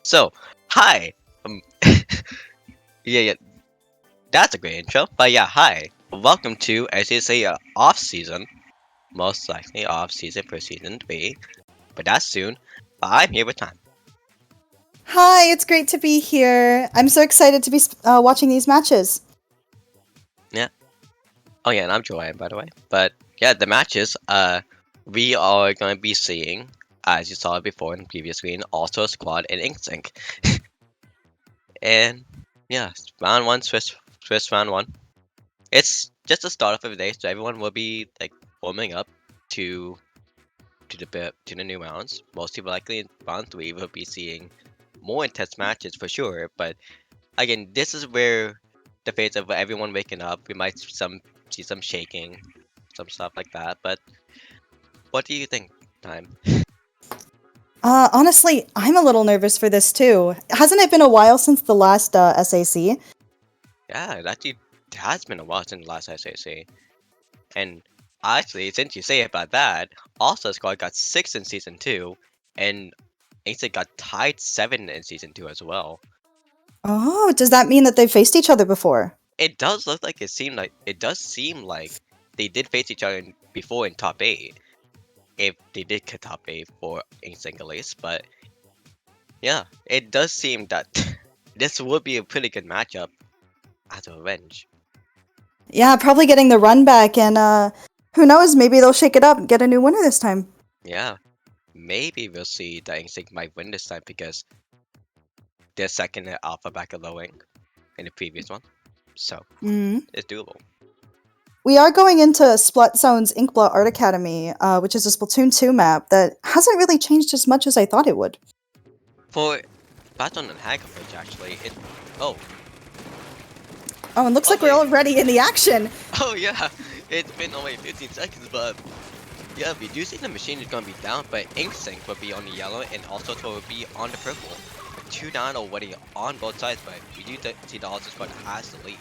So, hi. Um, yeah, that's a great intro. But yeah, hi. Welcome to, as you say, off season. Most likely off season for season 3. But that's soon. But I'm here with time. Hi, it's great to be here. I'm so excited to be watching these matches. Yeah. Oh yeah, and I'm Joanne, by the way. But yeah, the matches. We are going to be seeing, as you saw before in the previous screen, also a squad in Ink Sync. And yeah, round one, Swiss round one. It's just the start of the day, so everyone will be like warming up to to the new rounds. Most people likely in round three will be seeing more intense matches for sure. But again, this is where the phase of everyone waking up. We might see some shaking, some stuff like that. But what do you think, Time? Honestly, I'm a little nervous for this too. Hasn't it been a while since the last SAC? Yeah, it actually has been a while since the last SAC. And actually, since you say about that, also Squad got 6 in Season 2, and Ace got tied 7 in Season 2 as well. Oh, does that mean that they've faced each other before? It does look like it does seem like they did face each other before in top 8, if they did get top 8 for Ace and Galace, but yeah, it does seem that this would be a pretty good matchup as a revenge. Yeah, probably getting the run back, and who knows, maybe they'll shake it up and get a new winner this time. Yeah, maybe we'll see that Instinct might win this time because they're second at Alpha back at low ink in the previous one, so Mm. it's doable. We are going into Splat Zone's Inkblot Art Academy, which is a Splatoon 2 map that hasn't really changed as much as I thought it would. For Baton and Hagfish, actually, it. Oh, Oh, and looks like we're okay. already in the action. Oh yeah, it's been only 15 seconds, but yeah, we do see the machine is gonna be down, but Ink Sync will be on the yellow and also will be on the purple. With 2 down already on both sides, but we do see the Ultra Squad has the lead.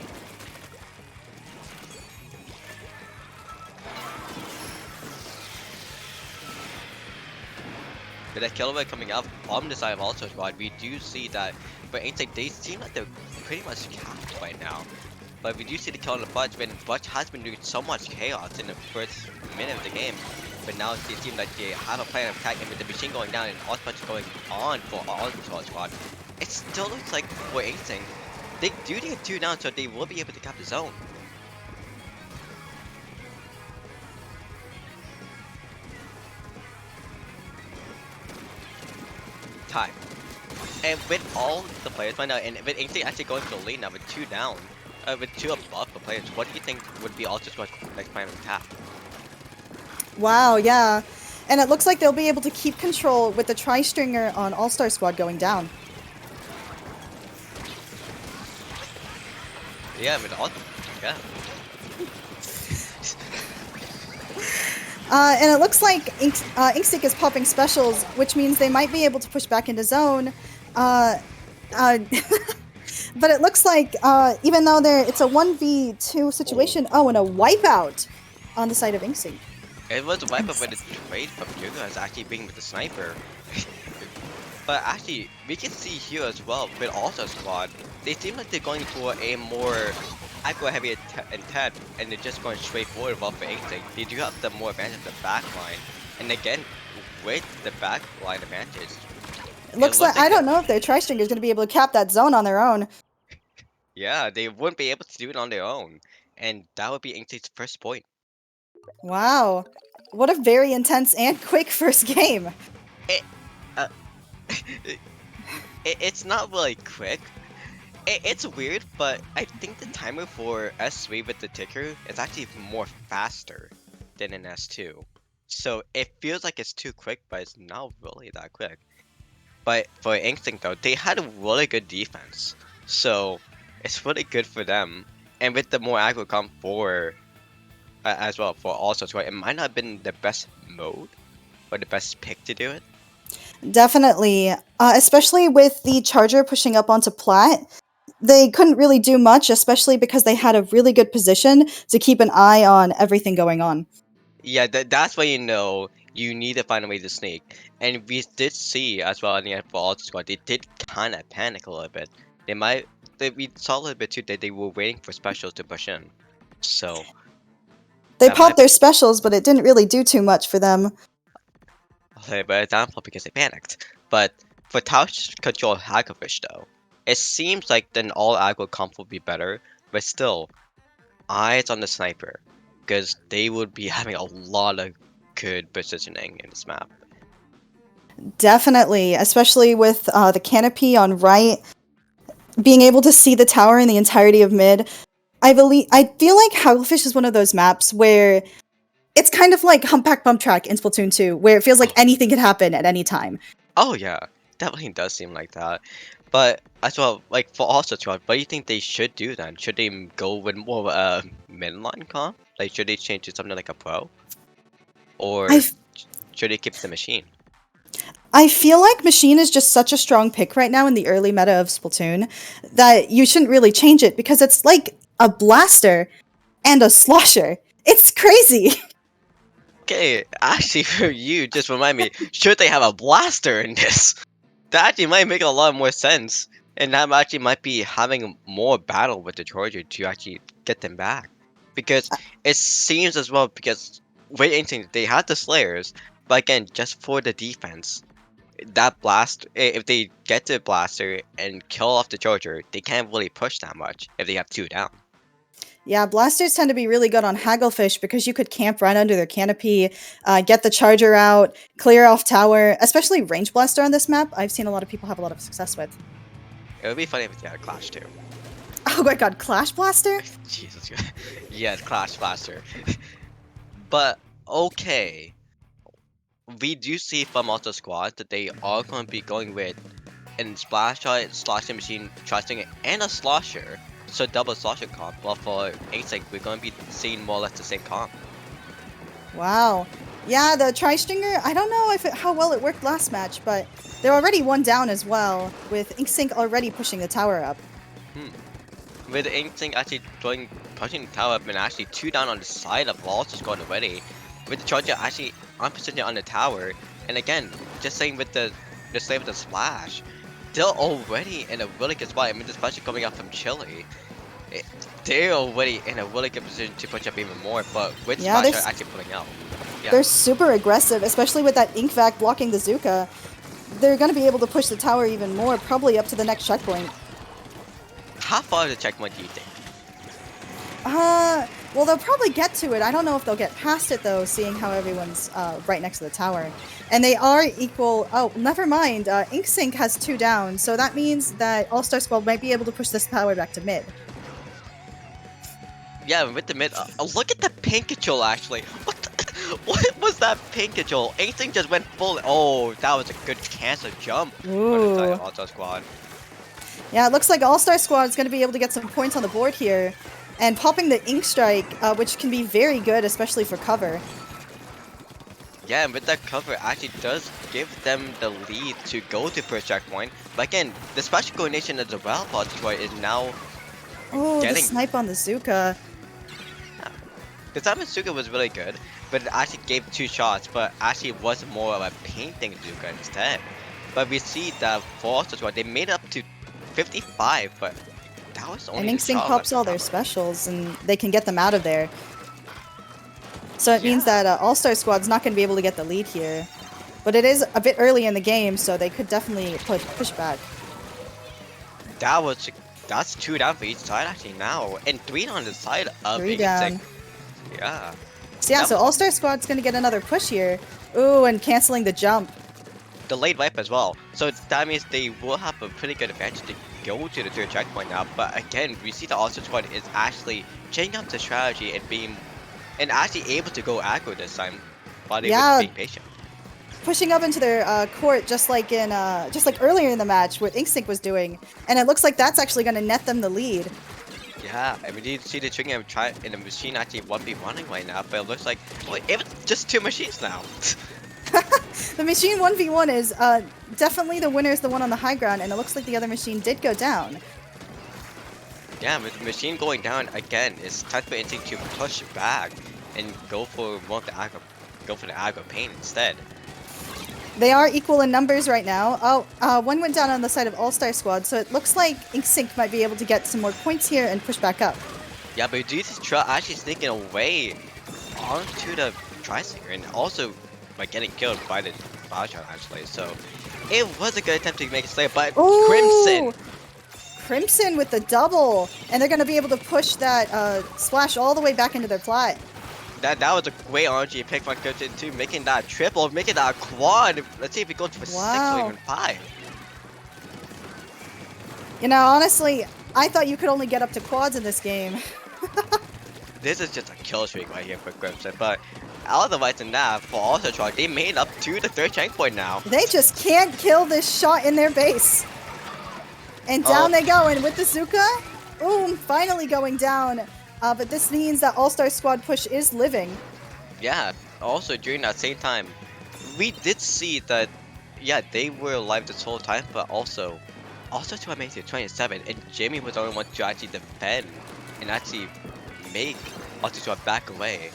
With that killer coming out on the side of Ultra Squad, we do see that for Ink Sync, they seem like they're pretty much capped right now. But we do see the kill on the Butch, when Butch has been doing so much chaos in the first minute of the game. But now it seems like they have a plan of attack, and with the machine going down and all Butch going on for all the squad, it still looks like for Instinct, they do get 2 down, so they will be able to cap the zone. Time. And with all the players right now, and with Instinct actually going for the lead now with 2 down, with 2 above the players, what do you think would be Ultra Squad's next plan of attack? Wow, yeah. And it looks like they'll be able to keep control with the tri-stringer on All-Star Squad going down. Yeah, with all, yeah. And it looks like Inkstick is popping specials, which means they might be able to push back into zone. But it looks like even though it's a 1v2 situation, oh, and a wipeout on the side of Inkstick. It was a wipe up with the trade from Jugo as actually being with the sniper. But actually, we can see here as well with All-Star Squad, they seem like they're going for a more aggro heavy intent, and they're just going straight forward while for Instinct. They do have the more advantage of the back line. And again, with the back line advantage, It looks like I don't know if their tri-stringer is going to be able to cap that zone on their own. yeah, they wouldn't be able to do it on their own. And that would be Instinct's first point. Wow. What a very intense and quick first game. It, uh, it's not really quick. It's weird, but I think the timer for S3 with the ticker is actually more faster than in S2. So it feels like it's too quick, but it's not really that quick. But for Instinct though, they had a really good defense. So it's really good for them. And with the more aggro comp for as well for all sorts, right? It might not have been the best mode or the best pick to do it. Definitely. Especially with the Charger pushing up onto Plat. They couldn't really do much, especially because they had a really good position to keep an eye on everything going on. Yeah, that's why you know you need to find a way to sneak. And we did see as well in the end for Ultra Squad, they did kind of panic a little bit. We saw a little bit too that they were waiting for specials to push in. So They that popped their specials, but it didn't really do too much for them. Okay, but it's downfall because they panicked. But for Touch Control Hagfish though, it seems like then all aggro comp would be better, but still, eyes on the sniper, because they would be having a lot of good positioning in this map. Definitely, especially with the canopy on right, being able to see the tower in the entirety of mid. I feel like Hagglefish is one of those maps where it's kind of like Humpback Bump Track in Splatoon 2, where it feels like anything could happen at any time. Oh yeah, definitely does seem like that. But as well, like for all such what do you think they should do then? Should they go with more of a midline comp? Like should they change to something like a pro? Or should they keep the machine? I feel like Machine is just such a strong pick right now in the early meta of Splatoon that you shouldn't really change it because it's like a blaster, and a slosher. It's crazy. Okay, actually, for you, just remind me, should they have a blaster in this? That actually might make a lot more sense. And that actually might be having more battle with the Charger to actually get them back. Because it seems as well, because with Instinct, they had the Slayers, but again, just for the defense. That blast, if they get the blaster and kill off the Charger, they can't really push that much if they have two down. Yeah, blasters tend to be really good on Hagglefish because you could camp right under their canopy, get the charger out, clear off tower, especially range blaster on this map. I've seen a lot of people have a lot of success with. It would be funny if they had a Clash too. Oh my god, Clash Blaster? Jesus. Yes, Clash Blaster. But, okay. We do see from Ultra Squad that they are going to be going with an Splash Shot, Sloshing Machine, Trusting, and a Slosher. So double Slosher comp. Well, for Async, we're going to be seeing more or less the same comp. Wow. Yeah, the Tri-Stringer, I don't know how well it worked last match, but they're already one down as well, with InkSync already pushing the tower up. With Instinct actually pushing the tower up and actually two down on the side of Ultra Squad already. With the Charger actually on position on the tower. And again, just saying with the same with the Splash. They're already in a really good spot. I mean, especially coming out from Chile. They're already in a really good position to push up even more, but with Yeah, Splash are actually pulling out. Yeah. They're super aggressive, especially with that Ink Vac blocking the Zuka. They're going to be able to push the tower even more, probably up to the next checkpoint. How far of the checkpoint do you think? Well, they'll probably get to it. I don't know if they'll get past it, though, seeing how everyone's right next to the tower. And they are equal. Oh, never mind. InkSync has two down, so that means that All-Star Squad might be able to push this tower back to mid. Yeah, with the mid. Look at the Pinkachol, actually. What was that Pinkachol? Anything just went full. Oh, that was a good cancer jump on the side of All-Star Squad. Yeah, it looks like All-Star Squad is going to be able to get some points on the board here. And popping the Ink Strike, which can be very good, especially for cover. Yeah, and with that cover, actually does give them the lead to go to first checkpoint. But again, the special coordination as well for Detroit is now the snipe on the Zuka. The time of Zuka was really good, but it actually gave two shots, but actually was more of a painting Zuka instead. But we see that for Detroit, they made it up to 55, but that was only and InkSync pops all their specials, and they can get them out of there. So it means that All-Star Squad's not going to be able to get the lead here. But it is a bit early in the game, so they could definitely push back. That's two down for each side actually now, and three on the side of Three down. Yeah. So yeah, so All-Star Squad's going to get another push here. Ooh, and canceling the jump. Delayed wipe as well. So that means they will have a pretty good advantage to go to the third checkpoint now. But again, we see the All-Star Squad is actually changing up the strategy and actually able to go aggro this time while they were being patient. Pushing up into their court just like earlier in the match what InkSync was doing, and it looks like that's actually going to net them the lead. Yeah, I mean, you see the trigger in the machine actually 1v1ing right now, but it looks like it's just two machines now. The machine 1v1 is definitely the winner is the one on the high ground, and it looks like the other machine did go down. Yeah, with the machine going down again, it's time for Instinct to push back and go for more of the aggro pain instead. They are equal in numbers right now. Oh, one went down on the side of All-Star Squad, so it looks like InkSync might be able to get some more points here and push back up. Yeah, but due to Tra actually sneaking away onto the Tri-Stinger and also by getting killed by the Bioshot actually, so it was a good attempt to make a slay, but Ooh! Crimson with the double, and they're going to be able to push that splash all the way back into their flat. That was a great RNG pick from Crimson too, making that triple, making that quad. Let's see if it goes for 6 or even 5. You know, honestly, I thought you could only get up to quads in this game. This is just a kill streak right here for Crimson, but otherwise than that, for All-Star Squad, they made up to the third checkpoint now. They just can't kill this shot in their base. And down they go, and with the Zuka, boom, finally going down. But this means that All-Star Squad push is living. Yeah, also during that same time, we did see that, yeah, they were alive this whole time, but also Squad made it to 27, and Jimmy was the only one to actually defend and actually make Ultra Squad back away.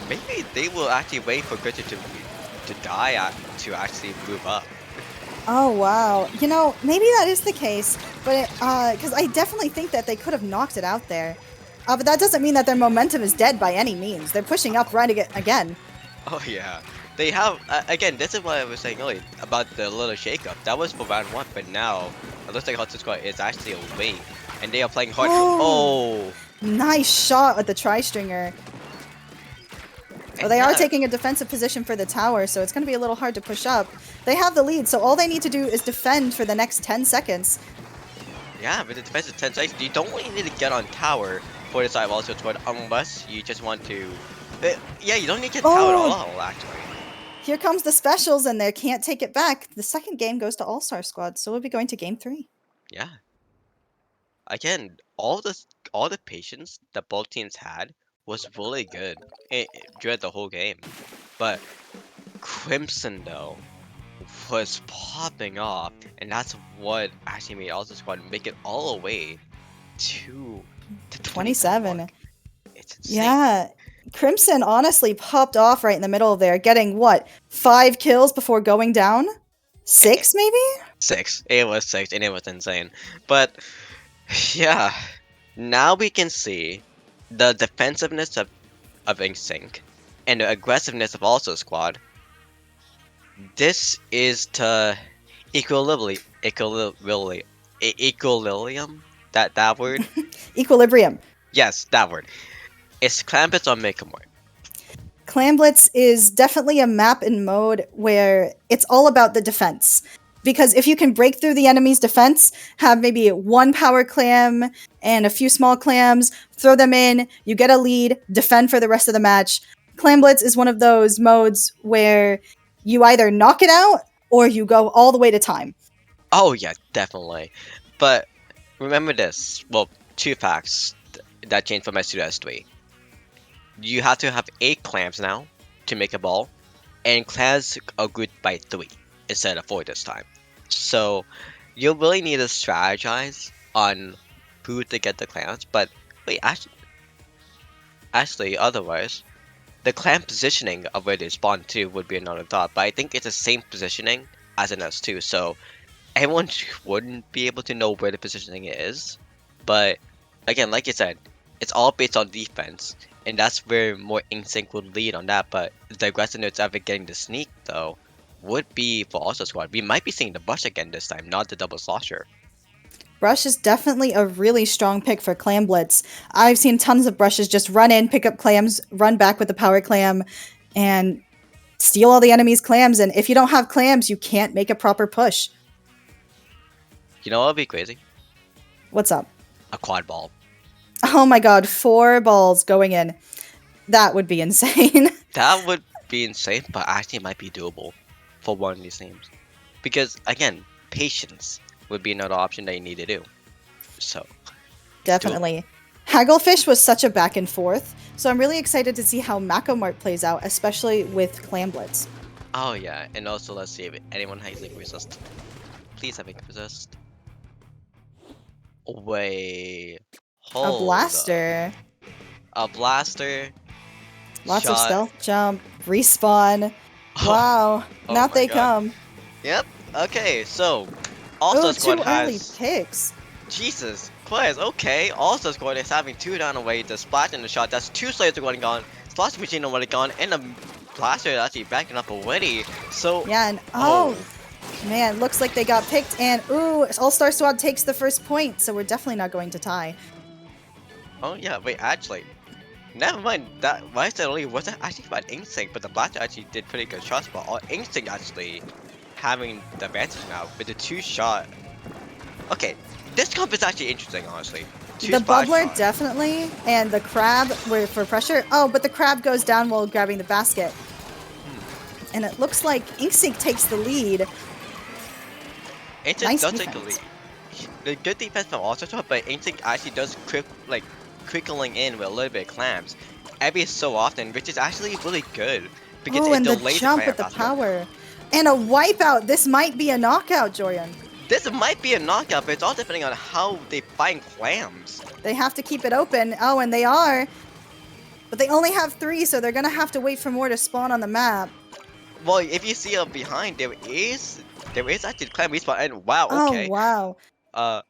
Maybe they will actually wait for Gritter to die to actually move up. Oh wow. You know, maybe that is the case, but because I definitely think that they could have knocked it out there. But that doesn't mean that their momentum is dead by any means. They're pushing up right again. Oh yeah, they have again. This is what I was saying earlier about the little shakeup. That was for round 1, but now it looks like Ultra Squad is actually awake, and they are playing hard. Oh, Oh, nice shot with the tri-stringer. Well, they are yeah, taking a defensive position for the tower, so it's going to be a little hard to push up. They have the lead, so all they need to do is defend for the next 10 seconds. yeah. With the defensive 10 seconds, you don't really need to get on tower for the side of Ultra Squad unless you just want to. Yeah, you don't need to get tower at all, actually. Here comes the specials, and they can't take it back. The second game goes to All-Star Squad, so we'll be going to game 3. Yeah. Again, all the patience that both teams had was really good during the whole game. But Crimson though was popping off, and that's what actually made Ultra Squad make it all the way to the 27 mark. It's insane. Yeah. Crimson honestly popped off right in the middle there, getting what, 5 kills before going down? 6 maybe? 6. It was 6, and it was insane. But yeah, now we can see the defensiveness of InkSync and the aggressiveness of Also Squad. This is to equilibrium, that word? Equilibrium. Yes, that word. It's Clampets on Makeamore. Clam Blitz is definitely a map and mode where it's all about the defense. Because if you can break through the enemy's defense, have maybe 1 power clam and a few small clams, throw them in, you get a lead, defend for the rest of the match. Clam Blitz is one of those modes where you either knock it out or you go all the way to time. Oh yeah, definitely. But remember this. Well, 2 facts that changed from S2 to S3. You have to have 8 clams now to make a ball, and clams are grouped by 3 instead of 4 this time. So you really need to strategize on who to get the clams. But wait, actually, otherwise, the clam positioning of where they spawn to would be another thought. But I think it's the same positioning as in S2, so everyone wouldn't be able to know where the positioning is. But again, like you said, it's all based on defense, and that's where more InkSync would lead on that. But the aggressiveness of it getting the sneak, though, would be for Also Squad. We might be seeing the Brush again this time, not the double slosher. Brush is definitely a really strong pick for Clam Blitz. I've seen tons of Brushes just run in, pick up clams, run back with the power clam, and steal all the enemy's clams. And if you don't have clams, you can't make a proper push. You know what would be crazy? What's up? A quad ball. Oh my god, 4 balls going in. That would be insane. That would be insane, but actually it might be doable for one of these teams. Because, again, patience would be another option that you need to do. So, Definitely. Hagglefish was such a back and forth, so I'm really excited to see how Macomart plays out, especially with Clam Blitz. oh yeah, and also let's see if anyone has Link Resist. Please have Link Resist. Wait. A Hold blaster. up. A blaster. Lots of shot. stealth jump, respawn. Oh, Wow, oh out my they God. come. Yep. Okay, so Also Oh, Squad 2 early has picks. Jesus Christ. Okay, Also Squad is having 2 down away. The splash and the shot. That's 2 slayers are going gone. Splash machine already gone, and the blaster is actually backing up already. So Yeah, and man, looks like they got picked, and ooh, All-Star Squad takes the first point, so we're definitely not going to tie. oh yeah. Wait, actually. Never mind, that why I said only wasn't actually about InkSync, but the Blaster actually did pretty good shots, but all InkSync actually having the advantage now with the 2 shot. Okay, this comp is actually interesting, honestly. The bubbler definitely, and the crab were for pressure. Oh, but the crab goes down while grabbing the basket. And it looks like InkSync takes the lead. InkSync Nice does take the defense. lead. The good defense from Also Squad, but InkSync actually does crickling in with a little bit of clams every so often, which is actually really good because Oh, it and the delays jump clam with the faster. power. And a wipeout. This might be a knockout, Jordan. This might be a knockout, but it's all depending on how they find clams. They have to keep it open. Oh, and they are. But they only have 3, so they're gonna have to wait for more to spawn on the map. Well, if you see up behind, there is actually clam respawn, and wow, Oh, okay. wow. Uh,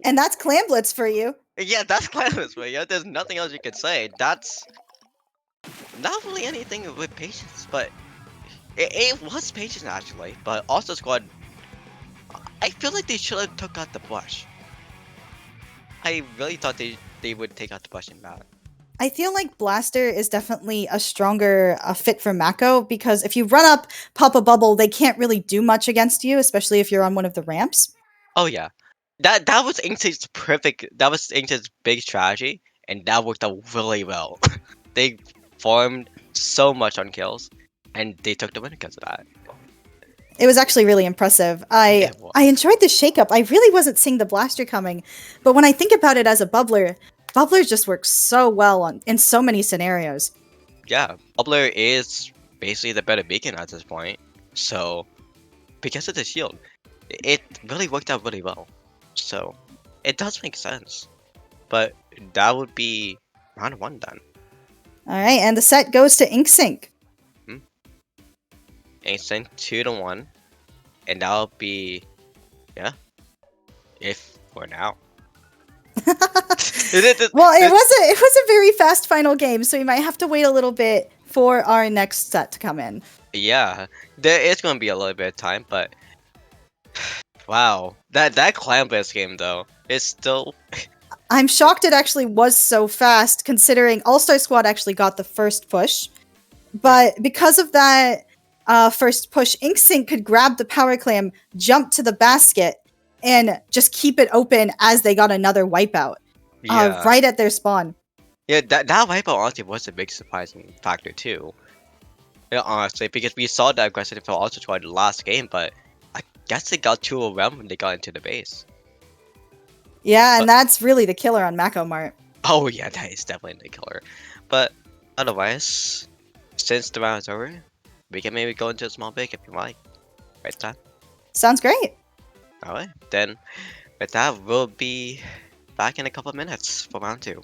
And that's Clam Blitz for you. yeah, that's clams, but yeah, there's nothing else you could say. That's not really anything with patience, but it was patience actually. But also squad, I feel like they should have took out the bush. I really thought they would take out the bush in that. I feel like Blaster is definitely a stronger fit for Mako because if you run up, pop a bubble, they can't really do much against you, especially if you're on one of the ramps. Oh yeah, that was Ink's perfect. That was Ink's big strategy, and that worked out really well. They farmed so much on kills, and they took the win because of that. It was actually really impressive. I It was. I enjoyed the shakeup. I really wasn't seeing the Blaster coming, but when I think about it as a bubbler, bubblers just work so well in so many scenarios. Yeah, Bubbler is basically the better beacon at this point. So because of the shield, it really worked out really well. So it does make sense. But that would be round one then. All right, and the set goes to InkSync. Hmm? Instant 2-1, and that'll be if for now. Well, it was a very fast final game, so we might have to wait a little bit for our next set to come in. Yeah, there is gonna be a little bit of time, but wow, that clam-based game though is still I'm shocked it actually was so fast, considering All Star Squad actually got the first push. But because of that first push, InkSync could grab the power clam, jump to the basket, and just keep it open as they got another wipeout yeah. right at their spawn. Yeah, that wipeout honestly was a big surprising factor too. Yeah, honestly, because we saw that aggressive for Ultra Squad last game, but I guess they got too overwhelmed when they got into the base. Yeah, But and that's really the killer on Mako Mart. oh yeah, that is definitely the killer. But otherwise, since the round is over, we can maybe go into a small break if you like. Right, time? Sounds great. Alright, then with that, we'll be back in a couple of minutes for round two.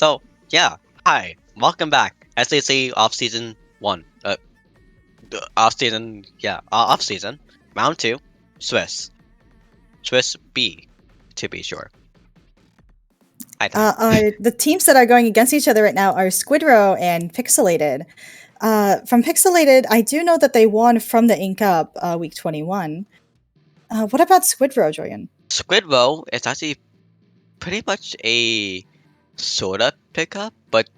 So, yeah, hi, welcome back. SAC off season one. Off season, off season. Round two, Swiss. Swiss B, to be sure. Hi there. The teams that are going against each other right now are Squidrow and Pixelated. From Pixelated, I do know that they won from the Ink Up week 21. What about Squidrow, Julian? Squidwell is actually pretty much a soda pickup, but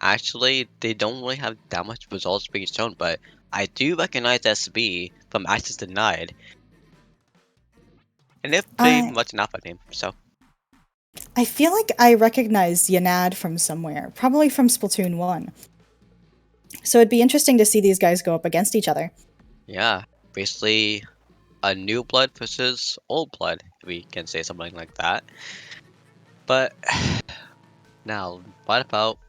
actually they don't really have that much results being shown. But I do recognize SB from Access Denied, and they're pretty I much an alpha name. So I feel like I recognize Yanad from somewhere, probably from Splatoon 1. So it'd be interesting to see these guys go up against each other. yeah, basically a new blood versus old blood, if we can say something like that. But now, what about?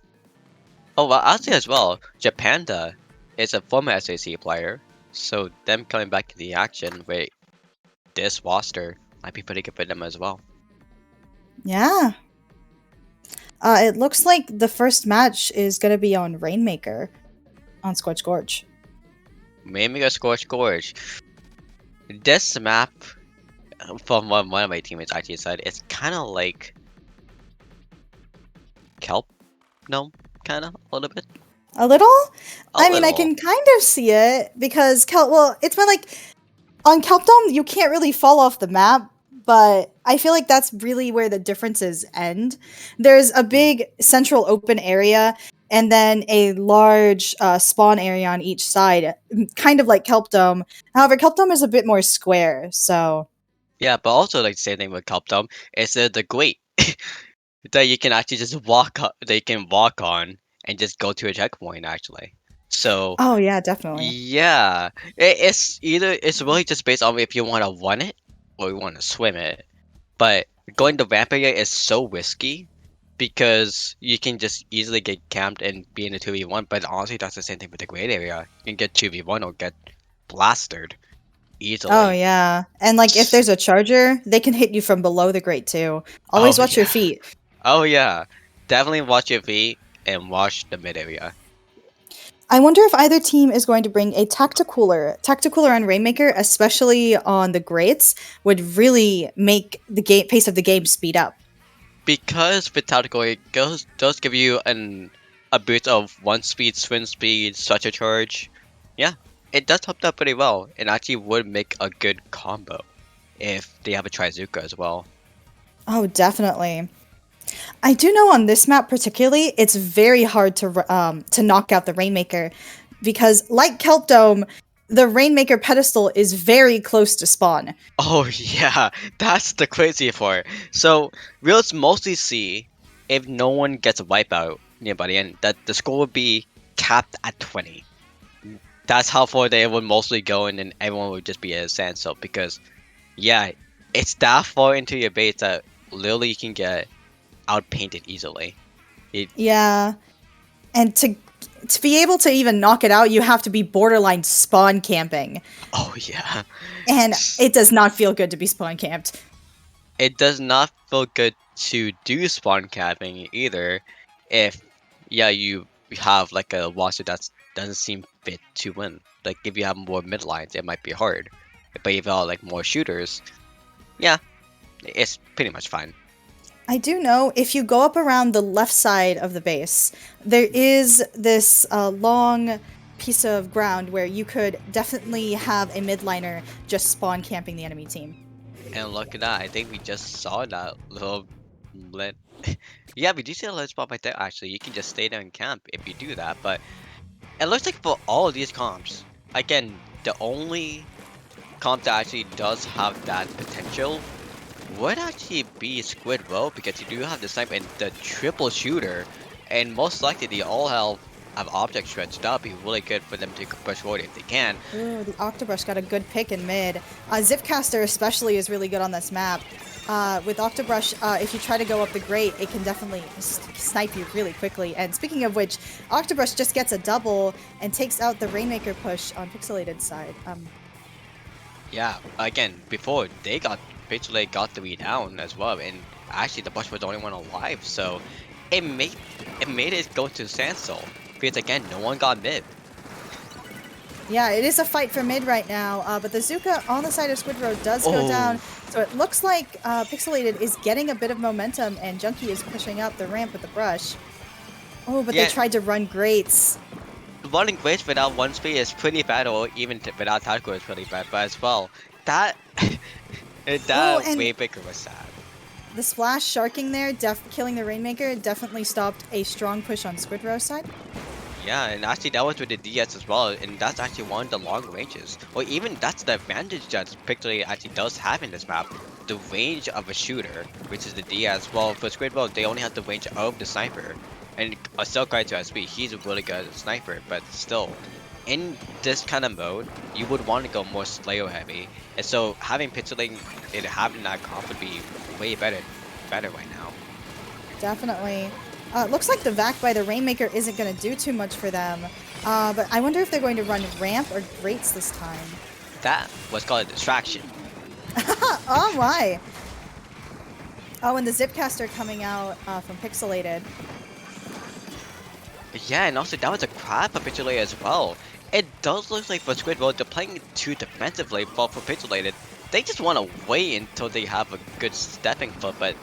Oh, well, I'll say as well, Japanda is a former SAC player, so them coming back to the action with this roster might be pretty good for them as well. Yeah. It looks like the first match is going to be on Rainmaker on Scorch Gorge. Maybe a Scorch Gorge. This map, from what one of my teammates actually said, it's kind of like Kelp Gnome, kind of, a little bit. A little? A I mean, I little. can kind of see it because it's been like on Kelpdom, you can't really fall off the map, but I feel like that's really where the differences end. There's a big central open area and then a large spawn area on each side, kind of like Kelpdom. However, Kelpdom is a bit more square, so. Yeah, but also like the same thing with Kelp Dome is the grate that you can actually just walk up, they can walk on and just go to a checkpoint actually. So Oh, yeah, definitely. yeah, it's really just based on if you want to run it or you want to swim it. But going to ramp area is so risky because you can just easily get camped and be in a 2v1. But honestly, that's the same thing with the grade area. You can get 2v1 or get blasted Oh, easily. yeah. And like if there's a charger, they can hit you from below the grate too. Oh Always watch your yeah. feet. Oh yeah. Definitely watch your feet and watch the mid area. I wonder if either team is going to bring a tacticooler. Tacticooler on Rainmaker, especially on the grates, would really make the game pace of the game speed up. Because with tactical it does give you a boost of one speed, swim speed, such a charge. Yeah. It does help that pretty well. It actually would make a good combo if they have a Trizuka as well. Oh, definitely. I do know on this map particularly, it's very hard to knock out the Rainmaker because, like Kelp Dome, the Rainmaker pedestal is very close to spawn. Oh yeah, that's the crazy part. So we'll mostly see if no one gets a wipeout nearby the end, that the score would be capped at 20. That's how far they would mostly go, and then everyone would just be at a standstill because, yeah, it's that far into your base that literally you can get outpainted easily. It, Yeah, and to be able to even knock it out, you have to be borderline spawn camping, oh yeah, and it does not feel good to be spawn camped. it does not feel good to do spawn capping either if, yeah, you have like a roster that doesn't seem fit to win. Like if you have more mid lines, it might be hard. But if you have like more shooters, yeah, it's pretty much fine. I do know if you go up around the left side of the base, there is this long piece of ground where you could definitely have a midliner just spawn camping the enemy team. And look at that, I think we just saw that little lit. Yeah, we do see a little spot right there actually. You can just stay there and camp if you do that, but it looks like for all of these comps, again, the only comp that actually does have that potential would actually be Squid Row because you do have the snipe and the triple shooter, and most likely they all have object shred, so that would be really good for them to push forward if they can. Ooh, the Octobrush got a good pick in mid. Zipcaster especially is really good on this map. With Octobrush, if you try to go up the grate, it can definitely snipe you really quickly. And speaking of which, Octobrush just gets a double and takes out the Rainmaker push on Pixelated side. Yeah, again, before they got basically got 3 down as well, and actually the Bush was the only one alive, so it made it go to standstill because again, no one got mid. Yeah, it is a fight for mid right now, but the Zuka on the side of Squidrow does go down. Oh, So it looks like Pixelated is getting a bit of momentum, and Junkie is pushing up the ramp with the brush. Oh, but they yeah, tried to run grates. running grace without one speed is pretty bad, or even without tackle is pretty bad. But as well, that Oh, that and Waybreaker was sad. the splash sharking there, killing the Rainmaker, definitely stopped a strong push on Squidrow's side. Yeah, and actually that was with the DS as well, and that's actually one of the long ranges. Or even that's the advantage that Pictory actually does have in this map. The range of a shooter, which is the DS. Well, for Squidward, they only have the range of the sniper. And still credit to SB, he's really good at sniper, but still, in this kind of mode, you would want to go more Slayer heavy. And so having Pixelating and having that comp would be way better right now. Definitely. Looks like the vac by the Rainmaker isn't going to do too much for them. But I wonder if they're going to run ramp or grates this time. That was called a distraction. Oh my! Oh, and the Zipcaster coming out from Pixelated. Yeah, and also that was a crab capitulate as well. It does look like for Squidward they're playing too defensively, but for Pixelated, they just want to wait until they have a good stepping foot, but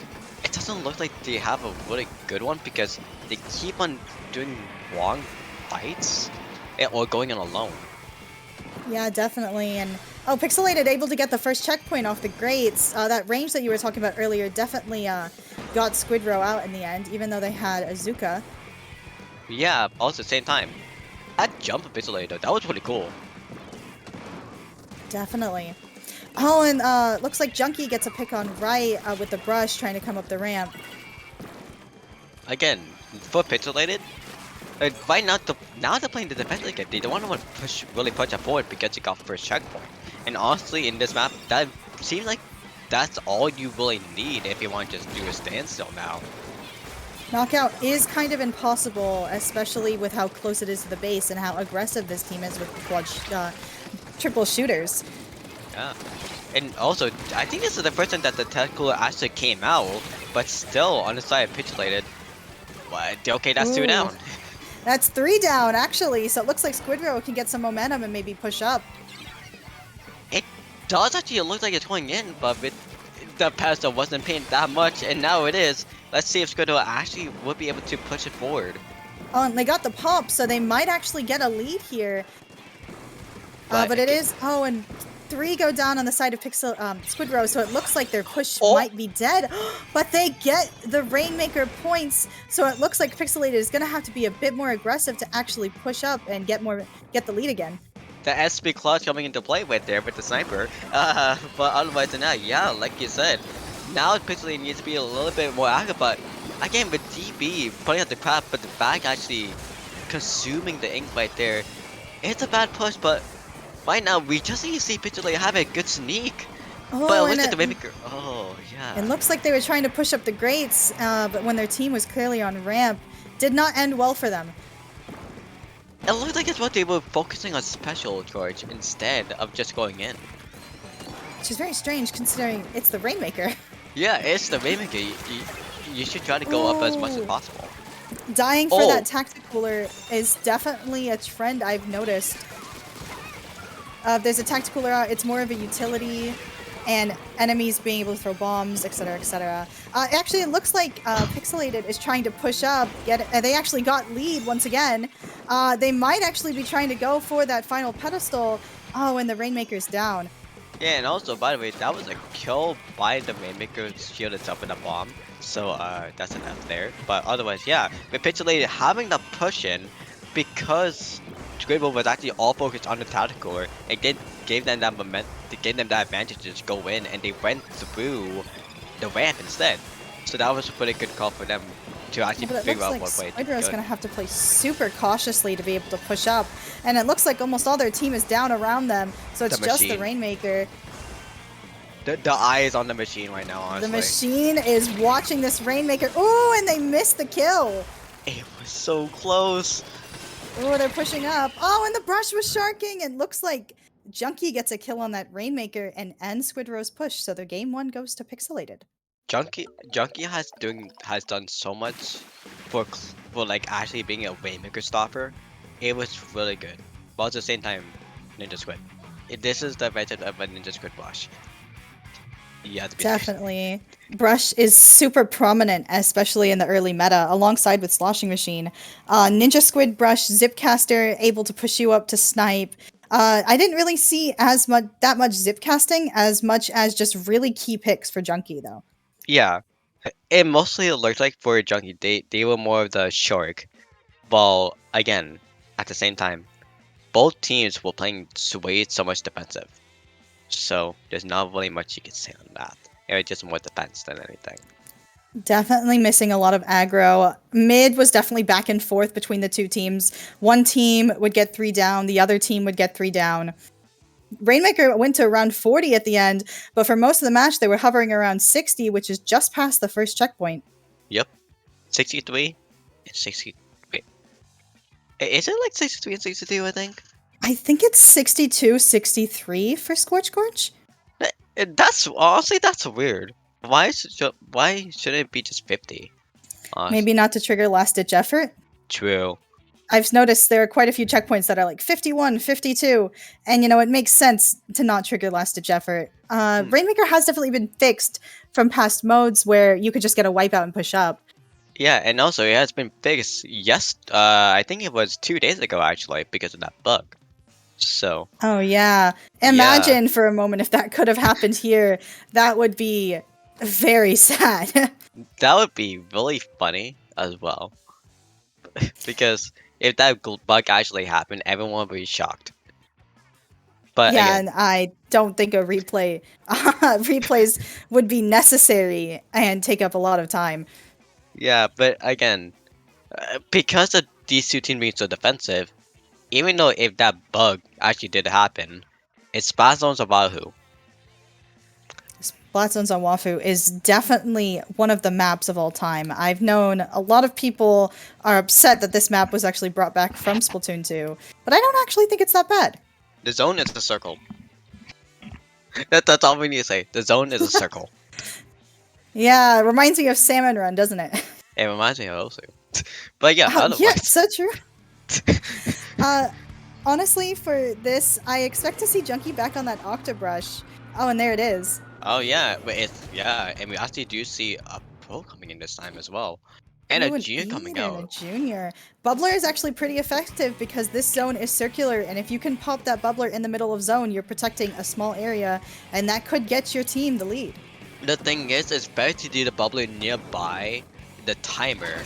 it doesn't look like they have a really good one because they keep on doing long fights or going in alone. Yeah, definitely. And oh, Pixelated able to get the first checkpoint off the grates. That range that you were talking about earlier definitely got Squidrow out in the end, even though they had Azuka. Yeah, also at the same time, that jump of Pixelated though, that was really cool. Definitely. Oh, and looks like Junkie gets a pick on right with the brush trying to come up the ramp. Again, for Pixelated, right now they're playing the defensive game. They don't want to really push it forward because they got first checkpoint. And honestly, in this map, that seems like that's all you really need if you want to just do a standstill now. Knockout is kind of impossible, especially with how close it is to the base and how aggressive this team is with triple shooters. Yeah. And also, I think this is the first time that the tactical actually came out, but still on the side of Pixelated. What? Okay, that's two Ooh. down. That's 3 down, actually, so it looks like Squidrow can get some momentum and maybe push up. It does actually look like it's going in, but the pedestal wasn't painted that much, and now it is. Let's see if Squidward actually would be able to push it forward. Oh, and they got the pop, so they might actually get a lead here. But it is... Oh, and 3 go down on the side of Squidrow, so it looks like their push might be dead. But they get the Rainmaker points, so it looks like Pixelated is going to have to be a bit more aggressive to actually push up and get the lead again. The SB clutch coming into play right there with the sniper. But otherwise than that, yeah, like you said, now Pixelated needs to be a little bit more active, but again, with DB putting out the crap, but the back actually consuming the ink right there, it's a bad push, but right now we just need to see Pixelated have a good sneak. Oh, but it looks like the Rainmaker, oh yeah. It looks like they were trying to push up the grates, but when their team was clearly on ramp, did not end well for them. It looked like it's what they were focusing on special charge instead of just going in. Which is very strange considering it's the Rainmaker. Yeah, it's the Rainmaker. You should try to go up as much as possible. Dying for that Tacticooler is definitely a trend I've noticed. There's a Tacticooler out, it's more of a utility, and enemies being able to throw bombs, etc., etc. Actually, it looks like Pixelated is trying to push up. They actually got lead once again. They might actually be trying to go for that final pedestal. Oh, and the Rainmaker's down. Yeah, and also, by the way, that was a kill by the Rainmaker shielded up in a bomb. So, that's enough there. But otherwise, yeah, with Pixelated having the push in, because Squidward was actually all focused on the tactical, it gave them that momentum, it gave them that advantage to just go in, and they went through the ramp instead. So that was a pretty good call for them to actually figure out what way to go. Squidrow's going to have to play super cautiously to be able to push up, and it looks like almost all their team is down around them, so it's just the Rainmaker. The eye is on the machine right now, honestly. The machine is watching this Rainmaker. Ooh, and they missed the kill. It was so close. Oh, they're pushing up. Oh, and the brush was sharking. It looks like Junkie gets a kill on that Rainmaker and ends Squidrow's push, so their game 1 goes to Pixelated. Junkie has done so much for like actually being a Waymaker stopper. It was really good, but at the same time, Ninja Squid. This is the advantage of a Ninja Squid Blush. You have to be there. Definitely. Brush is super prominent, especially in the early meta, alongside with Sloshing Machine. Ninja Squid Brush, Zipcaster, able to push you up to snipe. I didn't really see that much zip casting as much as just really key picks for Junkie though. Yeah, it mostly looked like for Junkie, they were more of the shark. While again, at the same time, both teams were playing way so much defensive. So there's not really much you can say on that. It was just more defense than anything. Definitely missing a lot of aggro. Mid was definitely back and forth between the two teams. One team would get 3 down, the other team would get 3 down. Rainmaker went to around 40 at the end, but for most of the match they were hovering around 60, which is just past the first checkpoint. Yep, 63 and 60. Wait, is it like 63 and 62? I think. I think it's 62, 63 for Scorch Gorge. That's honestly that's weird. Why shouldn't it be just 50? Maybe not to trigger last ditch effort. True. I've noticed there are quite a few checkpoints that are like 51, 52, and it makes sense to not trigger last ditch effort. Rainmaker has definitely been fixed from past modes where you could just get a wipeout and push up. Yeah, and also it has been fixed. Yes, I think it was 2 days ago actually because of that bug. So. Oh yeah, imagine for a moment if that could have happened here. That would be very sad. That would be really funny as well. Because if that bug actually happened, everyone would be shocked. But yeah, again, and I don't think a replays would be necessary and take up a lot of time. yeah, but again, because of these two teams being so defensive, even though if that bug actually did happen, it's Spaz Zones of Wahoo. Splat Zones on Wafu is definitely one of the maps of all time. I've known a lot of people are upset that this map was actually brought back from Splatoon 2, but I don't actually think it's that bad. The zone is a circle. That's all we need to say. The zone is a circle. Yeah, it reminds me of Salmon Run, doesn't it? It reminds me of also. But yeah, Yeah, otherwise. so true. Honestly, for this, I expect to see Junkie back on that Octobrush. Oh, and there it is. Oh yeah, but and we actually do see a pro coming in this time as well, and Ooh, a an junior coming Eater and a out. junior. Bubbler is actually pretty effective because this zone is circular, and if you can pop that Bubbler in the middle of zone, you're protecting a small area, and that could get your team the lead. The thing is, it's better to do the bubbler nearby the timer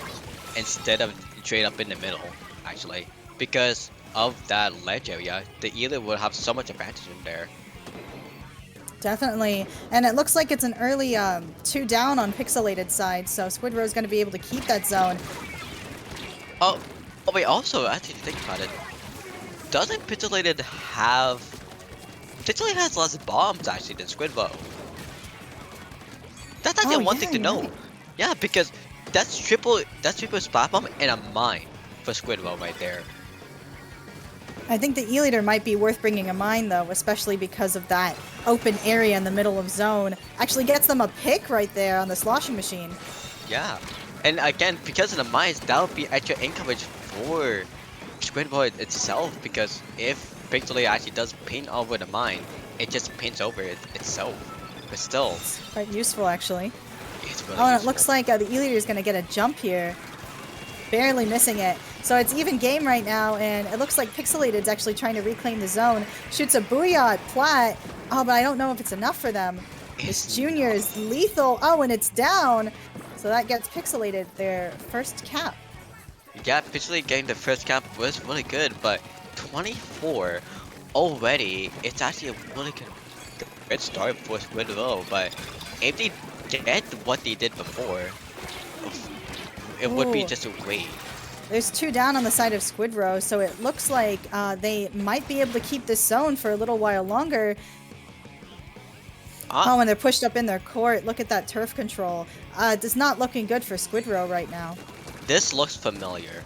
instead of straight up in the middle, actually, because of that ledge area, the Eater will have so much advantage in there. Definitely. And it looks like it's an early 2 down on Pixelated side, so Squidrow is going to be able to keep that zone. Oh wait, also, actually think about it, doesn't Pixelated have... Pixelated has less bombs actually than Squidbow. That's actually one thing to know. Right. Yeah, because that's triple splat bomb and a mine for Squidbow right there. I think the E-Leader might be worth bringing in mind, though, especially because of that open area in the middle of zone. Actually gets them a pick right there on the Sloshing Machine. Yeah, and again, because of the mines, that would be extra income coverage for Squidboy itself, because if Pixelated actually does paint over the mine, it just paints over it itself. But still, It's quite useful, actually. it's really Oh, and it useful. looks like the E-Leader is going to get a jump here. Barely missing it. So it's even game right now, and it looks like Pixelated's actually trying to reclaim the zone. Shoots a booyah at Plat. Oh, but I don't know if it's enough for them. This junior is lethal. Oh, and it's down. So that gets Pixelated their first cap. Yeah, Pixelated getting the first cap was really good, but 24 already, it's actually a really good start for Squidbow, but if they get what they did before, it would be Ooh. just a great. There's 2 down on the side of Squidrow, so it looks like they might be able to keep this zone for a little while longer. Oh, and they're pushed up in their court. Look at that turf control. It's not looking good for Squidrow right now. This looks familiar.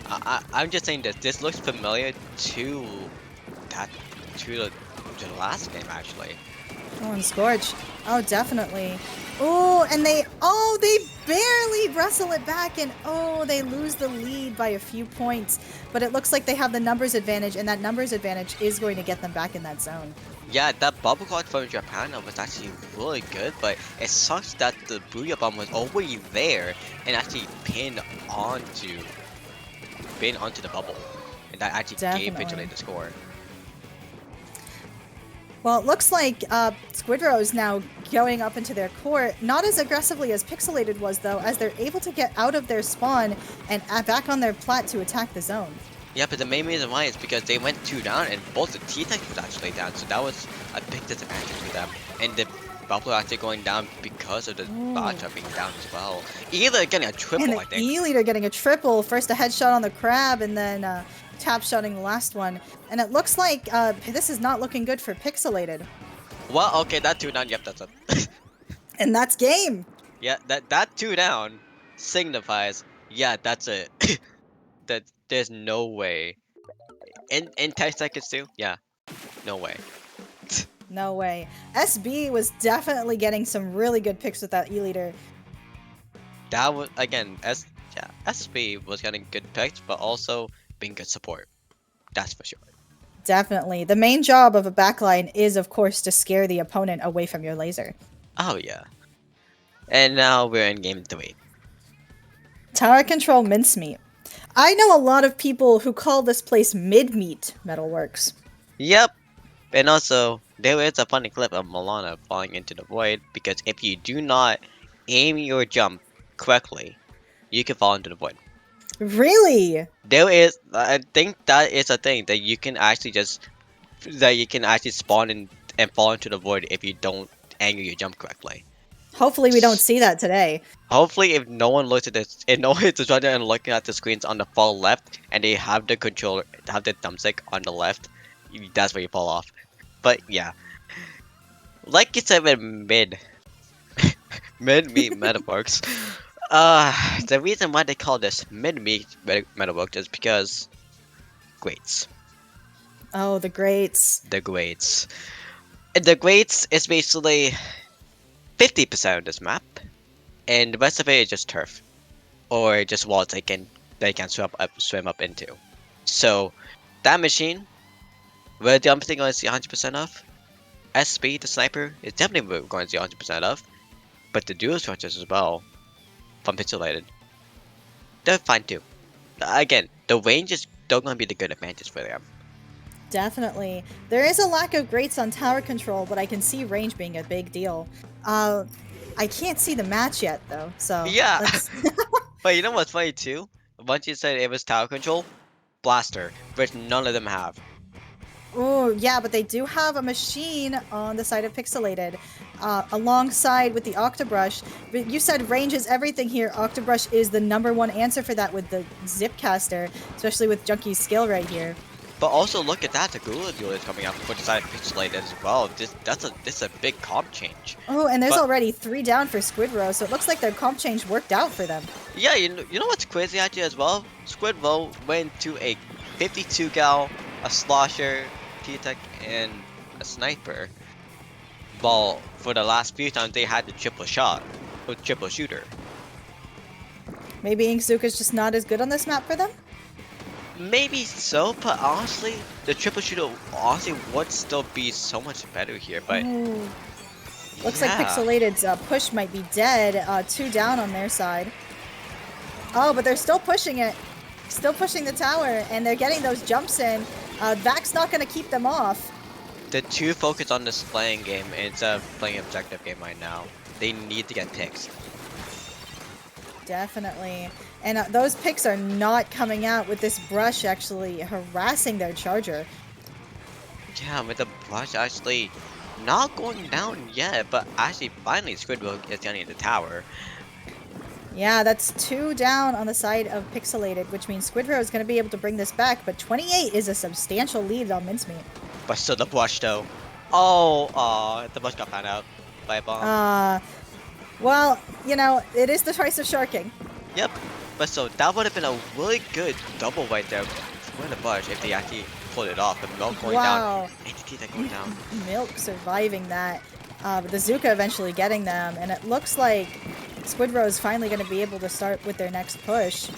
I'm just saying this. This looks familiar to that, to to the last game, actually. Oh, and Scorch. Oh, definitely. Oh, and they barely wrestle it back, and oh, they lose the lead by a few points. But it looks like they have the numbers advantage, and that numbers advantage is going to get them back in that zone. Yeah, that bubble clock from Japan was actually really good, but it sucks that the Booyah Bomb was already there and actually pinned onto the bubble. And that actually gave Definitely. Pixelate the score. Well, it looks like Squidrow is now going up into their court, not as aggressively as Pixelated was, though, as they're able to get out of their spawn and back on their plat to attack the zone. Yeah, but the main reason why is because they went 2 down and both the T-Tech was actually down, so that was a big disadvantage for them. And the bubble actually going down because of the Batra being down as well. Either getting a triple, And I the think. E-Leader getting a triple, first a headshot on the crab, and then tap shotting the last one. And it looks like this is not looking good for Pixelated. Well, okay, that 2 down, yep, that's it. And that's game. Yeah, that 2 down signifies, yeah, that's it. That there's no way. In 10 seconds too? Yeah, no way. No way. SB was definitely getting some really good picks with that E-Leader. That was, again, SB was getting good picks, but also being good support. That's for sure. Definitely. The main job of a backline is, of course, to scare the opponent away from your laser. Oh yeah. And now we're in game 3. Tower control mincemeat. I know a lot of people who call this place mid-meat Metalworks. Yep. And also, there is a funny clip of Milana falling into the void, because if you do not aim your jump correctly, you can fall into the void. Really? There is, I think that is a thing that you can actually spawn in and fall into the void if you don't angle your jump correctly. Hopefully we don't see that today. Hopefully, if no one looks at this, if no one is running and looking at the screens on the far left, and they have the controller, have the thumbstick on the left, that's where you fall off. But yeah, like you said with mid meat metaphors, the reason why they call this mid meat metaphors is because grades. Oh, the greats. The grades. The grades is basically 50% of this map, and the rest of it is just turf, or just walls they can swim up into. So that machine, we're definitely going to see 100% of. SB, the sniper, is definitely going to see 100% of. But the dual structures as well, from Pixelated, they're fine too. Again, the range is still going to be the good advantage for them. Definitely. There is a lack of greats on tower control, but I can see range being a big deal. I can't see the match yet, though, so... Yeah! But you know what's funny too? Once you said it was tower control, blaster, which none of them have. Oh, yeah, but they do have a machine on the side of Pixelated, alongside with the Octobrush. But you said range is everything here. Octobrush is the number 1 answer for that with the Zipcaster, especially with Junkie's skill right here. But also look at that, the Gula Duel is coming out for the side of Pixelated as well. This is a big comp change. Oh, and there's already 3 down for Squidrow, so it looks like their comp change worked out for them. Yeah, you know what's crazy actually as well? Squidrow went to a 52 gal, a slosher, T-Tech, and a sniper. While for the last few times they had the triple shot, or triple shooter. Maybe Inkzuka's just not as good on this map for them? Maybe so, but honestly, the triple shooter honestly would still be so much better here, but... Ooh. Looks like Pixelated's push might be dead. 2 down on their side. Oh, but they're still pushing it. Still pushing the tower, and they're getting those jumps in. Vac's not going to keep them off. The two focus on this playing game instead of playing objective game right now. They need to get picks. Definitely. And those picks are not coming out with this brush actually harassing their charger. Yeah, with the brush actually not going down yet, but actually finally Squidward is getting the tower. Yeah, that's 2 down on the side of Pixelated, which means Squidrow is going to be able to bring this back, but 28 is a substantial lead on Mincemeat. But still the brush though. Oh, the brush got found out by a bomb. Well, you know, it is the price of sharking. Yep, but so that would have been a really good double right there for the brush if they actually pulled it off. The milk going down. Wow. NTT that going down. Milk surviving that. But the Zuka eventually getting them, and it looks like Squidrow is finally going to be able to start with their next push.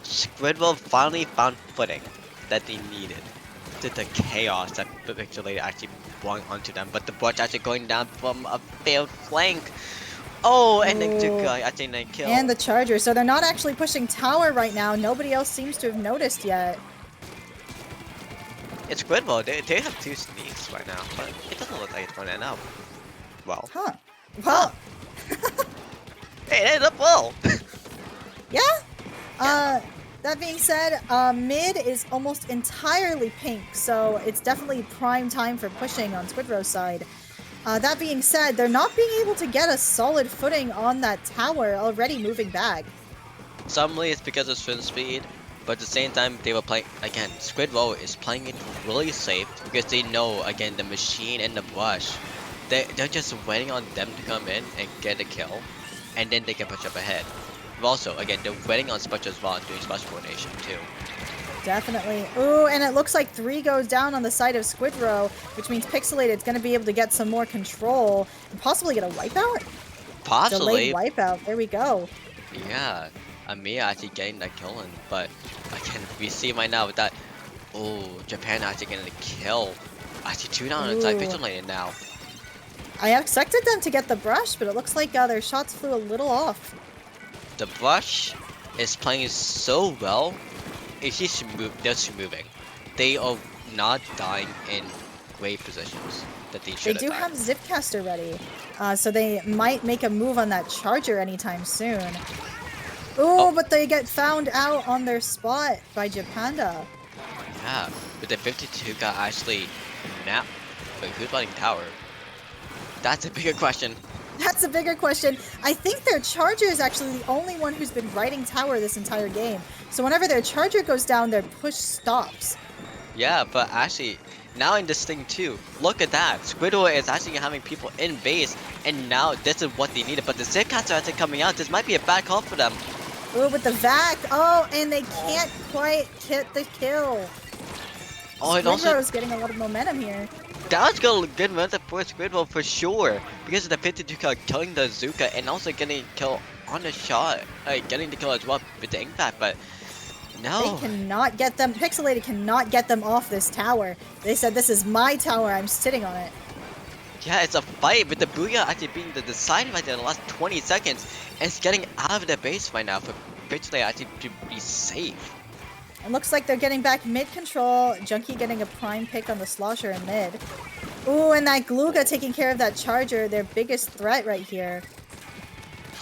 Squidward finally found footing that they needed. The chaos that Pixelated actually brought onto them, but the Butch actually going down from a failed flank. Oh, and then Zuka actually then kill. And the Charger. So they're not actually pushing tower right now. Nobody else seems to have noticed yet. It's Squidward. They have 2 sneaks right now, but it doesn't look like it's going to end up well. Huh. Well. Hey, it ended up well. Yeah. That being said, mid is almost entirely pink, so it's definitely prime time for pushing on Squidrow's side. That being said, they're not being able to get a solid footing on that tower, already moving back. Suddenly it's because of swim speed, but at the same time they were playing, again, Squidrow is playing it really safe because they know, again, the machine and the brush, they're just waiting on them to come in and get a kill, and then they can push up ahead. Also, again, they're waiting on Spudge as well and doing Spudge coordination too. Definitely. Ooh, and it looks like 3 goes down on the side of Squidrow, which means Pixelated's going to be able to get some more control and possibly get a wipeout? Possibly. Delayed wipeout. There we go. Yeah, Amir actually getting that kill in, but again, we see right now with that, oh, Japan actually getting the kill. Actually 2 down inside Pixelated now. I expected them to get the brush, but it looks like their shots flew a little off. The brush is playing so well. It's just moving. They are not dying in great positions that they should. They do have Zipcaster ready, so they might make a move on that Charger anytime soon. Ooh, but they get found out on their spot by Japanda. Yeah, but the 52 got actually napped. But who's running tower? That's a bigger question. That's a bigger question. I think their Charger is actually the only one who's been riding tower this entire game. So whenever their Charger goes down, their push stops. Yeah, but actually, now in this thing too, look at that. Squidward is actually having people in base, and now this is what they needed. But the Zipcats are actually coming out. This might be a bad call for them. Ooh, with the vac. Oh, and they can't quite get the kill. Oh, and Squidrow also is getting a lot of momentum here. that was good momentum for Squidward for sure, because of the 52 kill killing the Zuka and also getting a kill on the shot, getting the kill as well with the impact. But no, They cannot get them. Pixelated cannot get them off this tower. They said, "This is my tower. I'm sitting on it." yeah, it's a fight with the Booyah actually being the deciding right there in the last 20 seconds, and it's getting out of the base right now for Pixelated actually to be safe. It looks like they're getting back mid control. Junkie getting a prime pick on the Slosher in mid. Ooh, and that Gluga taking care of that Charger, their biggest threat right here.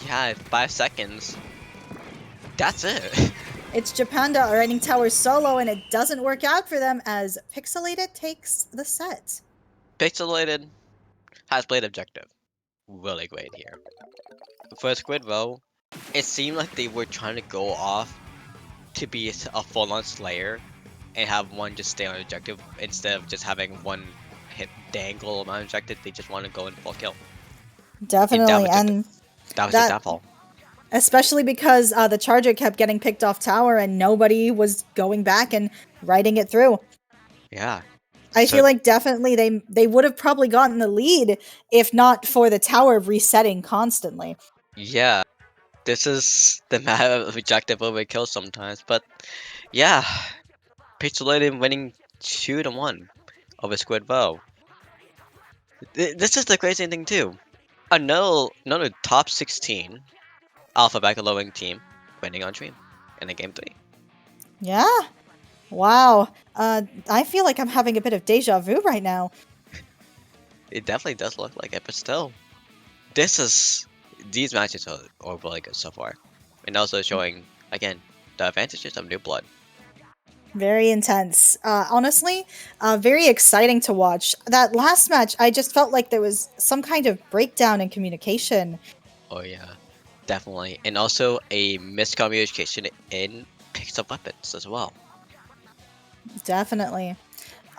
Yeah, 5 seconds. That's it. It's Japanda riding tower solo, and it doesn't work out for them as Pixelated takes the set. Pixelated has played objective really great here. For Squidrow, it seemed like they were trying to go off to be a full-on Slayer and have one just stay on objective instead of just having one hit dangle on objective. They just want to go and full kill. Definitely, and That was the downfall. especially because the Charger kept getting picked off tower and nobody was going back and riding it through. Yeah. I feel like definitely they would have probably gotten the lead if not for the tower resetting constantly. Yeah. This is the matter of objective over kill sometimes, but yeah. Pixelated winning 2-1 over Squidrow. This is the crazy thing too. Another top 16 alphabetical lowering team winning on stream in the game 3. Yeah. Wow. I feel like I'm having a bit of deja vu right now. It definitely does look like it, but still, these matches are really good so far, and also showing again the advantages of new blood. Very intense. Honestly, very exciting to watch. That last match, I just felt like there was some kind of breakdown in communication. Oh yeah, definitely, and also a miscommunication in picks up weapons as well. Definitely.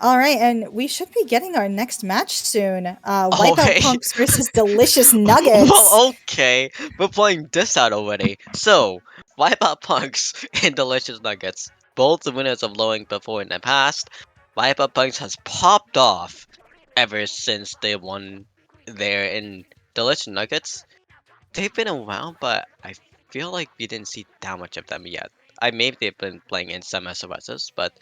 All right, and we should be getting our next match soon. Wipeout hey. Punks versus Delicious Nuggets. Well, okay, we're playing this out already. So, Wipeout Punks and Delicious Nuggets, both the winners of Lowing before in the past. Viper Punks has popped off ever since they won there in Delicious Nuggets. They've been around, but I feel like we didn't see that much of them yet. I maybe they've been playing in some SOSs, but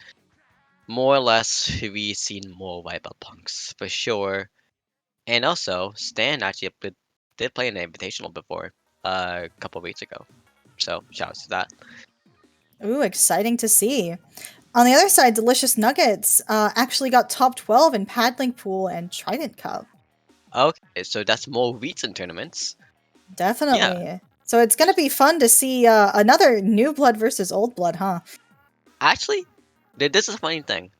more or less we've seen more Viper Punks for sure. And also, Stan actually did play an invitational before a couple weeks ago. So shouts to that. Ooh, exciting to see. On the other side, Delicious Nuggets actually got top 12 in Paddling Pool and Trident Cup. Okay, so that's more recent tournaments. Yeah, Definitely. So it's gonna be fun to see another new blood versus old blood, huh? actually, this is a funny thing.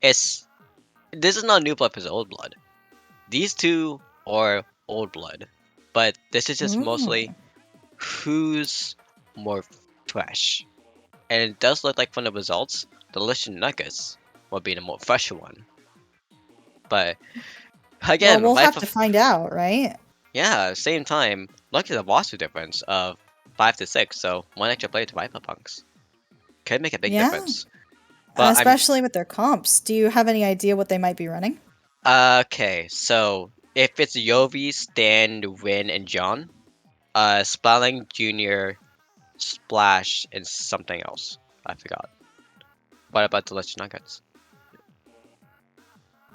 It's this is not new blood versus old blood. These two are old blood, but this is just Ooh. mostly who's more fresh. And it does look like from the results, the Delicious Nuggets will be the more fresher one. But Well, again, we'll have Viper, to find out, right? yeah, same time, look at the roster difference of 5 to 6, so one extra player to Viper Punks could make a big Yeah, difference. But I'm especially with their comps. Do you have any idea what they might be running? okay. So if it's Yovi, Stan, Win, and John, Spelling Junior, Splash, and something else. I forgot. What about Delicious Nuggets?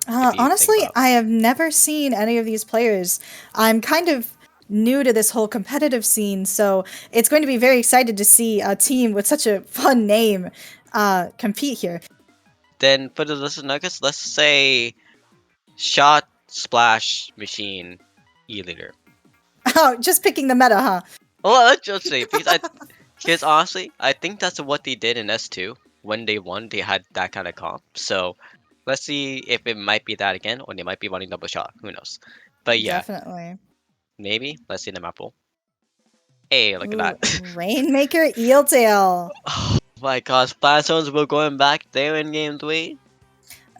If you think Honestly, about, I have never seen any of these players. I'm kind of new to this whole competitive scene, so it's going to be very excited to see a team with such a fun name compete here. then for the Delicious Nuggets, let's say Shot, Splash, Machine, E-Leader. Oh, just picking the meta, huh? Well, let's just say because honestly, I think that's what they did in S2 when they won. They had that kind of comp. So let's see if it might be that again, or they might be running double shot. Who knows? But yeah, Definitely. maybe. Let's see the map pool. Hey, look at Ooh, that. Rainmaker Eeltail. Oh my gosh, Blastzones were going back there in game 3.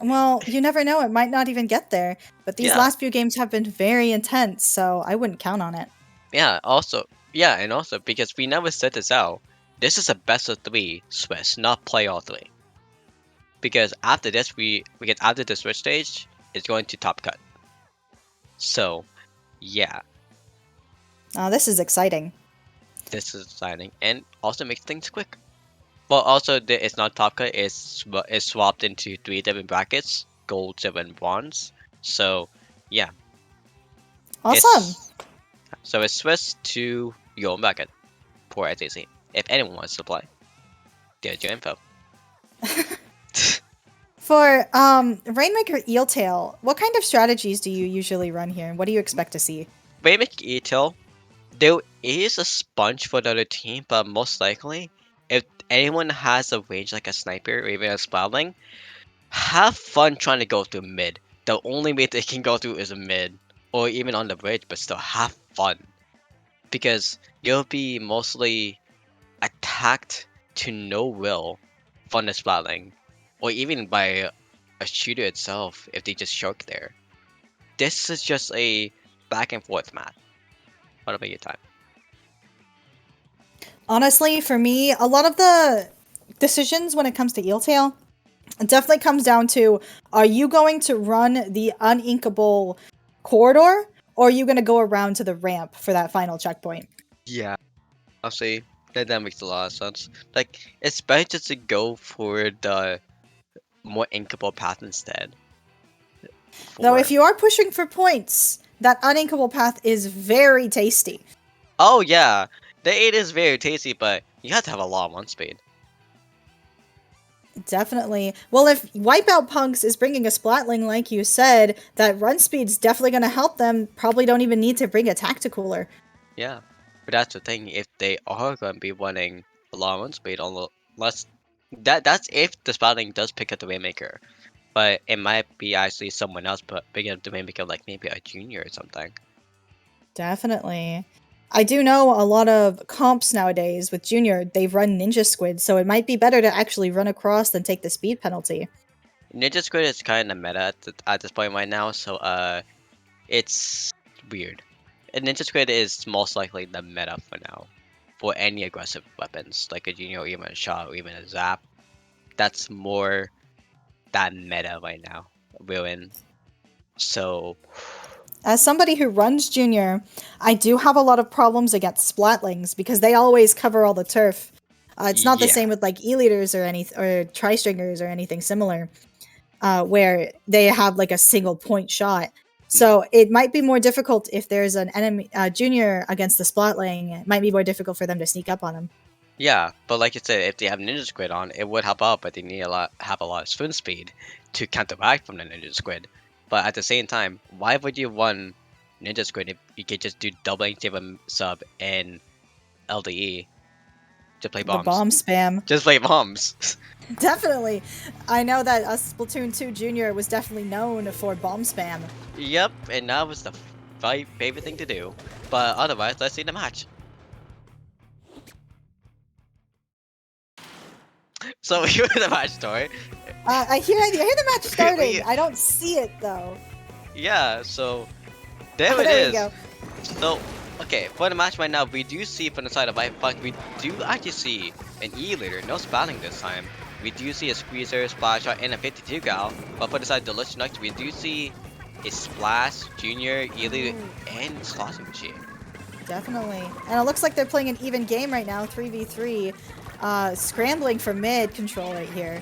Well, you never know, it might not even get there, but these Yeah, last few games have been very intense, so I wouldn't count on it. yeah. Also, yeah, and also because we never said this out, this is a best of 3 Swiss, not play all 3. Because after this, because after the Switch stage, it's going to top cut. So yeah, This is exciting. this is exciting and also makes things quick. Well, also it's not top cut. It's swapped into 3 different brackets: gold, silver, and bronze. So yeah, Awesome. it's it's Swiss to your own bracket for SAC. If anyone wants to play, there's your info. For Rainmaker Eeltail, what kind of strategies do you usually run here, and what do you expect to see? Raymond Ito, there is a sponge for the other team, but most likely, if anyone has a range like a sniper or even a splatling, have fun trying to go through mid. The only way they can go through is a mid, or even on the bridge, but still have fun. Because you'll be mostly attacked to no will from the splatling, or even by a shooter itself if they just shirk there. This is just a back and forth match. What about your time? Honestly, for me, a lot of the decisions when it comes to Eeltail definitely comes down to, are you going to run the uninkable corridor, or are you going to go around to the ramp for that final checkpoint? Yeah, I'll say that makes a lot of sense. Like, it's better just to go for the more inkable path instead. Though if For you are pushing for points, that uninkable path is very tasty. oh yeah, the 8 is very tasty, but you have to have a lot of one speed. Definitely. Well, if Wipeout Punks is bringing a Splatling, like you said, that run speed's definitely going to help them. Probably don't even need to bring a Tacticooler. Yeah, but that's the thing. If they are going to be running a lot of one speed, unless that's if the spouting does pick up the Waymaker. But it might be actually someone else picking up the Waymaker, like maybe a junior or something. Definitely. I do know a lot of comps nowadays with Junior, they run Ninja Squid, so it might be better to actually run across than take the speed penalty. Ninja Squid is kind of meta at this point right now, so it's weird. And Ninja Squid is most likely the meta for now, for any aggressive weapons, like a junior or even a shot or even a zap. That's more that meta right now. We're in. So As somebody who runs Junior, I do have a lot of problems against Splatlings because they always cover all the turf. It's not the yeah. same with like E-leaders or Tri-Stringers or anything similar, where they have like a single point shot. So it might be more difficult if there's an enemy Junior against the Splatling. It might be more difficult for them to sneak up on them. Yeah, but like you said, if they have Ninja Squid on, it would help out, but they need have a lot of swim speed to counteract from the Ninja Squid. But at the same time, why would you run Ninja Squid if you could just do double HM sub and LDE to play The bombs? bomb spam. Just play bombs. Definitely. I know that Splatoon 2 Junior was definitely known for bomb spam. Yep, and that was the favorite thing to do. But otherwise, let's see the match. So here's the match story. I hear the match starting. We- I don't see it though. Yeah, so there Oh, it there we is. go. So, okay, for the match right now, we do see from the side of White Fox, we do actually see an E-leader, no spelling this time. We do see a Squeezer, Splash Shot, and a 52 gal. But for the side of Delicious Nuggets, we do see a Splash, Junior, E-leader, and Slossing Machine. Definitely. And it looks like they're playing an even game right now, 3v3. Scrambling for mid control right here.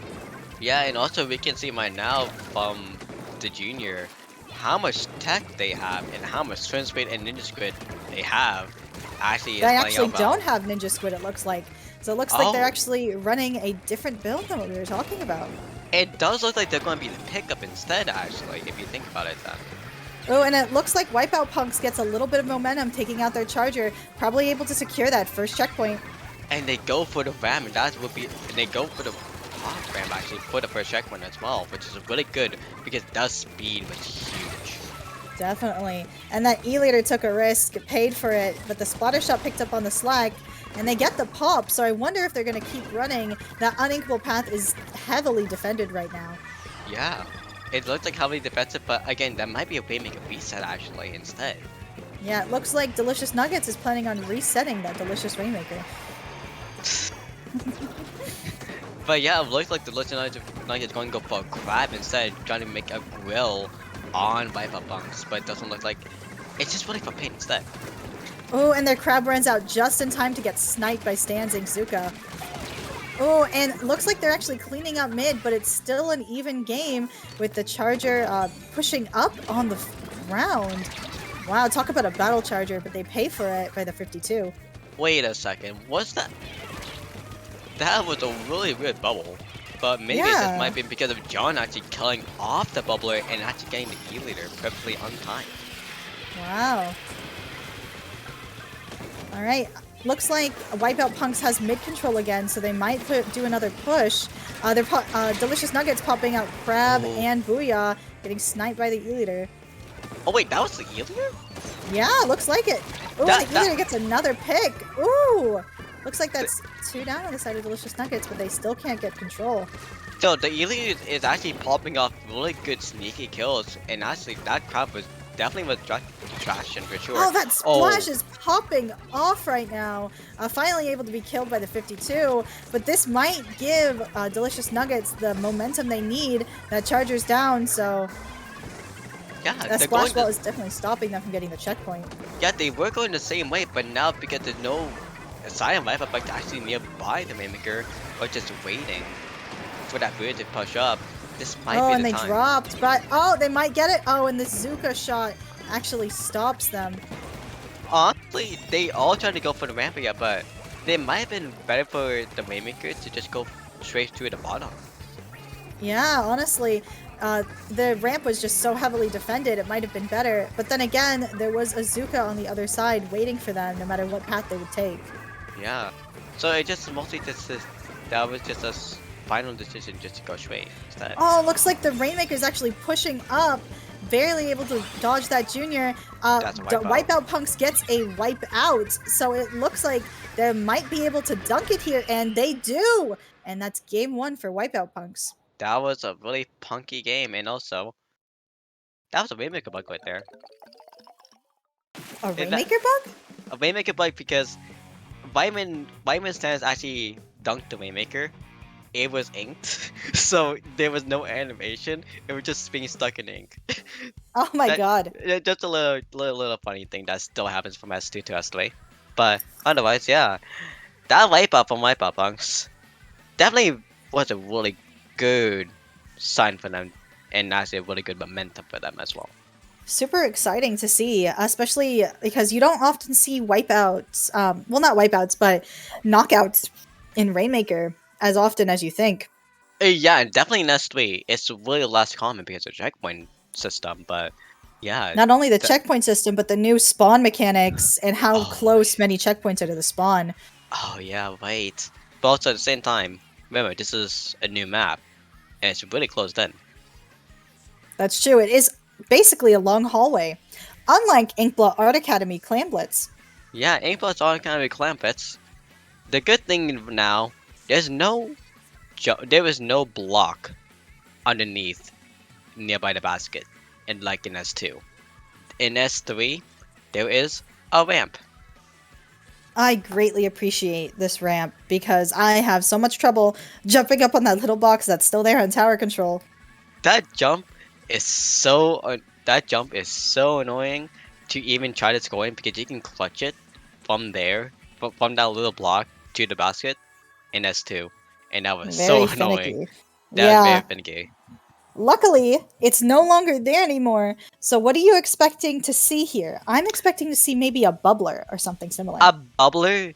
Yeah, and also we can see right now from the Junior how much tech they have and how much Swim Speed and Ninja Squid they have. Actually, is They playing actually out well. don't have Ninja Squid, it looks like. So it looks like they're Oh. actually running a different build than what we were talking about. It does look like they're going to be the pickup instead, actually, if you think about it then. Oh, and it looks like Wipeout Punks gets a little bit of momentum taking out their charger, probably able to secure that first checkpoint. And they go for the ram, and that would be. And they go for the top ram actually for the first checkpoint as well, which is really good because that speed was huge. Definitely. And that E-leader took a risk, paid for it, but the splatter shot picked up on the slack, and they get the pop, so I wonder if they're going to keep running. That uninkable path is heavily defended right now. Yeah, it looks like heavily defensive, but again, that might be a way to make a reset actually instead. Yeah, it looks like Delicious Nuggets is planning on resetting that Delicious Rainmaker. But yeah, it looks like the Legend Knight is going to go for a crab instead, trying to make a grill on Viper Bunks, but it doesn't look like it's just running for paint instead. Oh, and their crab runs out just in time to get sniped by Stanzing Zuka. Oh, and looks like they're actually cleaning up mid, but it's still an even game with the charger pushing up on the ground. Wow, talk about a battle charger, but they pay for it by the 52. Wait a second, what's that? That was a really weird bubble. But maybe it Yeah. just might be because of John actually killing off the bubbler and actually getting the E-leader perfectly on time. Wow. Alright, looks like Wipeout Punks has mid control again, so they might do another push. Delicious Nuggets popping out Crab Ooh. and Booyah, getting sniped by the E-leader. Oh wait, that was the E-leader? Yeah, looks like it. Ooh, That- the E-leader gets another pick. Ooh! Looks like that's 2 down on the side of Delicious Nuggets, but they still can't get control. So the E-leader is actually popping off really good sneaky kills, and actually that crowd was definitely was traction for sure. Oh, that splash is popping off right now. Finally able to be killed by the 52, but this might give Delicious Nuggets the momentum they need. That charger's down, so Yeah, that they're splash going wall to, is definitely stopping them from getting the checkpoint. yeah, they were going the same way, but now because there's no Silent Viper Bike actually nearby the Rainmaker, or just waiting for that bird to push up, this might Oh, be and the they time. dropped, but oh, they might get it. Oh, and the Zuka shot actually stops them. Honestly, they all tried to go for the Rampage, but they might have been better for the Rainmaker to just go straight to the bottom. Yeah, honestly, the ramp was just so heavily defended, it might have been better. But then again, there was a Zuka on the other side waiting for them, no matter what path they would take. Yeah. So it just mostly just that was just a final decision just to go straight instead. Oh, looks like the Rainmaker's actually pushing up, barely able to dodge that Junior. That's a wipeout. Wipeout Punks gets a wipe out, so it looks like they might be able to dunk it here, and they do! And that's game 1 for Wipeout Punks. That was a really punky game, and also that was a Rainmaker bug right there. A Is that- Rainmaker bug? A Rainmaker bug because Vitamin Stance actually dunked the Rainmaker, it was inked, so there was no animation. It was just being stuck in ink. Oh my That god. just a little funny thing that still happens from S2 to S3. But otherwise, yeah, that wipeout from Wipeout Punks definitely was a really good sign for them, and actually a really good momentum for them as well. Super exciting to see, especially because you don't often see wipeouts, well, not wipeouts, but knockouts in Rainmaker as often as you think. Yeah, and definitely in S3, it's really less common because of checkpoint system. But yeah, Not only the that, checkpoint system, but the new spawn mechanics and how oh close many checkpoints are to the spawn. oh yeah, wait. But also at the same time, remember this is a new map, and it's really closed in. That's true. It is basically a long hallway, unlike Inkblot Art Academy Clan Blitz. Yeah, A plus all kind of clampets. The good thing now, there's no there is no block underneath nearby the basket, and like in S2. In S3, there is a ramp. I greatly appreciate this ramp because I have so much trouble jumping up on that little box that's still there on tower control. That jump is so annoying to even try to score in because you can clutch it from there, from that little block to the basket in S2, and that was so Very annoying. finicky. That was very Yeah. finicky. Luckily, it's no longer there anymore. So what are you expecting to see here? I'm expecting to see maybe a bubbler or something similar. A bubbler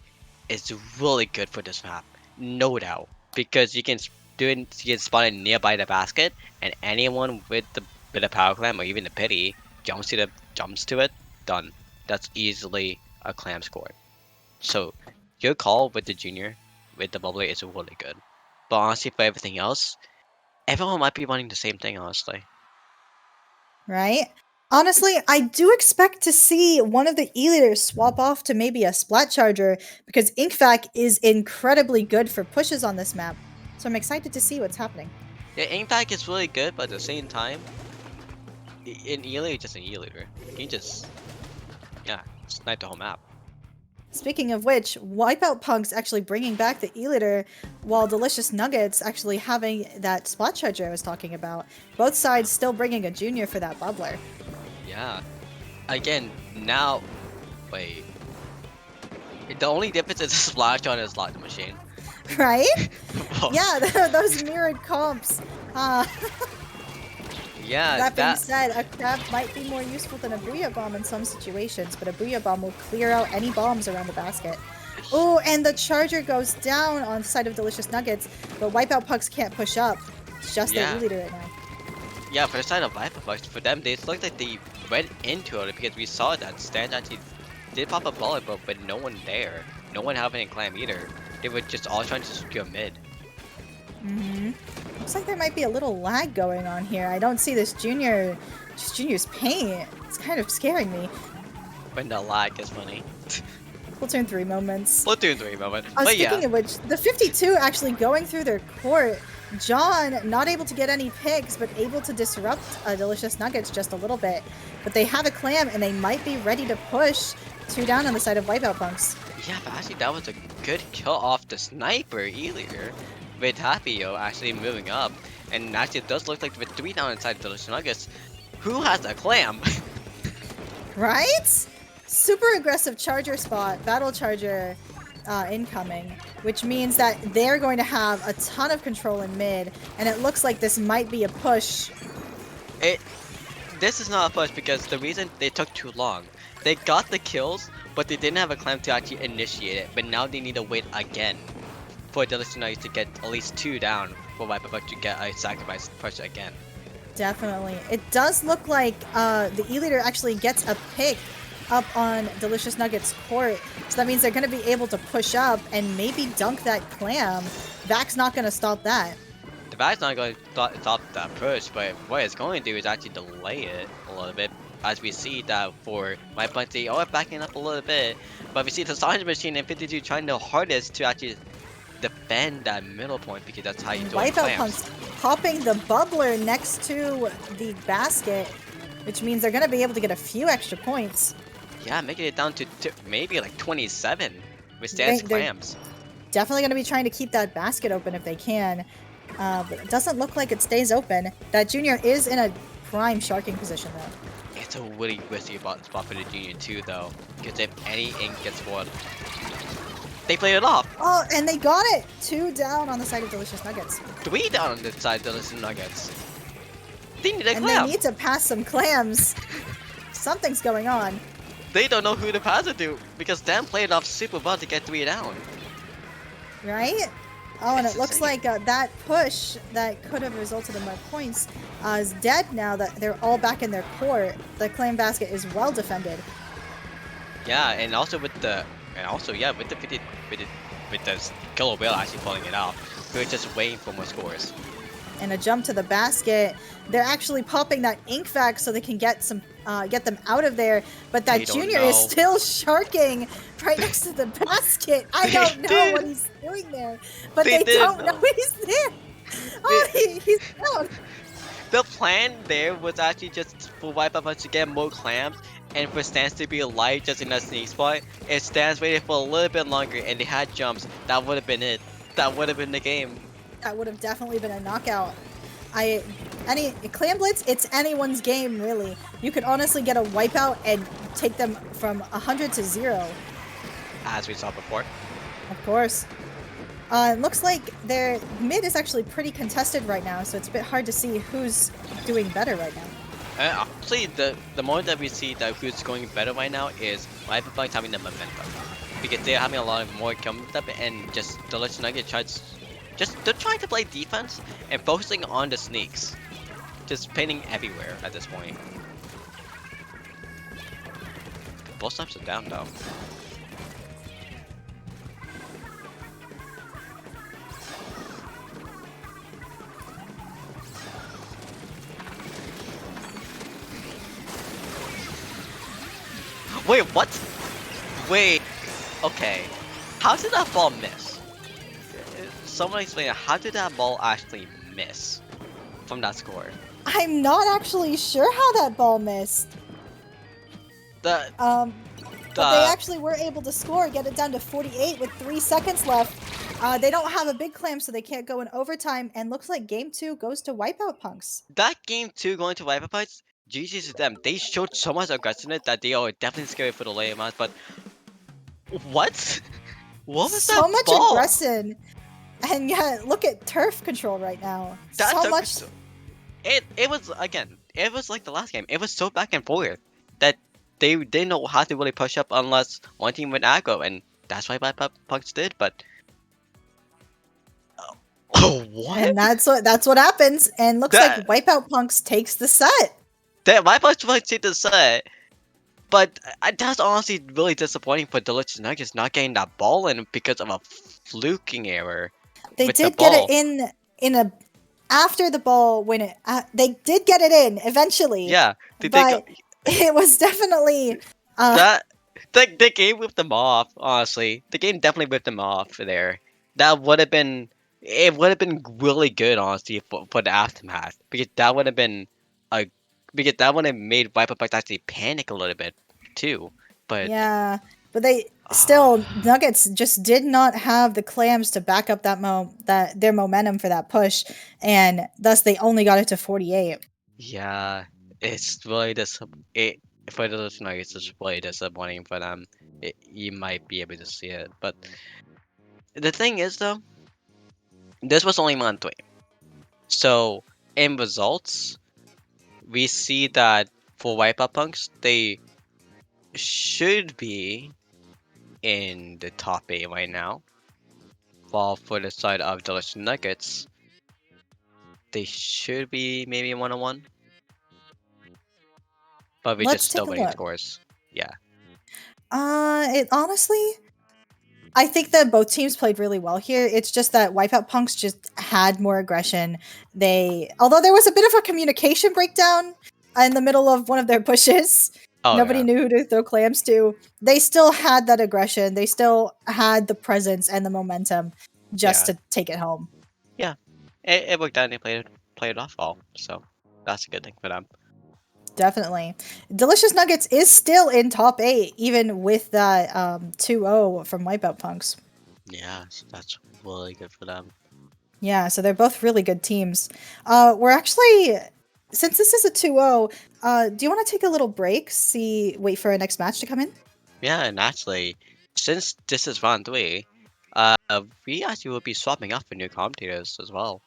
is really good for this map, no doubt, because you can spawn it nearby the basket, and anyone with the bit of power clam or even the pity jumps to it, done. That's easily a clam score. So your call with the junior with the bubbler is really good. But honestly, for everything else, everyone might be wanting the same thing. Honestly, Right? Honestly, I do expect to see one of the E-leaders swap off to maybe a Splat Charger because InkVac is incredibly good for pushes on this map. So I'm excited to see what's happening. the impact is really good, but at the same time, in E-leader, just an E-leader. You just snipe the whole map. Speaking of which, Wipeout Punk's actually bringing back the E-leader while Delicious Nuggets actually having that Splat Charger I was talking about. Both sides still bringing a junior for that bubbler. Yeah. Again, now, wait. The only difference is the splash on his slot machine. Right? Well, Yeah, those mirrored comps. Uh, yeah, That being said, a crab might be more useful than a Booyah Bomb in some situations, but a Booyah Bomb will clear out any bombs around the basket. Oh, and the charger goes down on the side of Delicious Nuggets, but Wipeout Pucks can't push up. It's just their Yeah. E-leader right now. Yeah, for the side of Viperbucks, for them, they looked like they went into it because we saw that Stan actually did pop a bullet, but with no one there. No one having a clam either. They were just all trying to secure mid. Mm-hmm. Looks like there might be a little lag going on here. I don't see this junior's paint. It's kind of scaring me. When the lag is funny. Splatoon 3 moments. Splatoon 3 moment. But Speaking yeah. of which, the 52 actually going through their court. John not able to get any picks, but able to disrupt Delicious Nuggets just a little bit. But they have a clam, and they might be ready to push 2 down on the side of Wipeout Punks. Yeah, but actually that was a good kill off the sniper earlier. With Tapio actually moving up. And actually it does look like with 3 down inside Delicious Nuggets, who has a clam? Right? Super aggressive charger spot, battle charger incoming, which means that they're going to have a ton of control in mid, and it looks like this might be a push. This is not a push because the reason they took too long. They got the kills, but they didn't have a clam to actually initiate it. But now they need to wait again for Delicious Nuggets to get at least 2 down for Viperbuck to get a sacrifice push again. Definitely. It does look like the E-leader actually gets a pick up on Delicious Nuggets court. So that means they're going to be able to push up and maybe dunk that clam. Vac's not going to stop that. The Bat's not going to stop that push, but what it's going to do is actually delay it a little bit. As we see that for my point, they are backing up a little bit, but we see the Sarge Machine and 52 trying their hardest to actually defend that middle point because that's how you do it. Wipeout Punks popping the bubbler next to the basket, which means they're going to be able to get a few extra points. Yeah, making it down to maybe like 27 with Stan's clams. definitely going to be trying to keep that basket open if they can. But it doesn't look like it stays open. That Junior is in a prime sharking position, though. It's a really risky spot for the Junior too, though, because if any ink gets spoiled, they play it off. Oh, and they got it! 2 down on the side of Delicious Nuggets. 3 down on this side of Delicious Nuggets. They need a And clam. they need to pass some clams. Something's going on. They don't know who to pass it to, because Dan played off super well to get 3 down. Right? Oh, and It's it looks insane. like that push that could have resulted in more points is dead now that they're all back in their court. The clam basket is well defended. Yeah, and also with the Killer Whale actually pulling it out. We're just waiting for more scores. And a jump to the basket. They're actually popping that ink vac so they can get them out of there. But that They don't Junior is know. still sharking right next to the basket. I They don't know did. what he's doing there, but They they did don't know know. he's there. Oh, he's down. The plan there was actually just for Wipeout to get more clams and for Stans to be alive just in that sneak spot. If Stans waited for a little bit longer and they had jumps, that would have been it. That would have been the game. That would have definitely been a knockout. Clam Blitz, it's anyone's game, really. You could honestly get a wipeout and take them from 100 to 0. As we saw before. Of course. It looks like their mid is actually pretty contested right now, so it's a bit hard to see who's doing better right now. Actually, the moment that we see that who's going better right now is Wipeout having the momentum. Because they're having a lot of more coming up and just Delicious Nugget they're trying to play defense and focusing on the sneaks. Just painting everywhere at this point. Both sides are down though. Wait, what? Wait, okay. How did that ball miss? Someone explain it. How did that ball actually miss from that score? I'm not actually sure how that ball missed. But they actually were able to score, get it down to 48 with 3 seconds left. They don't have a big clam, so they can't go in overtime, and looks like game 2 goes to Wipeout Punks. That game 2 going to Wipeout, GG's to them. They showed so much aggressiveness that they are definitely scary for the late match, but what? What was So that much ball? aggression. And yeah, look at turf control right now. So much. It was again. It was like the last game. It was so back and forth that they didn't know how to really push up unless one team went aggro, and that's why Punks did. But oh, what? And that's what happens. And looks like Wipeout Punks takes the set. That Punks take the set. But that's honestly really disappointing for Delicious Nuggets not getting that ball in because of a fluking error. They did get it in a after the ball when it they did get it in eventually. Yeah, but it was definitely the game whipped them off. Honestly, the game definitely whipped them off there. That would have been really good, honestly, for the aftermath because that would have been because that would have made Wipeout actually panic a little bit too. But yeah, but they still Nuggets just did not have the clams to back up their momentum for that push, and thus they only got it to 48. Yeah, it's really for the Nuggets. It's really disappointing for them. You might be able to see it, but the thing is though, this was only month 3, so in results, we see that for Wipeout Punks, they should be in the top 8 right now. While for the side of Delicious Nuggets, they should be maybe 1-1. But we just still winning scores. Yeah. It honestly, I think that both teams played really well here. It's just that Wipeout Punks just had more aggression. Although there was a bit of a communication breakdown in the middle of one of their pushes. Nobody knew who to throw clams to. They still had that aggression. They still had the presence and the momentum just to take it home. Yeah. It worked out and they played it off well. So that's a good thing for them. Definitely. Delicious Nuggets is still in top 8, even with that 2-0 from Wipeout Punks. Yeah, so that's really good for them. Yeah, so they're both really good teams. We're actually, since this is a 2-0, do you want to take a little break? Wait for our next match to come in? Yeah, and actually, since this is round three, we actually will be swapping up for new commentators as well.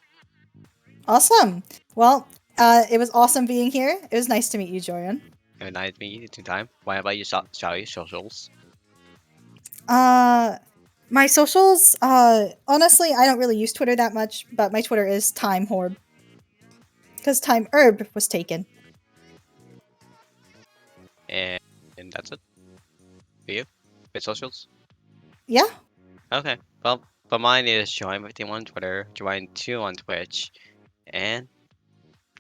Awesome. Well, it was awesome being here. It was nice to meet you, Jorian. And nice meeting you time. Why about you, sorry, socials? Uh, my socials, honestly, I don't really use Twitter that much, but my Twitter is Time Horb. Because Time Herb was taken. And, and that's it for you with socials. Yeah, Okay, well, for mine is Joanne51 on Twitter, Joanne2 on Twitch, and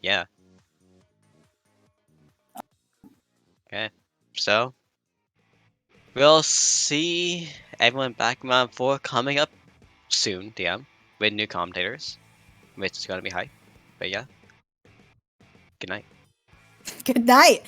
yeah, okay. So we'll see everyone back in round four coming up soon, DM, with new commentators, which is gonna be hype. But yeah, good night. good night.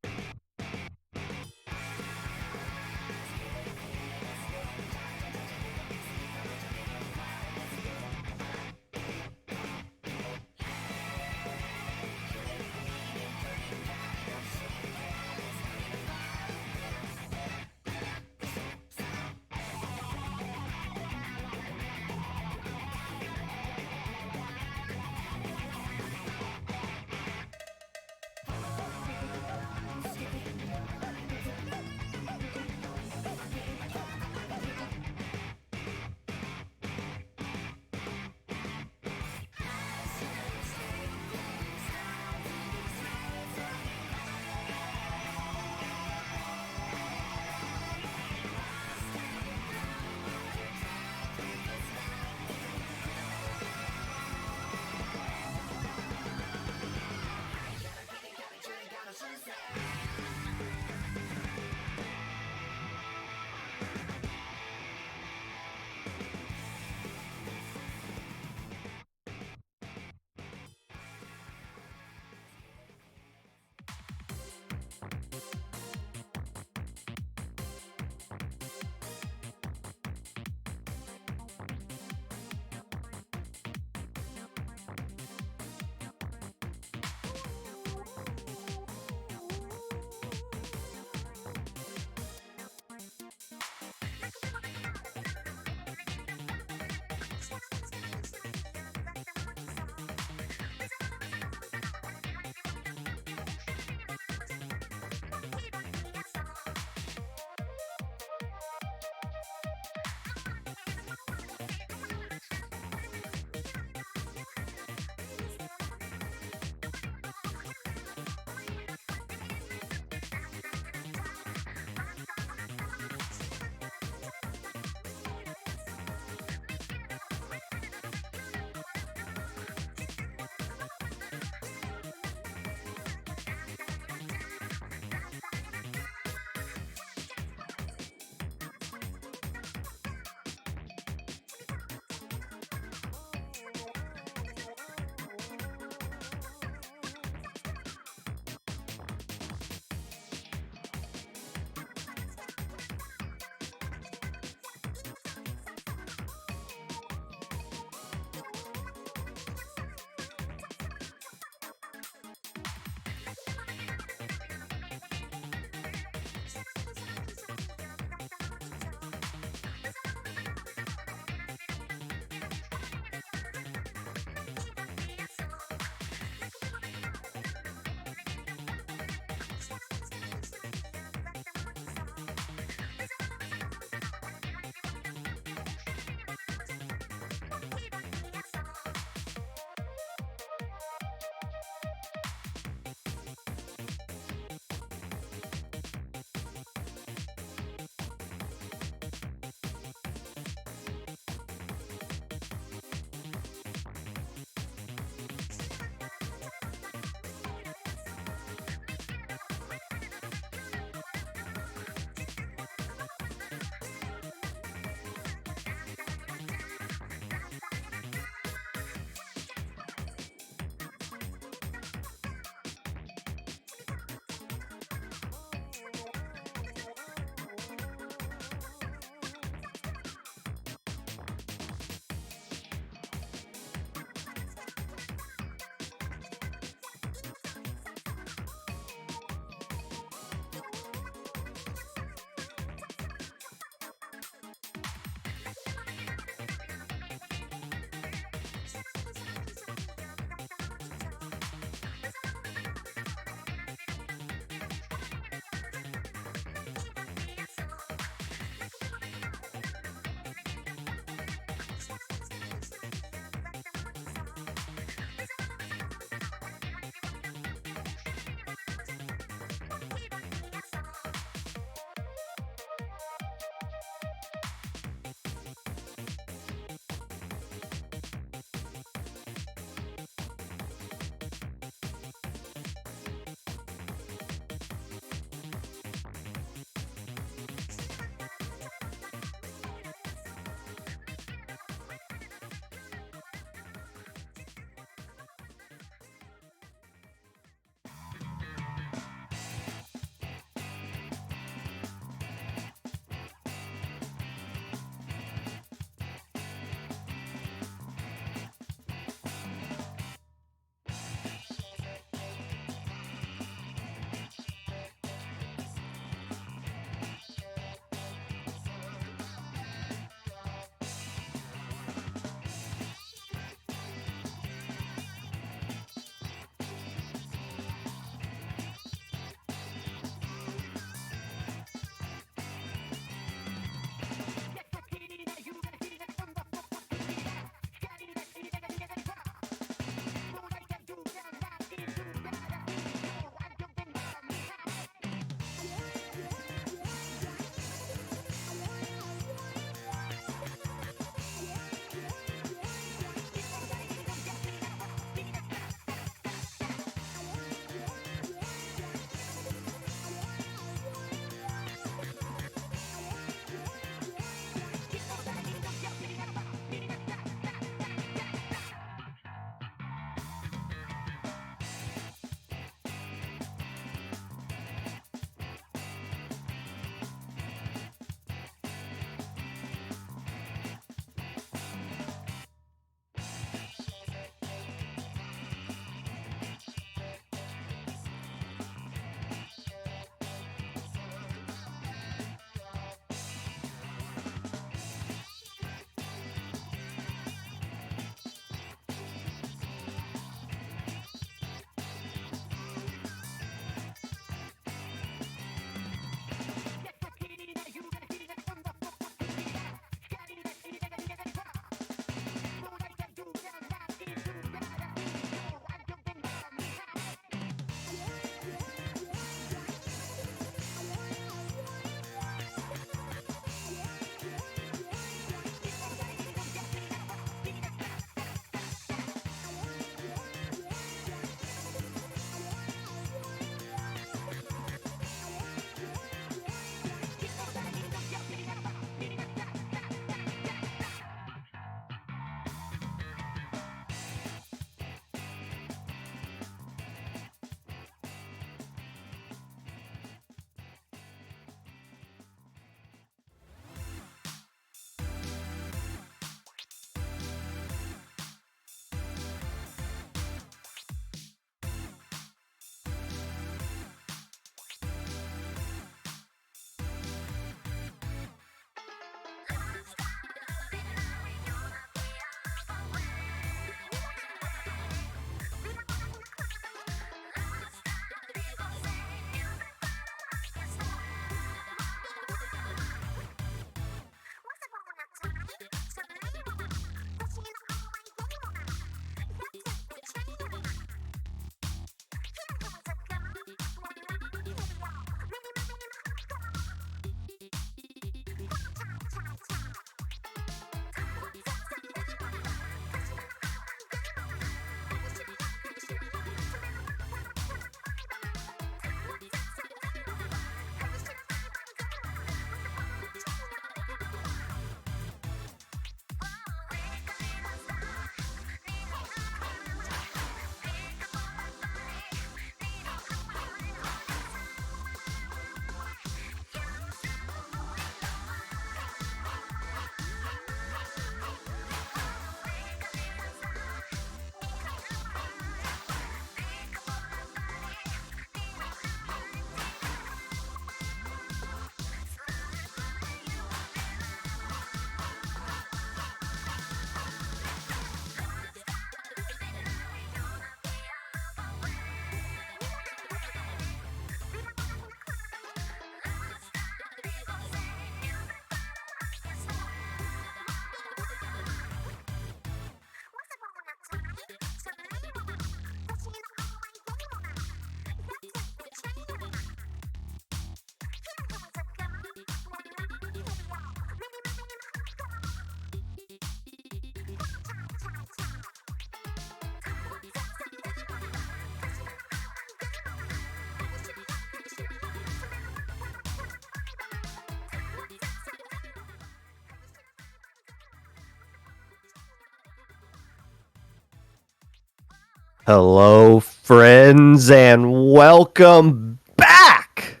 Hello, friends, and welcome back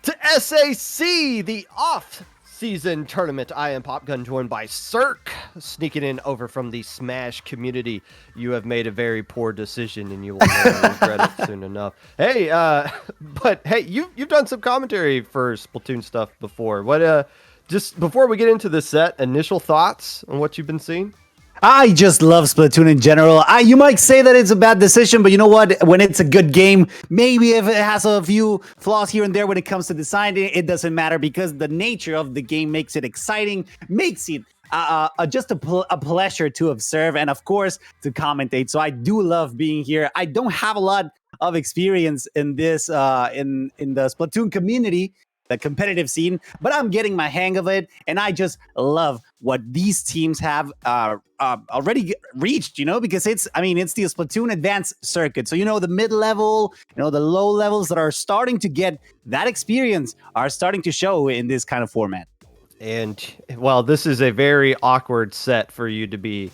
to SAC, the off-season tournament. I am Popgun, joined by Cirque, sneaking in over from the Smash community. You have made a very poor decision, and you will never regret it soon enough. Hey, but hey, you've done some commentary for Splatoon stuff before. What, just before we get into the set, initial thoughts on what you've been seeing? I just love Splatoon in general. You might say that it's a bad decision, but you know what? When it's a good game, maybe if it has a few flaws here and there when it comes to design, it doesn't matter because the nature of the game makes it exciting, makes it just a pleasure to observe and, of course, to commentate. So I do love being here. I don't have a lot of experience in this in the Splatoon community, the competitive scene, but I'm getting my hang of it, and I just love what these teams have already reached, because it's the Splatoon Advanced Circuit. So, the mid-level, the low levels that are starting to get that experience are starting to show in this kind of format. And, well, this is a very awkward set for you to be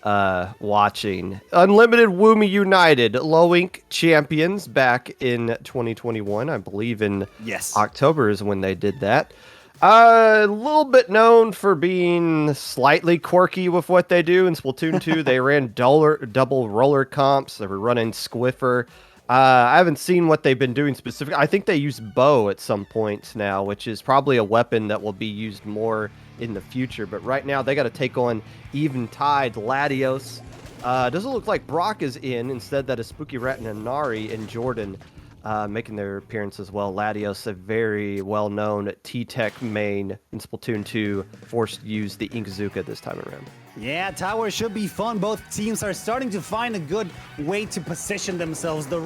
watching. Unlimited Woomy United, Low Ink champions back in 2021. I believe in October is when they did that. A little bit known for being slightly quirky with what they do. In Splatoon 2, they ran double roller comps. They were running Squiffer. I haven't seen what they've been doing specifically. I think they use bow at some points now, which is probably a weapon that will be used more in the future. But right now, they got to take on Eventide, Latios. Doesn't look like Brock is in. Instead, that is Spooky Rat and Inari and Jordan making their appearance as well. Latios, a very well-known T-Tech main in Splatoon 2, forced to use the Inkzuka this time around. Yeah, tower should be fun. Both teams are starting to find a good way to position themselves. The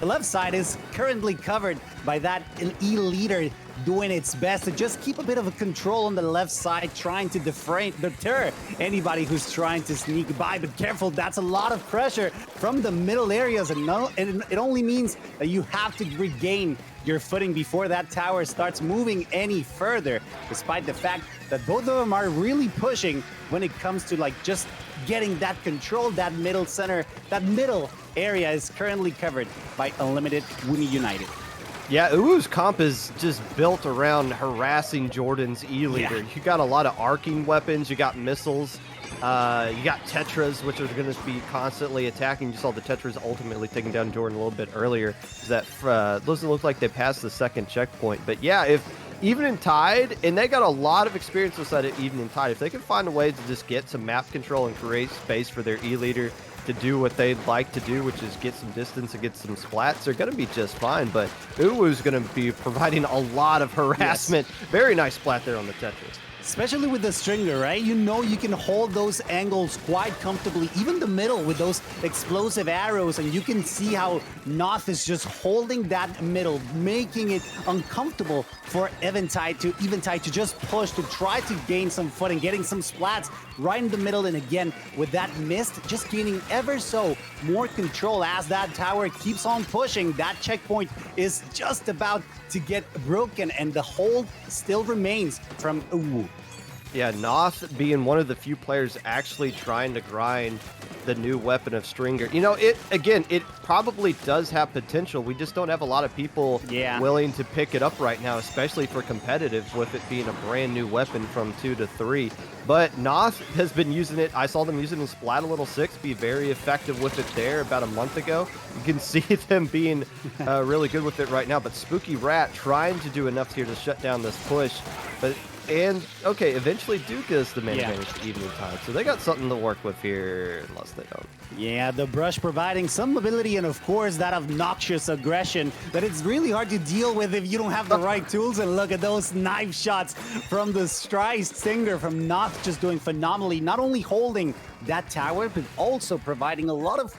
left side is currently covered by that E leader doing its best to just keep a bit of a control on the left side, trying to deter anybody who's trying to sneak by. But careful, that's a lot of pressure from the middle areas, and it only means that you have to regain your footing before that tower starts moving any further, despite the fact that both of them are really pushing when it comes to just getting that control. That middle center, that middle area is currently covered by Unlimited Woomy United. Yeah, Uwu's comp is just built around harassing Jordan's E-leader. Yeah. You got a lot of arcing weapons, you got missiles, you got Tetras, which are going to be constantly attacking. You saw the Tetras ultimately taking down Jordan a little bit earlier. That doesn't look like they passed the second checkpoint. But yeah, if Eventide, and they got a lot of experience with that at Eventide, if they can find a way to just get some map control and create space for their E-leader to do what they'd like to do, which is get some distance and get some splats, they're going to be just fine. But Uwu's going to be providing a lot of harassment. Yes. Very nice splat there on the Tetris. Especially with the stringer, right? You can hold those angles quite comfortably, even the middle with those explosive arrows, and you can see how Noth is just holding that middle, making it uncomfortable for Eventide to just push, to try to gain some footing, getting some splats right in the middle, and again, with that mist, just gaining ever so more control as that tower keeps on pushing. That checkpoint is just about to get broken, and the hold still remains from Uwu. Yeah, Noth being one of the few players actually trying to grind the new weapon of Stringer. It probably does have potential. We just don't have a lot of people willing to pick it up right now, especially for competitive, with it being a brand new weapon from 2 to 3. But Noth has been using it. I saw them using it in Splat a Little 6, be very effective with it there about a month ago. You can see them being really good with it right now. But Spooky Rat trying to do enough here to shut down this push. Eventually Duke is the main advantage for Eventide. So they got something to work with here, unless they don't. Yeah, the brush providing some mobility and, of course, that obnoxious aggression that it's really hard to deal with if you don't have the right tools. And look at those knife shots from the Stinger from Noth, just doing phenomenally, not only holding that tower, but also providing a lot of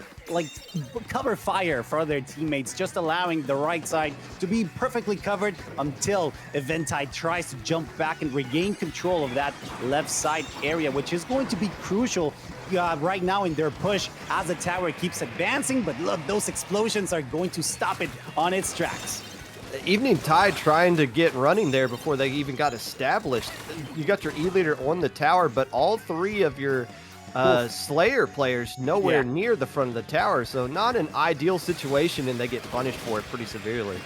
cover fire for their teammates, just allowing the right side to be perfectly covered until Eventide tries to jump back and regain control of that left side area, which is going to be crucial right now in their push as the tower keeps advancing. But look, those explosions are going to stop it on its tracks. Eventide trying to get running there before they even got established. You got your E-leader on the tower, but all three of your Slayer players nowhere near the front of the tower, so not an ideal situation, and they get punished for it pretty severely.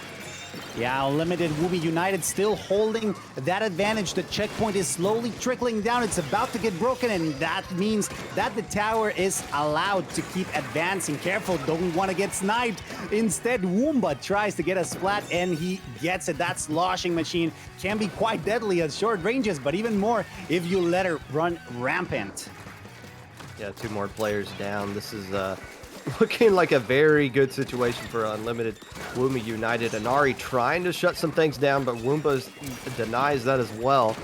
Yeah, Unlimited Wumi United still holding that advantage. The checkpoint is slowly trickling down. It's about to get broken, and that means that the tower is allowed to keep advancing. Careful, don't want to get sniped. Instead, Woomba tries to get a splat, and he gets it. That sloshing machine can be quite deadly at short ranges, but even more if you let her run rampant. Yeah, 2 more players down. This is looking like a very good situation for Unlimited Wumi United. Inari trying to shut some things down, but Woomba denies that as well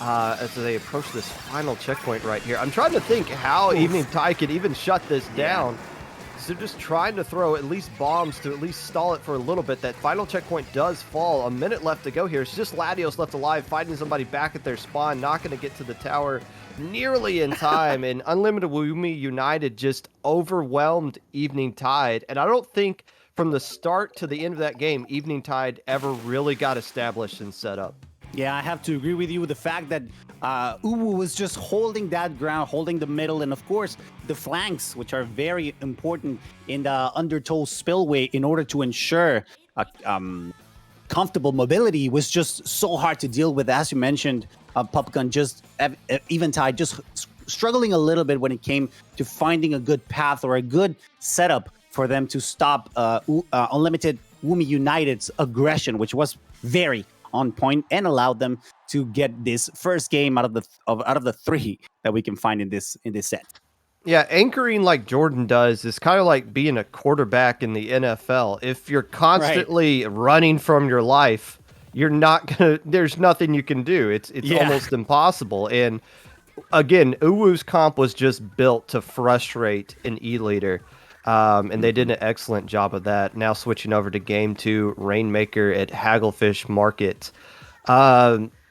as they approach this final checkpoint right here. I'm trying to think how Evening Tide could even shut this down. So they're just trying to throw at least bombs to at least stall it for a little bit. That final checkpoint does fall. A minute left to go here. It's just Latios left alive, fighting somebody back at their spawn, not going to get to the tower nearly in time, and Unlimited Wumi United just overwhelmed Evening Tide. And I don't think from the start to the end of that game, Evening Tide ever really got established and set up. Yeah, I have to agree with you with the fact that Uwu was just holding that ground, holding the middle, and of course the flanks, which are very important in the Undertow spillway in order to ensure comfortable mobility, was just so hard to deal with. As you mentioned, Popgun, just Eventide just struggling a little bit when it came to finding a good path or a good setup for them to stop Unlimited Wumi United's aggression, which was very on point and allowed them to get this first game out of the 3 that we can find in this set. Yeah, anchoring like Jordan does is kind of like being a quarterback in the NFL. If you're constantly running from your life, you're not gonna. There's nothing you can do. It's almost impossible. And again, Uwu's comp was just built to frustrate an E-leader, and they did an excellent job of that. Now switching over to game 2, Rainmaker at Hagglefish Market.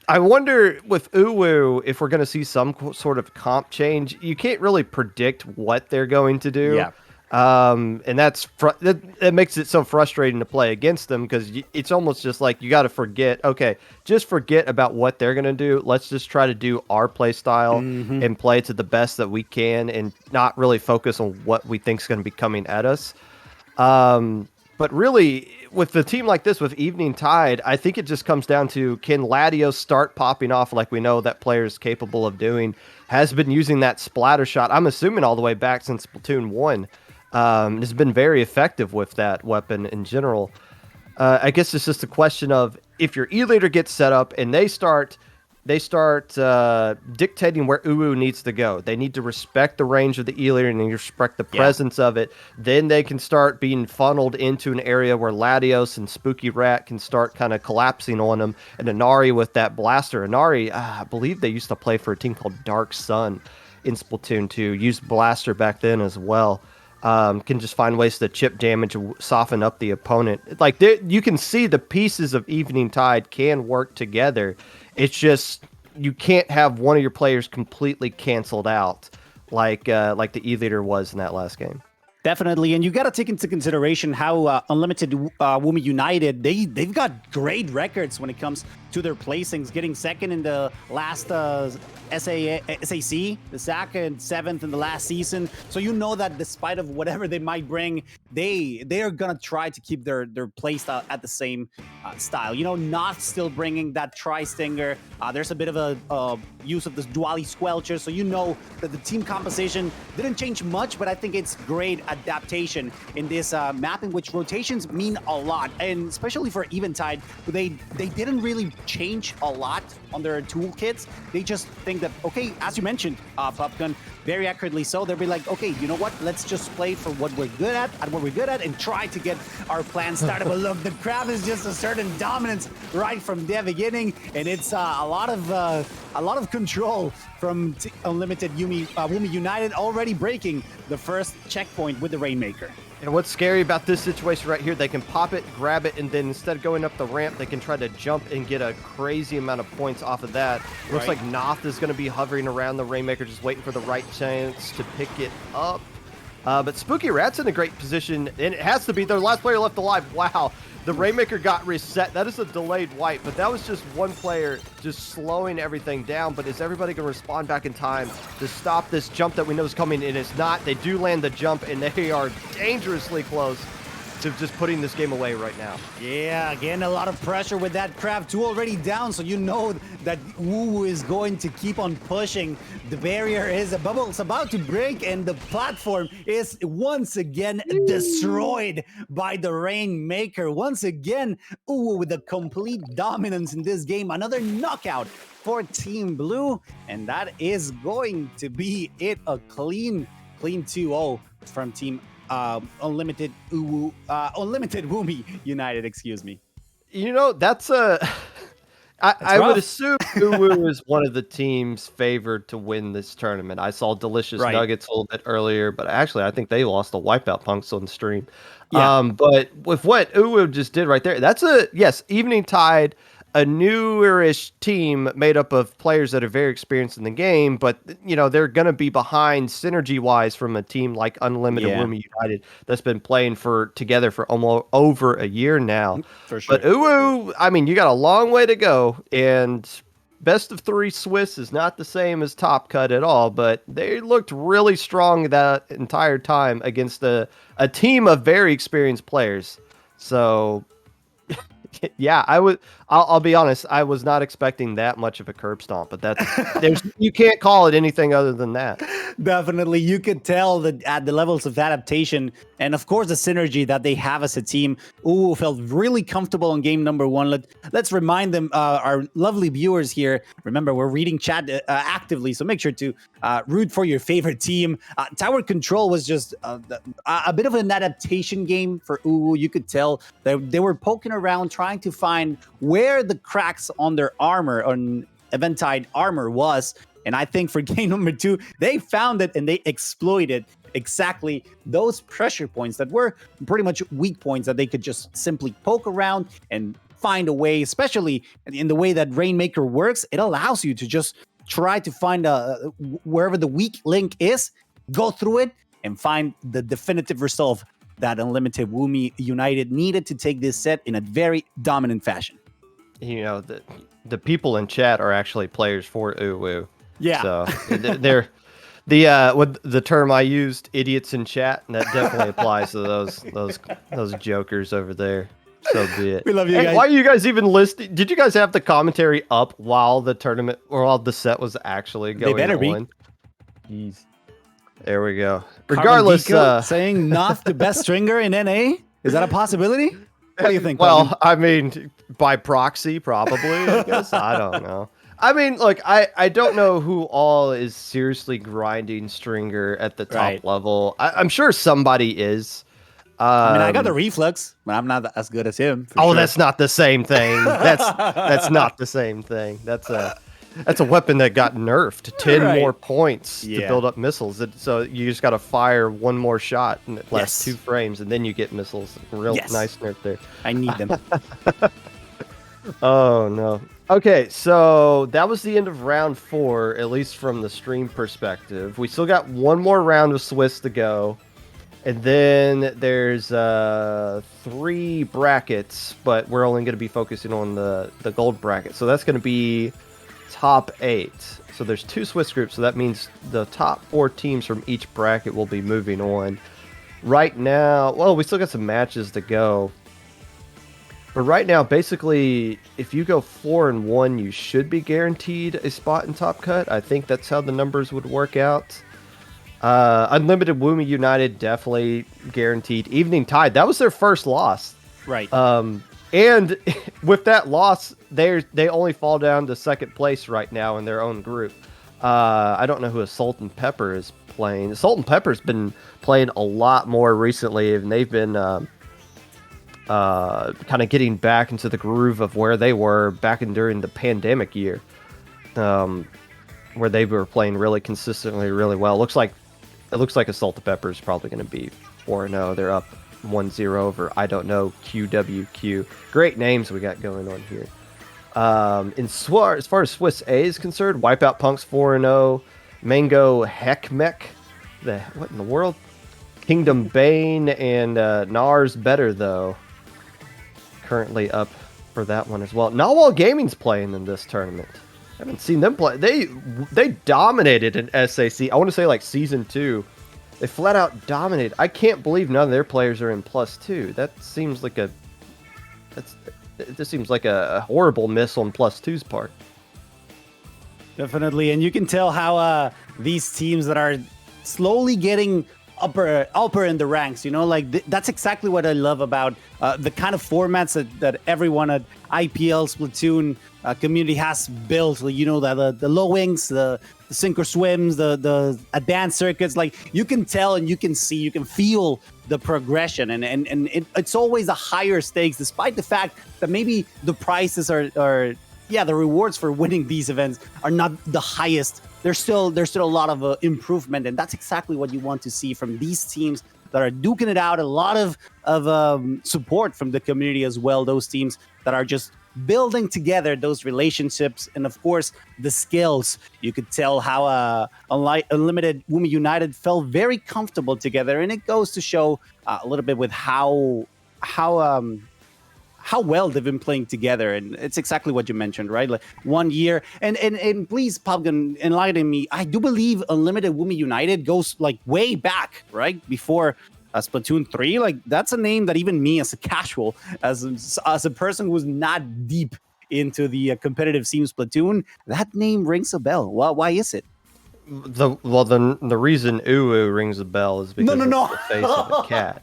I wonder with Uwu if we're going to see some sort of comp change. You can't really predict what they're going to do. Yeah. And that makes it so frustrating to play against them, because it's almost just like you got to forget. Okay, just forget about what they're going to do. Let's just try to do our play style and play to the best that we can, and not really focus on what we think is going to be coming at us. But really, with a team like this, with Evening Tide, I think it just comes down to, can Latios start popping off like we know that player is capable of doing? Has been using that splatter shot, I'm assuming, all the way back since Splatoon 1. Has been very effective with that weapon in general. I guess it's just a question of, if your E-leader gets set up and they start dictating where Uwu needs to go. They need to respect the range of the E-leader and respect the presence of it. Then they can start being funneled into an area where Latios and Spooky Rat can start kind of collapsing on them. And Inari with that blaster. Inari, I believe they used to play for a team called Dark Sun in Splatoon 2. Used blaster back then as well. Can just find ways to chip damage, soften up the opponent. Like, you can see the pieces of Evening Tide can work together. It's just, you can't have one of your players completely canceled out like the E-leader was in that last game. Definitely, and you got to take into consideration how Unlimited Wumi United, they've got great records when it comes to their placings, getting second in the last SAC, the SAC, and 7th in the last season. So you know that despite of whatever they might bring, they are gonna try to keep their play style at the same style. You know, not still bringing that tri-stinger. There's a bit of a use of this Duali Squelcher, so you know that the team composition didn't change much, but I think it's great adaptation in this map in which rotations mean a lot, and especially for Eventide, they didn't really change a lot on their toolkits. They just think that, okay, as you mentioned, Popgun, very accurately so, they'll be like, okay, you know what, let's just play for what we're good at and try to get our plan started. But look, the crab is just a certain dominance right from the beginning, and it's a lot of control from Unlimited Wumi United, already breaking the first checkpoint with the Rainmaker. And what's scary about this situation right here, they can pop it, grab it, and then instead of going up the ramp, they can try to jump and get a crazy amount of points off of that. Looks like Noth is going to be hovering around the Rainmaker, just waiting for the right chance to pick it up. But Spooky Rat's in a great position, and it has to be their last player left alive. Wow, the Rainmaker got reset. That is a delayed wipe, but that was just one player just slowing everything down. But is everybody going to respond back in time to stop this jump that we know is coming? And it's not. They do land the jump, and they are dangerously close to just putting this game away right now. Yeah, again, a lot of pressure with that Craft 2 already down, so you know that Woo is going to keep on pushing. The barrier is about to break, and the platform is once again destroyed by the Rainmaker. Once again, Woo with a complete dominance in this game. Another knockout for Team Blue, and that is going to be it. A clean 2-0 from Team Unlimited Woomy United, excuse me. You know, that's a... I would assume Uwu is one of the teams favored to win this tournament. I saw Delicious Nuggets a little bit earlier, but actually I think they lost the Wipeout Punks on the stream. Yeah. But with what Uwu just did right there, that's Evening Tide, a newerish team made up of players that are very experienced in the game, but you know they're going to be behind synergy-wise from a team like Unlimited Women United that's been playing together for almost over a year now. For sure. But Uwu, I mean, you got a long way to go, and best of 3 Swiss is not the same as Top Cut at all, but they looked really strong that entire time against a team of very experienced players. So yeah, I'll be honest. I was not expecting that much of a curb stomp, but you can't call it anything other than that. Definitely, you could tell that at the levels of adaptation and of course the synergy that they have as a team. Ooh, felt really comfortable in game number 1. Let's remind them, our lovely viewers here. Remember, we're reading chat actively, so make sure to root for your favorite team. Tower Control was just a bit of an adaptation game for Ooh. You could tell that they were poking around trying to find where the cracks on their armor, on Eventide armor was. And I think for game number 2, they found it and they exploited exactly those pressure points that were pretty much weak points that they could just simply poke around and find a way, especially in the way that Rainmaker works. It allows you to just try to find wherever the weak link is, go through it and find the definitive resolve that Unlimited Woomy United needed to take this set in a very dominant fashion. You know, the people in chat are actually players for Uwu. Yeah. So they're with the term I used, idiots in chat, and that definitely applies to those jokers over there. So be it. We love you guys. Why are you guys even listening? Did you guys have the commentary up while the tournament or while the set was actually going on? They better be. Jeez. There we go. Regardless, saying not the best stringer in NA, is that a possibility? What do you think? Well, I mean, by proxy, probably. I guess I don't know. I mean, look, I don't know who all is seriously grinding Stringer at the top level. I'm sure somebody is. I mean, I got the reflex, but I'm not as good as him. Sure. That's not the same thing. That's not the same thing. That's a weapon that got nerfed. 10 more points to build up missiles. So you just got to fire one more shot, and it lasts 2 frames, and then you get missiles. Real nice nerf there. I need them. Oh no. Okay, so that was the end of round 4, at least from the stream perspective. We still got one more round of Swiss to go. And then there's 3 brackets, but we're only going to be focusing on the gold bracket. So that's going to be top 8. So there's 2 Swiss groups, so that means the top 4 teams from each bracket will be moving on. Right now, well, we still got some matches to go. But right now, basically, if you go 4-1, you should be guaranteed a spot in Top Cut. I think that's how the numbers would work out. Unlimited Woomy United, definitely guaranteed. Evening Tide, that was their first loss. Right. And with that loss, they only fall down to 2nd place right now in their own group. I don't know who Salt and Pepper is playing. Salt and Pepper's been playing a lot more recently, and they've been kind of getting back into the groove of where they were back during the pandemic year, where they were playing really consistently, really well. It looks like Assault and Pepper is probably going to be 4-0. They're up 1-0 over I don't know QWQ. Great names we got going on here. As far as Swiss A is concerned, Wipeout Punks 4-0. Mango Heckmech. What in the world? Kingdom Bane and Nars Better, though, currently up for that one as well. Narwhal Gaming's playing in this tournament. I haven't seen them play. They dominated in SAC. I want to say like Season 2. They flat out dominated. I can't believe none of their players are in +2. That seems like it just seems like a horrible miss on +2's part. Definitely, and you can tell how these teams that are slowly getting upper in the ranks, like that's exactly what I love about the kind of formats that everyone at IPL Splatoon community has built. That the low wings, the sink or swims, the advanced circuits. Like you can tell and you can see, you can feel the progression, and it's always a higher stakes, despite the fact that maybe the prizes are the rewards for winning these events are not the highest. There's still a lot of improvement, and that's exactly what you want to see from these teams that are duking it out. A lot of support from the community as well. Those teams that are just building together those relationships, and of course the skills. You could tell how Unlimited Women United felt very comfortable together, and it goes to show a little bit with how well they've been playing together. And it's exactly what you mentioned, right? Like 1 year. And please, Popgun, enlighten me. I do believe Unlimited Women United goes like way back, right? Before Splatoon 3. Like that's a name that even me as a casual, as a person who's not deep into the competitive scene Splatoon, that name rings a bell. Why is it? The reason Uwu rings a bell is because it's the face of a cat.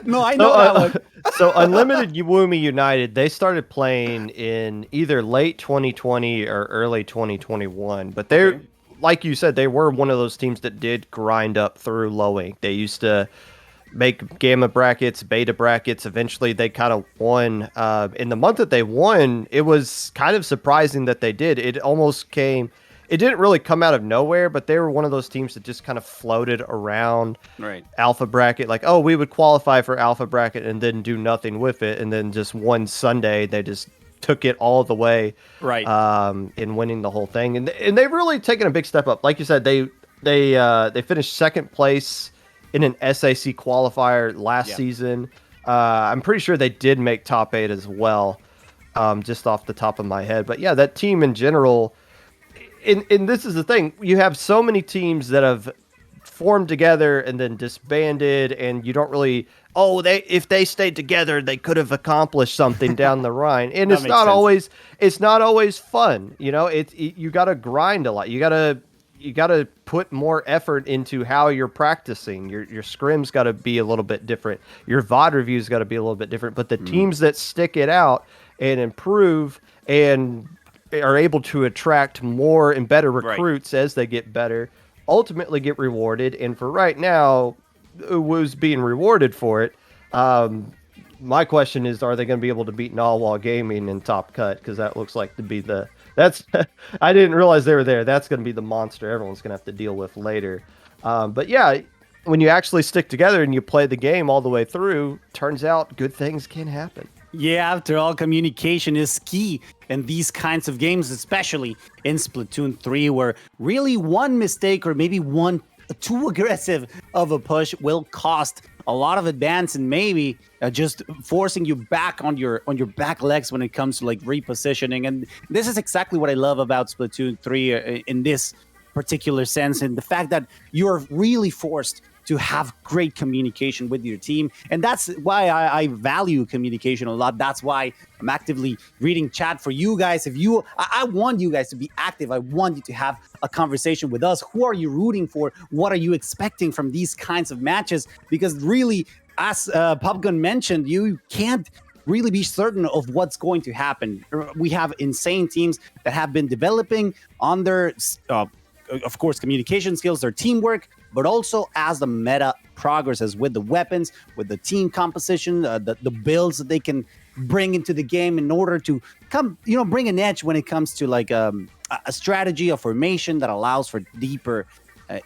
No, I know that one. So Unlimited Wumi United, they started playing in either late 2020 or early 2021. But they're, like you said, they were one of those teams that did grind up through low ink. They used to make gamma brackets, beta brackets. Eventually, they kind of won. In the month that they won, it was kind of surprising that they did. It didn't really come out of nowhere, but they were one of those teams that just kind of floated around alpha bracket. Like, oh, we would qualify for alpha bracket and then do nothing with it. And then just one Sunday, they just took it all the way in winning the whole thing. And they've really taken a big step up. Like you said, they finished second place in an SAC qualifier last season. I'm pretty sure they did make top 8 as well, just off the top of my head. But yeah, that team in general... And this is the thing, you have so many teams that have formed together and then disbanded, and you don't really, if they stayed together, they could have accomplished something down the line. And it's not always fun. You got to grind a lot. You got to put more effort into how you're practicing. Your scrims got to be a little bit different. Your VOD reviews got to be a little bit different. But the teams that stick it out and improve and are able to attract more and better recruits as they get better, ultimately get rewarded. And for right now, who's being rewarded for it? My question is, are they going to be able to beat Narwhal Gaming in Top Cut? Because that looks like to be I didn't realize they were there. That's going to be the monster everyone's going to have to deal with later. But yeah, when you actually stick together and you play the game all the way through, turns out good things can happen. Yeah, after all, communication is key in these kinds of games, especially in Splatoon 3, where really one mistake or maybe one too aggressive of a push will cost a lot of advance and maybe just forcing you back on your back legs when it comes to like repositioning. And this is exactly what I love about Splatoon 3 in this particular sense, and the fact that you're really forced to have great communication with your team. And that's why I value communication a lot. That's why I'm actively reading chat for you guys. I want you guys to be active. I want you to have a conversation with us. Who are you rooting for? What are you expecting from these kinds of matches? Because really, as Popgun mentioned, you can't really be certain of what's going to happen. We have insane teams that have been developing on their, of course, communication skills, their teamwork, but also as the meta progresses with the weapons, with the team composition, the builds that they can bring into the game in order to bring an edge when it comes to like a strategy, a formation that allows for deeper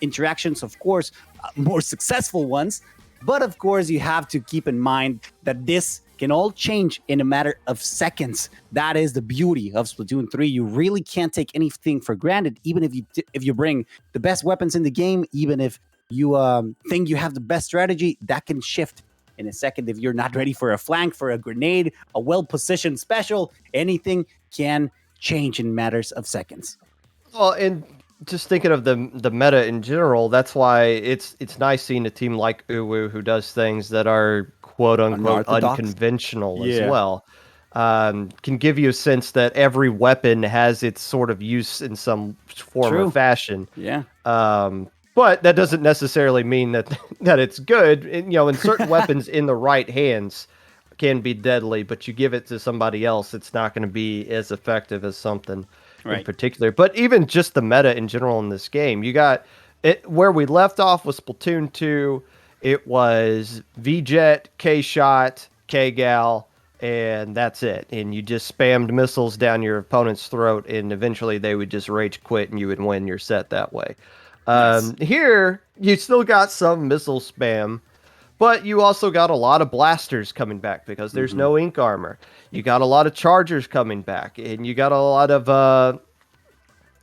interactions, of course, more successful ones. But of course, you have to keep in mind that this can all change in a matter of seconds. That is the beauty of Splatoon 3. You really can't take anything for granted, even if you bring the best weapons in the game, even if you think you have the best strategy, that can shift in a second. If you're not ready for a flank, for a grenade, a well-positioned special, anything can change in matters of seconds. Well, and just thinking of the meta in general, that's why it's nice seeing a team like Uwu who does things that are quote unquote Unorthodox. unconventional as Yeah. well. Can give you a sense that every weapon has its sort of use in some form True. or fashion. Yeah. But that doesn't necessarily mean that that it's good. And, you know, in certain weapons in the right hands can be deadly, but you give it to somebody else, it's not going to be as effective as something in particular. But even just the meta in general in this game, you got it where we left off with Splatoon 2. It was V-Jet, K-Shot, K-Gal, and that's it. And you just spammed missiles down your opponent's throat, and eventually they would just rage quit, and you would win your set that way. Nice. Here, you still got some missile spam, but you also got a lot of blasters coming back because there's no ink armor. You got a lot of chargers coming back, and you got a lot of,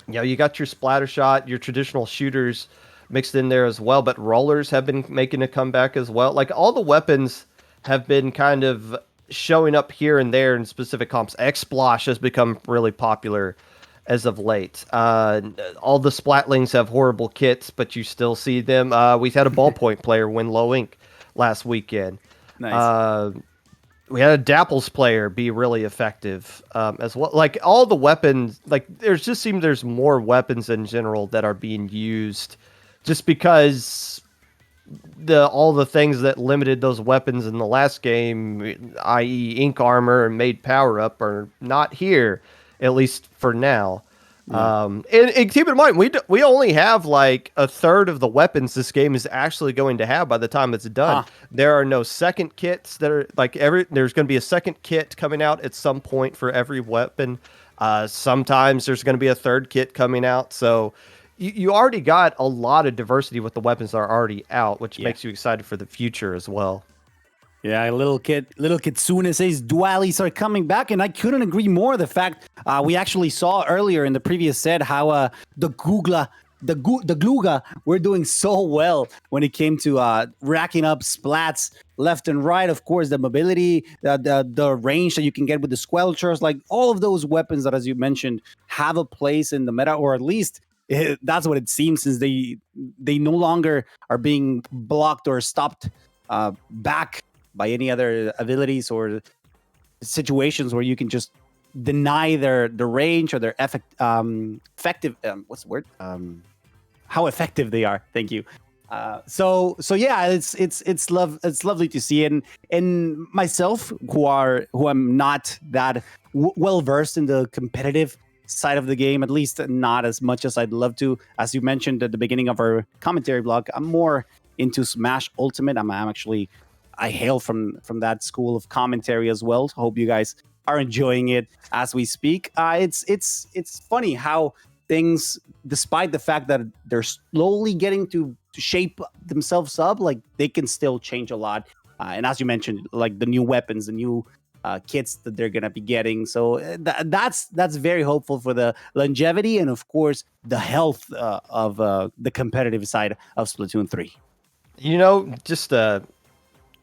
you got your splatter shot, your traditional shooters mixed in there as well, but rollers have been making a comeback as well. Like, all the weapons have been kind of showing up here and there in specific comps. X-Splosh has become really popular as of late. All the Splatlings have horrible kits, but you still see them. We had a ballpoint player win low ink last weekend. Nice. We had a Dapples player be really effective as well. Like, all the weapons, like, there's more weapons in general that are being used just because all the things that limited those weapons in the last game, i.e. ink armor and made power up, are not here, at least for now. And keep in mind, we only have like a third of the weapons this game is actually going to have by the time it's done. There are no second kits that are like there's going to be a second kit coming out at some point for every weapon. Sometimes there's going to be a third kit coming out. So you already got a lot of diversity with the weapons that are already out, which makes you excited for the future as well. Yeah, little Kitsune says dualies are coming back, and I couldn't agree more. The fact we actually saw earlier in the previous set how the Gluga were doing so well when it came to racking up splats left and right. Of course, the mobility, the range that you can get with the Squelchers, like all of those weapons that, as you mentioned, have a place in the meta, or at least that's what it seems, since they no longer are being blocked or stopped back by any other abilities or situations where you can just deny the range or their effective what's the word, how effective they are. Thank you. So yeah, it's lovely to see. And myself, who I'm not that well versed in the competitive side of the game, at least not as much as I'd love to. As you mentioned at the beginning of our commentary block, I'm more into Smash Ultimate. I hail from that school of commentary as well. So hope you guys are enjoying it as we speak. It's funny how things, despite the fact that they're slowly getting to shape themselves up, like they can still change a lot. And as you mentioned, like the new weapons, the new kits that they're gonna be getting. So that's very hopeful for the longevity and, of course, the health of the competitive side of Splatoon 3. You know, just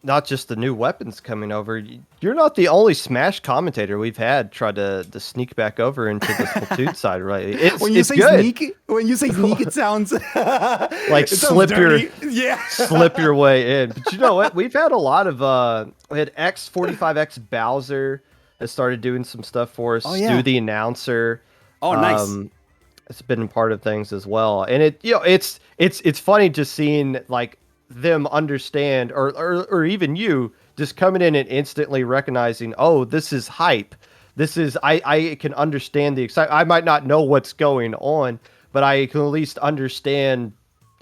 not just the new weapons coming over. You're not the only Smash commentator we've had try to sneak back over into the Splatoon side, right? When you say good. sneak, it sounds like it slip your way in. But you know what? We've had a lot of we had X45X Bowser that started doing some stuff for us. Stu the announcer. Oh, nice. It's been part of things as well, and it's funny just seeing like them understand, or even you just coming in and instantly recognizing, oh, this is hype. This is I can understand the excitement. I might not know what's going on, but I can at least understand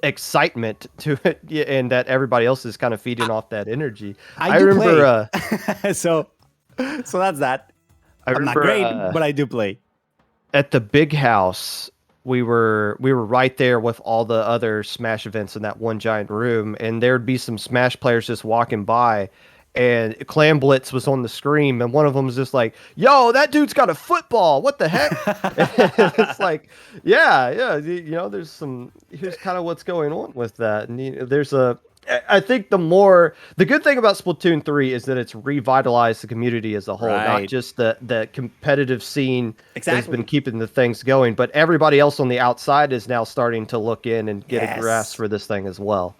excitement to it, and that everybody else is kind of feeding off that energy. I remember so that's that. I'm not great, but I do play. At the big house, we were right there with all the other Smash events in that one giant room, and there'd be some Smash players just walking by, and Clam Blitz was on the screen, and one of them was just like, "Yo, that dude's got a football. What the heck?" It's like, yeah. Here's kind of what's going on with that, and I think the good thing about Splatoon 3 is that it's revitalized the community as a whole, not just the competitive scene that's been keeping the things going, but everybody else on the outside is now starting to look in and get a grasp for this thing as well.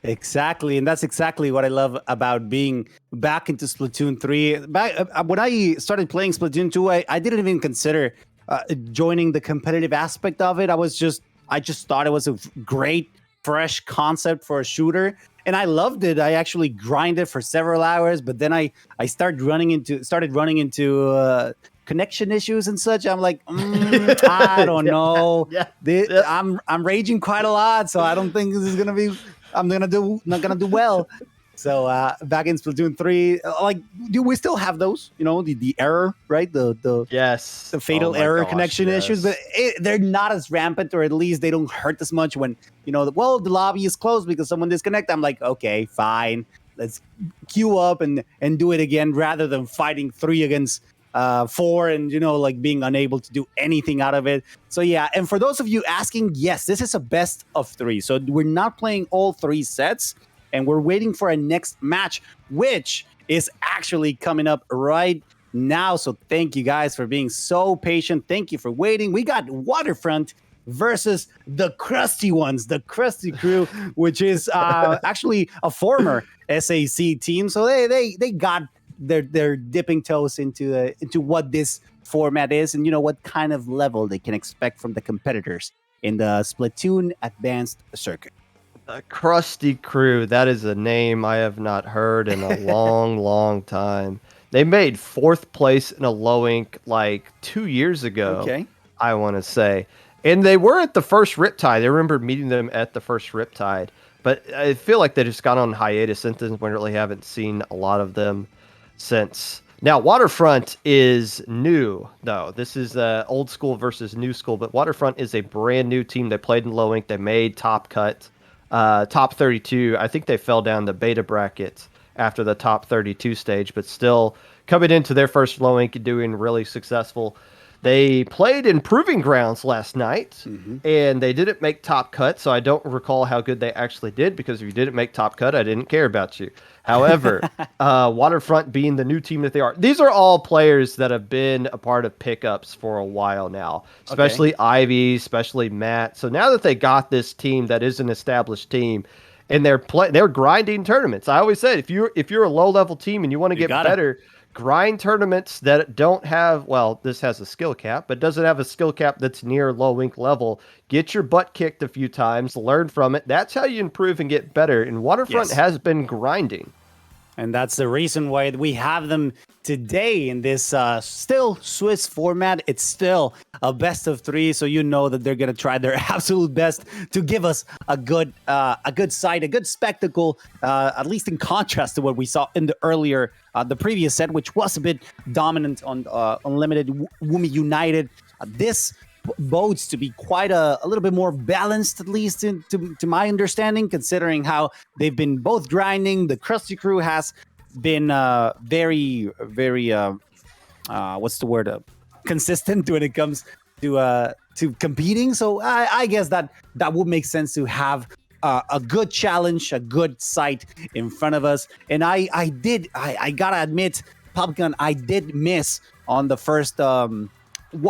Exactly, and that's exactly what I love about being back into Splatoon 3. When I started playing Splatoon 2, I didn't even consider joining the competitive aspect of it. I just thought it was a great, fresh concept for a shooter, and I loved it. I actually grinded for several hours, but then I started running into connection issues and such. I'm like, I don't know. I'm raging quite a lot, so I don't think this is gonna be. Not gonna do well. So back in Splatoon 3, do we still have those? The error, right? The fatal error connection issues, but they're not as rampant, or at least they don't hurt as much when the lobby is closed because someone disconnected. I'm like, okay, fine, let's queue up and do it again rather than fighting 3 against 4 and being unable to do anything out of it. So yeah, and for those of you asking, yes, this is a best of 3. So we're not playing all 3 sets, and we're waiting for a next match, which is actually coming up right now. So thank you guys for being so patient. Thank you for waiting. We got Waterfront versus the Crusty Ones, the Crusty Crew, which is actually a former SAC team. So they got they're dipping toes into what this format is, and what kind of level they can expect from the competitors in the Splatoon Advanced Circuit. Krusty Crew, that is a name I have not heard in a long time. They made 4th place in a low ink like 2 years ago. Okay, I want to say, and they were at the first Riptide. I remember meeting them at the first Riptide, but I feel like they just got on hiatus since then. We really haven't seen a lot of them since. Now, Waterfront is new, though. This is old school versus new school, but Waterfront is a brand new team. They played in low ink. They made top cut, top 32. I think they fell down the beta bracket after the top 32 stage, but still coming into their first low ink and doing really successful. They played in Proving Grounds last night, and they didn't make top cut, so I don't recall how good they actually did, because if you didn't make top cut, I didn't care about you. However, Waterfront being the new team that they are, these are all players that have been a part of pickups for a while now, especially Ivy, especially Matt. So now that they got this team that is an established team, and they're grinding tournaments. I always said, if you're a low-level team and you want to get better, grind tournaments that don't have, this has a skill cap, but doesn't have a skill cap that's near low ink level. Get your butt kicked a few times, learn from it. That's how you improve and get better. And Waterfront has been grinding. And that's the reason why we have them today in this still Swiss format. It's still a best of 3, so that they're going to try their absolute best to give us a good sight, a good spectacle, at least in contrast to what we saw in the previous set, which was a bit dominant on Unlimited Wumi United. This bodes to be quite a little bit more balanced, at least to my understanding, considering how they've been both grinding. The Krusty Crew has been very consistent when it comes to competing. So I guess that would make sense to have a good challenge, a good sight in front of us. And I gotta admit, Popgun, I did miss on the first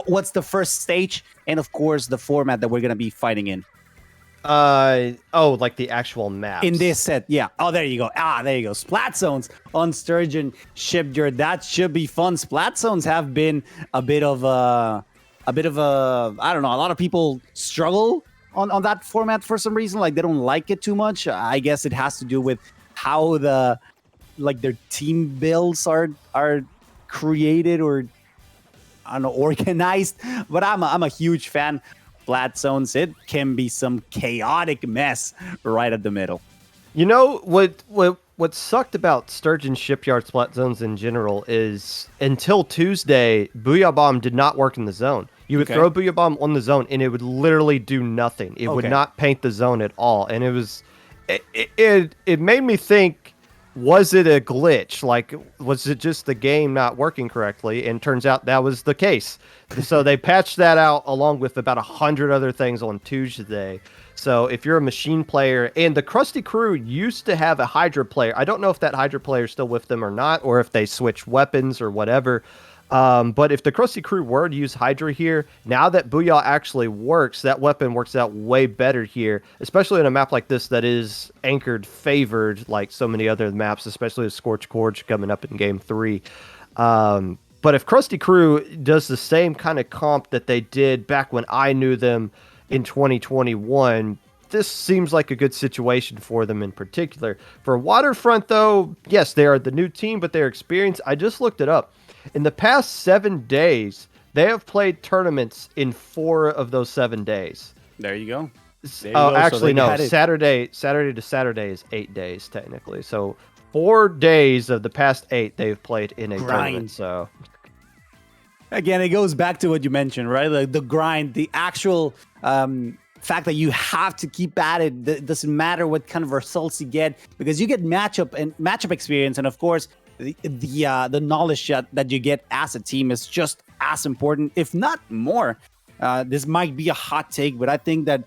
what's the first stage, and of course the format that we're gonna be fighting in. Like the actual map in this set. Yeah. Oh, there you go. There you go. Splat zones on Sturgeon Shipyard. That should be fun. Splat zones have been a bit of a I don't know. A lot of people struggle on that format for some reason. Like, they don't like it too much. I guess it has to do with how their team builds are created, or I don't know, organized. But I'm a huge fan. Flat zones, it can be some chaotic mess right at the middle. You know what sucked about Sturgeon Shipyard splat zones in general is until Tuesday, Booyah Bomb did not work in the zone. You would throw Booyah Bomb on the zone and it would literally do nothing. It would not paint the zone at all. And it made me think, was it a glitch? Like, was it just the game not working correctly? And turns out that was the case. So they patched that out along with about 100 other things on Tuesday. So if you're a machine player, and the Krusty Crew used to have a Hydra player. I don't know if that Hydra player is still with them or not, or if they switched weapons or whatever. But if the Krusty Crew were to use Hydra here, now that Booyah actually works, that weapon works out way better here, especially in a map like this that is anchored favored like so many other maps, especially with Scorch Gorge coming up in Game 3. But if Krusty Crew does the same kind of comp that they did back when I knew them in 2021, this seems like a good situation for them in particular. For Waterfront, though, yes, they are the new team, but their experience, I just looked it up. In the past 7 days, they have played tournaments in 4 of those 7 days. There you go. Actually, no. Saturday to Saturday is 8 days, technically. So 4 days of the past 8 they've played in a tournament. So again, it goes back to what you mentioned, right? Like the grind, the actual fact that you have to keep at it. It doesn't matter what kind of results you get, because you get matchup experience, and of course, the knowledge that you get as a team is just as important, if not more. This might be a hot take, but I think that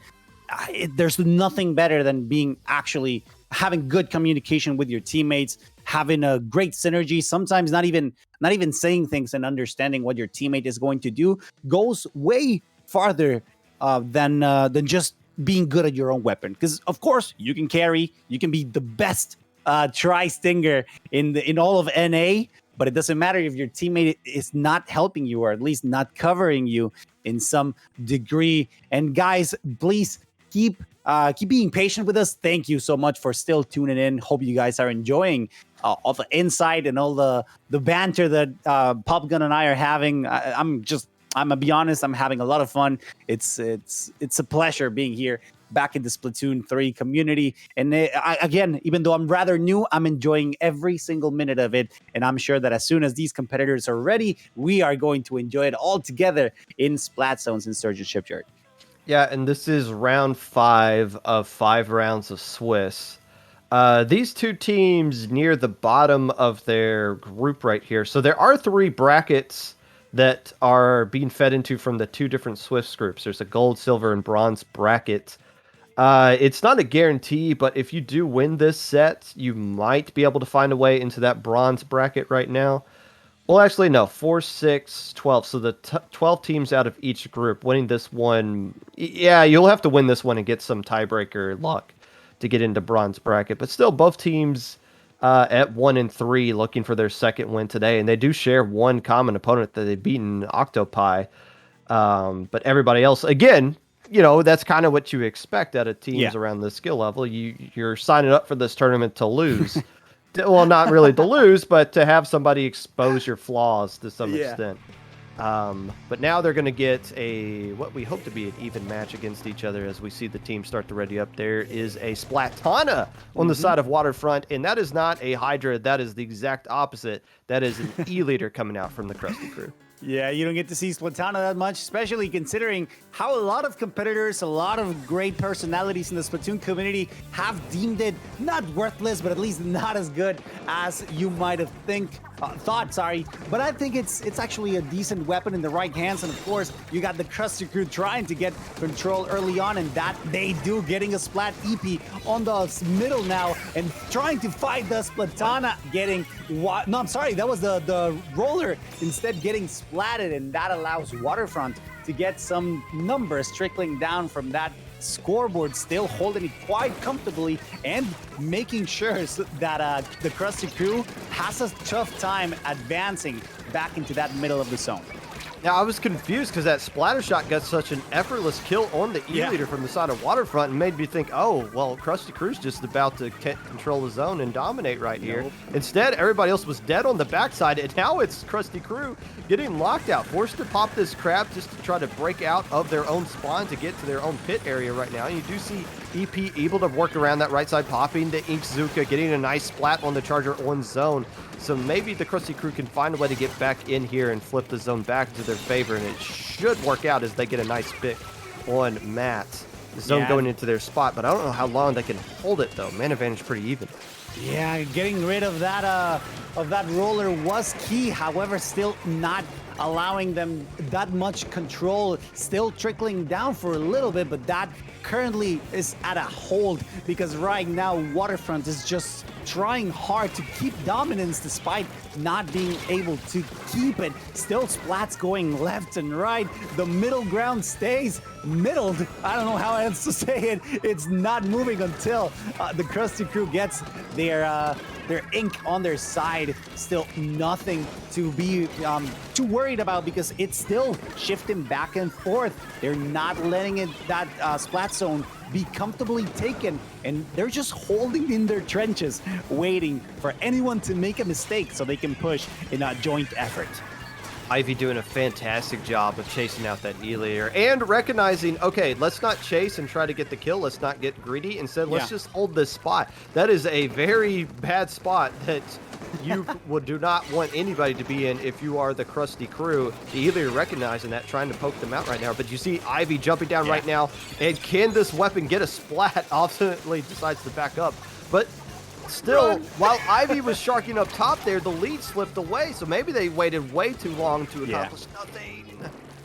there's nothing better than actually having good communication with your teammates, having a great synergy. Sometimes not even saying things and understanding what your teammate is going to do goes way farther than just being good at your own weapon. Because of course you can carry, you can be the best tri-stinger in all of NA, but it doesn't matter if your teammate is not helping you, or at least not covering you in some degree. And guys, please keep being patient with us. Thank you so much for still tuning in. Hope you guys are enjoying all the insight and all the banter that Popgun and I are having. I'm gonna be honest, I'm having a lot of fun. It's a pleasure being here back in the Splatoon 3 community. And again, even though I'm rather new, I'm enjoying every single minute of it. And I'm sure that as soon as these competitors are ready, we are going to enjoy it all together in Splat Zone's Insurgent Shipyard. yeah, and this is round 5 of 5 rounds of Swiss. These two teams near the bottom of their group right here. So there are 3 brackets that are being fed into from the 2 different Swiss groups. There's a gold, silver, and bronze bracket. It's not a guarantee, but if you do win this set, you might be able to find a way into that bronze bracket right now. Well, actually, no. 4, 6, 12. So the 12 teams out of each group winning this one. Yeah, you'll have to win this one and get some tiebreaker luck to get into bronze bracket. But still, both teams at 1 and 3 looking for their second win today. And they do share one common opponent that they've beaten, Octopi. But everybody else, again, that's kind of what you expect out of teams around this skill level. You're signing up for this tournament to lose. Well, not really to lose, but to have somebody expose your flaws to some extent. But now they're going to get what we hope to be an even match against each other as we see the team start to ready up. There is a Splatana on the side of Waterfront, and that is not a Hydra. That is the exact opposite. That is an E-leader coming out from the Krusty Crew. Yeah, you don't get to see Splatana that much, especially considering how a lot of competitors, a lot of great personalities in the Splatoon community have deemed it not worthless, but at least not as good as you might have thought. But I think it's actually a decent weapon in the right hands. And of course, you got the Krusty Crew trying to get control early on, and that they do, getting a Splat EP on the middle now and trying to fight the Splatana, getting no, I'm sorry, that was the roller instead getting splatted, and that allows Waterfront to get some numbers trickling down from that scoreboard, still holding it quite comfortably and making sure that the Krusty Crew has a tough time advancing back into that middle of the zone. Now, I was confused because that splatter shot got such an effortless kill on the E-leader from the side of Waterfront and made me think, oh, well, Krusty Crew's just about to control the zone and dominate right here. Instead, everybody else was dead on the backside, and now it's Krusty Crew getting locked out, forced to pop this crab just to try to break out of their own spawn to get to their own pit area right now. And you do see EP able to work around that right side, popping the Inkzuka, getting a nice splat on the Charger on zone. So maybe the Krusty Crew can find a way to get back in here and flip the zone back to their favor, and it should work out as they get a nice pick on Matt. The zone going into their spot, but I don't know how long they can hold it, though. Man advantage pretty even. Yeah, getting rid of that roller was key. However, still not allowing them that much control. Still trickling down for a little bit, but that currently is at a hold because right now Waterfront is just trying hard to keep dominance despite not being able to keep it. Still splats going left and right. The middle ground stays middled. I don't know how else to say it. It's not moving until the Krusty Crew gets their ink on their side. Still nothing to be too worried about because it's still shifting back and forth. They're not letting it that splat zone be comfortably taken, and they're just holding in their trenches, waiting for anyone to make a mistake so they can push in a joint effort. Ivy doing a fantastic job of chasing out that E-leader and recognizing, okay, let's not chase and try to get the kill. Let's not get greedy. Instead, let's just hold this spot. That is a very bad spot that you do not want anybody to be in if you are the Krusty Crew. The E-leader recognizing that, trying to poke them out right now. But you see Ivy jumping down right now. And can this weapon get a splat? Ultimately decides to back up. But still, while Ivy was sharking up top there, the lead slipped away, so maybe they waited way too long to accomplish nothing.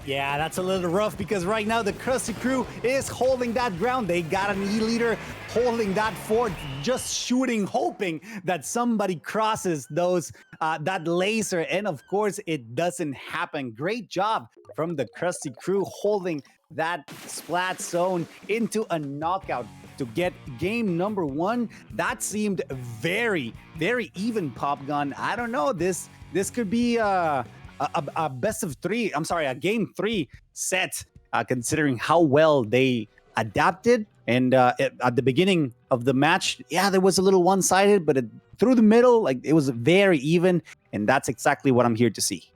Yeah, that's a little rough because right now the Krusty Crew is holding that ground. They got an E-leader holding that fort, just shooting, hoping that somebody crosses those that laser, and of course it doesn't happen. Great job from the Krusty Crew holding that splat zone into a knockout to get game number 1. That seemed very, very even, Pop Gun. I don't know, this could be a best of 3, I'm sorry, a game 3 set, considering how well they adapted. And at the beginning of the match, yeah, there was a little one-sided, but through the middle, like, it was very even, and that's exactly what I'm here to see.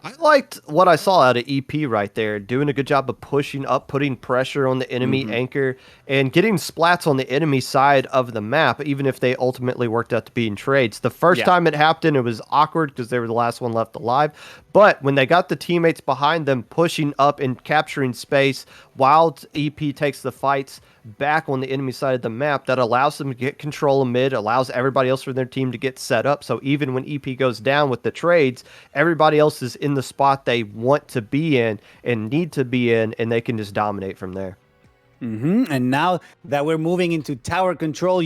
I liked what I saw out of EP right there, doing a good job of pushing up, putting pressure on the enemy anchor, and getting splats on the enemy side of the map, even if they ultimately worked out to be in trades. The first time it happened, it was awkward because they were the last one left alive. But when they got the teammates behind them pushing up and capturing space while EP takes the fights back on the enemy side of the map, that allows them to get control of mid, allows everybody else from their team to get set up. So even when EP goes down with the trades, everybody else is in the spot they want to be in and need to be in, and they can just dominate from there. And now that we're moving into tower control,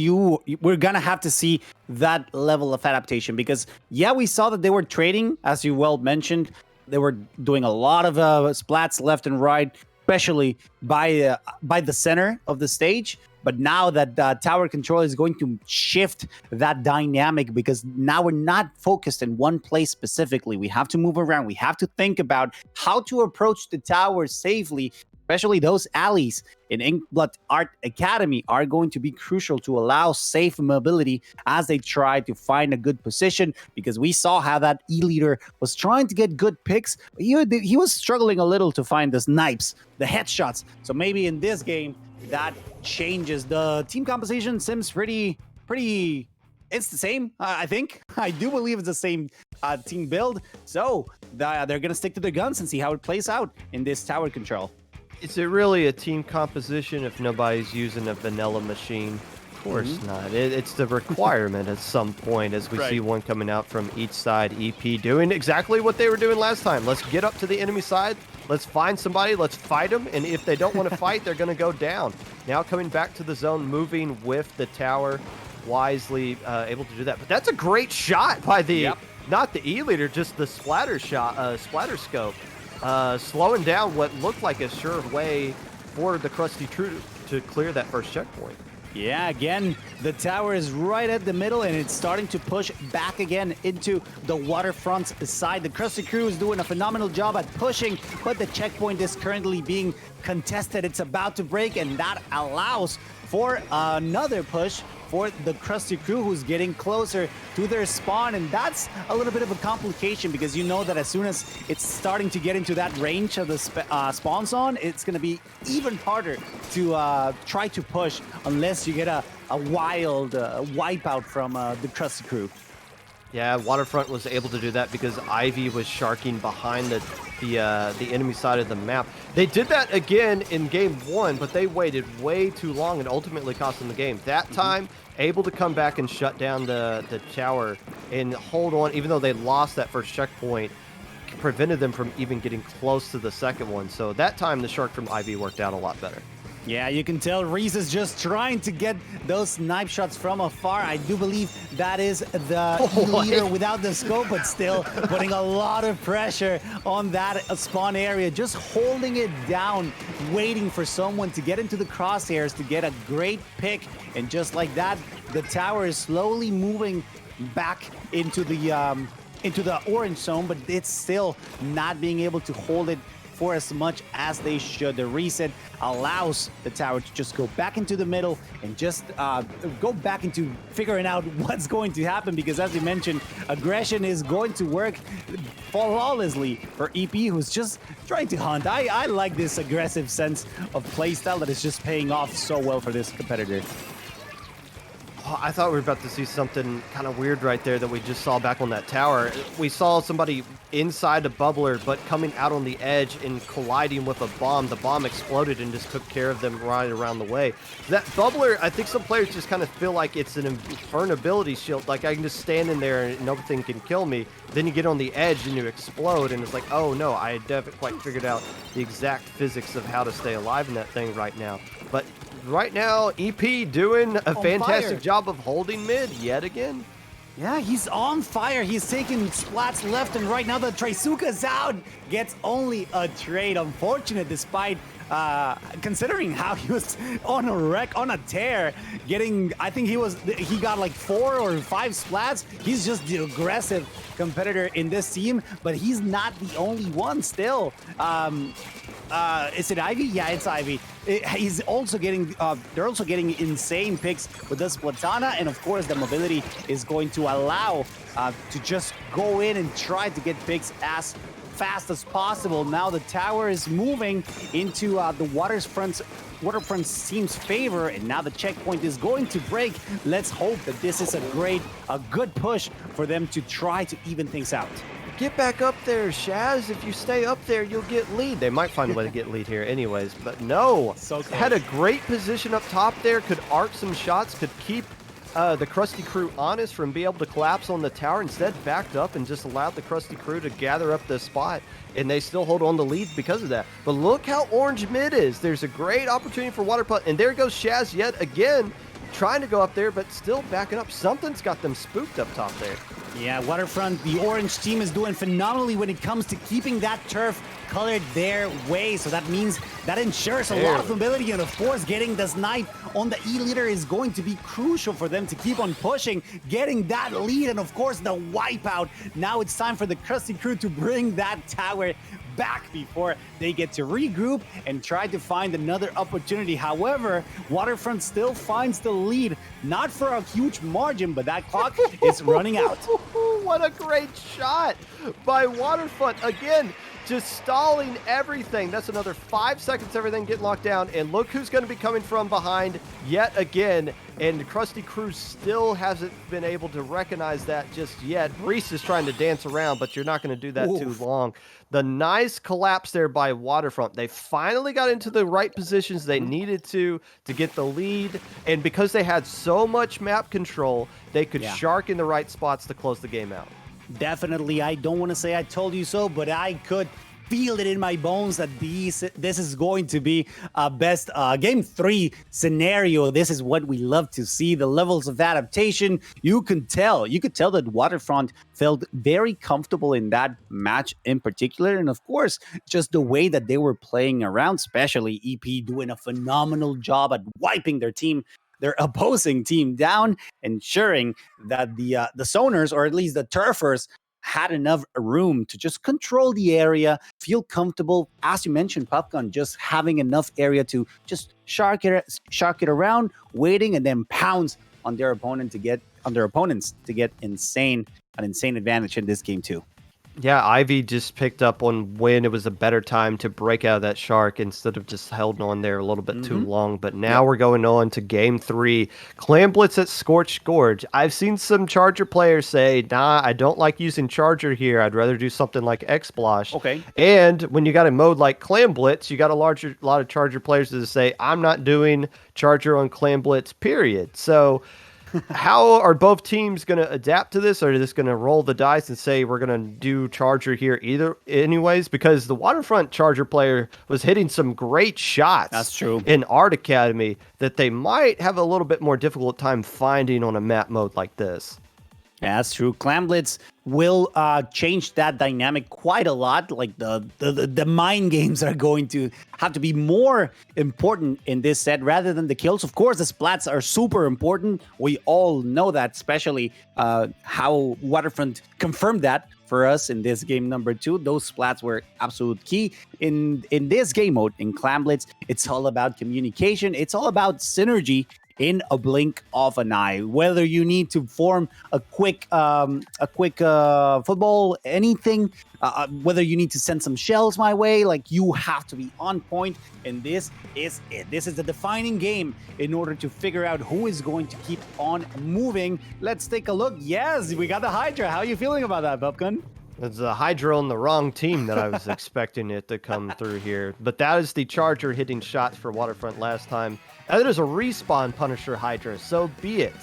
we're gonna have to see that level of adaptation because, yeah, we saw that they were trading, as you well mentioned. They were doing a lot of splats left and right, especially by the center of the stage. But now that tower control is going to shift that dynamic because now we're not focused in one place specifically. We have to move around. We have to think about how to approach the tower safely. Especially those alleys in Inkblood Art Academy are going to be crucial to allow safe mobility as they try to find a good position, because we saw how that E-leader was trying to get good picks, but he was struggling a little to find the snipes, the headshots. So maybe in this game that changes. The team composition seems pretty it's the same, I think. I do believe it's the same team build. So they're going to stick to their guns and see how it plays out in this tower control. Is it really a team composition if nobody's using a vanilla machine? Of course not. It's the requirement at some point, as we see one coming out from each side. EP doing exactly what they were doing last time. Let's get up to the enemy side. Let's find somebody. Let's fight them. And if they don't want to fight, they're going to go down. Now coming back to the zone, moving with the tower, wisely able to do that. But that's a great shot by the, not the E-leader, just the splatter shot, splatter scope. Slowing down what looked like a sure way for the Krusty Crew to clear that first checkpoint. Yeah, again, the tower is right at the middle, and it's starting to push back again into the Waterfront side. The Krusty Crew is doing a phenomenal job at pushing, but the checkpoint is currently being contested. It's about to break, and that allows for another push for the Krusty Crew, who's getting closer to their spawn. And that's a little bit of a complication, because you know that as soon as it's starting to get into that range of the spawn zone, it's going to be even harder to try to push unless you get a wild wipeout from the Krusty Crew. Yeah, Waterfront was able to do that because Ivy was sharking behind the enemy side of the map. They did that again in game 1, but they waited way too long and ultimately cost them the game. That time, able to come back and shut down the tower and hold on, even though they lost that first checkpoint, prevented them from even getting close to the second one. So that time, the Shark from Ivy worked out a lot better. Yeah, you can tell Reese is just trying to get those snipe shots from afar. I do believe that is the leader without the scope, but still putting a lot of pressure on that spawn area, just holding it down, waiting for someone to get into the crosshairs to get a great pick. And just like that, the tower is slowly moving back into the orange zone, but it's still not being able to hold it for as much as they should. The reset allows the tower to just go back into the middle and just go back into figuring out what's going to happen, because as you mentioned, aggression is going to work flawlessly for EP, who's just trying to hunt. I like this aggressive sense of playstyle that is just paying off so well for this competitor. Oh, I thought we were about to see something kind of weird right there that we just saw back on that tower. We saw somebody inside the bubbler, but coming out on the edge and colliding with a bomb. The bomb exploded and just took care of them right around the way. That bubbler, I think some players just kind of feel like it's an invulnerability shield. Like, I can just stand in there and nothing can kill me. Then you get on the edge and you explode, and it's like, oh no, I haven't quite figured out the exact physics of how to stay alive in that thing right now. But right now, EP doing a fantastic job of holding mid yet again. Yeah, he's on fire. He's taking splats left and right. Now the Trizuka's out. Gets only a trade. Unfortunate, despite considering how he was on a tear, getting, I think he got like 4 or 5 splats. He's just the aggressive competitor in this team, but he's not the only one still. Is it Ivy? Yeah, it's Ivy. He's also getting, they're also getting insane picks with this Platana, and of course the mobility is going to allow to just go in and try to get picks as fast as possible. Now the tower is moving into the waterfront team's favor, and now the checkpoint is going to break. Let's hope that this is a good push for them to try to even things out. Get back up there, Shaz. If you stay up there, you'll get lead. They might find a way to get lead here anyways, but no. So close. Had a great position up top there, could arc some shots, could keep the Krusty Crew honest from being able to collapse on the tower. Instead, backed up and just allowed the Krusty Crew to gather up the spot, and they still hold on to lead because of that. But look how orange mid is. There's a great opportunity for water putt, and there goes Shaz yet again, trying to go up there, but still backing up. Something's got them spooked up top there. Yeah, Waterfront, the orange team is doing phenomenally when it comes to keeping that turf colored their way. So that means that ensures a lot of mobility, and of course getting the snipe on the E leader is going to be crucial for them to keep on pushing, getting that lead, and of course the wipeout. Now it's time for the Krusty Crew to bring that tower back before they get to regroup and try to find another opportunity. However, Waterfront still finds the lead, not for a huge margin, but that clock is running out. What a great shot by Waterfront. Again, just stalling everything. That's another 5 seconds, everything getting locked down. And look who's going to be coming from behind yet again. And Krusty Crew still hasn't been able to recognize that just yet. Reese is trying to dance around, but you're not going to do that too long. The nice collapse there by Waterfront. They finally got into the right positions they needed to get the lead. And because they had so much map control, they could shark in the right spots to close the game out. Definitely, I don't want to say I told you so, but I could feel it in my bones that this is going to be a best game 3 scenario. This is what we love to see, the levels of adaptation. You could tell that Waterfront felt very comfortable in that match in particular, and of course just the way that they were playing around, especially EP doing a phenomenal job at wiping their opposing team down, ensuring that the zoners, or at least the turfers, had enough room to just control the area, feel comfortable. As you mentioned, Popcorn, just having enough area to just shark it around, waiting, and then pounce on their opponents to get an insane advantage in this game too. Yeah, Ivy just picked up on when it was a better time to break out of that shark instead of just holding on there a little bit too long. But now we're going on to game 3. Clam Blitz at Scorched Gorge. I've seen some Charger players say, nah, I don't like using Charger here. I'd rather do something like X-Blosh. Okay. And when you got a mode like Clam Blitz, you got a lot of Charger players that say, I'm not doing Charger on Clam Blitz, period. So how are both teams going to adapt to this? Or are they just going to roll the dice and say we're going to do Charger here either anyways? Because the Waterfront Charger player was hitting some great shots. That's true. In Art Academy that they might have a little bit more difficult time finding on a map mode like this. Yeah, that's true. Clam Blitz will change that dynamic quite a lot. Like the mind games are going to have to be more important in this set rather than the kills. Of course, the splats are super important. We all know that, especially how Waterfront confirmed that for us in this game number 2. Those splats were absolute key. In this game mode, in Clam Blitz, it's all about communication. It's all about synergy in a blink of an eye. Whether you need to form a quick football, anything, whether you need to send some shells my way, like you have to be on point. And this is it. This is the defining game in order to figure out who is going to keep on moving. Let's take a look. Yes, we got the Hydra. How are you feeling about that, Bubkun? It's a Hydra on the wrong team that I was expecting it to come through here. But that is the Charger hitting shots for Waterfront last time. That is a respawn Punisher Hydra, so be it.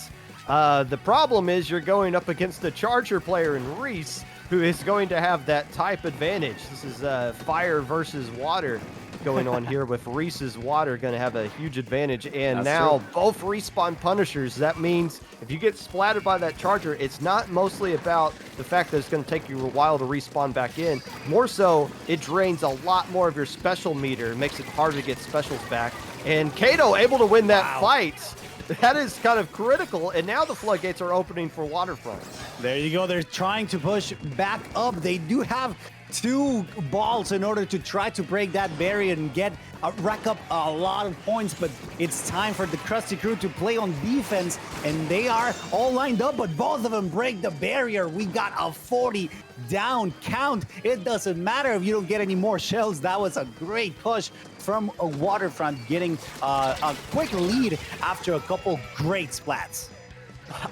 The problem is you're going up against a Charger player in Reese, who is going to have that type advantage. This is fire versus water going on here with Reese's water going to have a huge advantage. And now both respawn Punishers. That means if you get splattered by that Charger, it's not mostly about the fact that it's going to take you a while to respawn back in. More so, it drains a lot more of your special meter. It makes it harder to get specials back. And Kato able to win that fight. That is kind of critical, and now the floodgates are opening for Waterfront. There you go. They're trying to push back up. They do have 2 balls in order to try to break that barrier and rack up a lot of points, but it's time for the Krusty Crew to play on defense, and they are all lined up, but both of them break the barrier. We got a 40 down count. It doesn't matter if you don't get any more shells. That was a great push from a Waterfront, getting a quick lead after a couple great splats.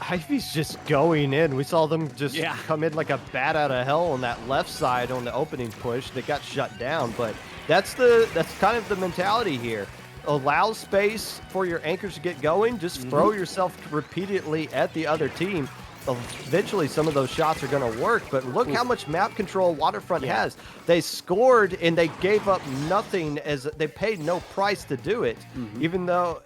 Ivy's just going in. We saw them just come in like a bat out of hell on that left side on the opening push. They got shut down, but that's kind of the mentality here. Allow space for your anchors to get going. Just throw yourself repeatedly at the other team. Eventually, some of those shots are going to work, but look how much map control Waterfront has. They scored, and they gave up nothing as they paid no price to do it, even though,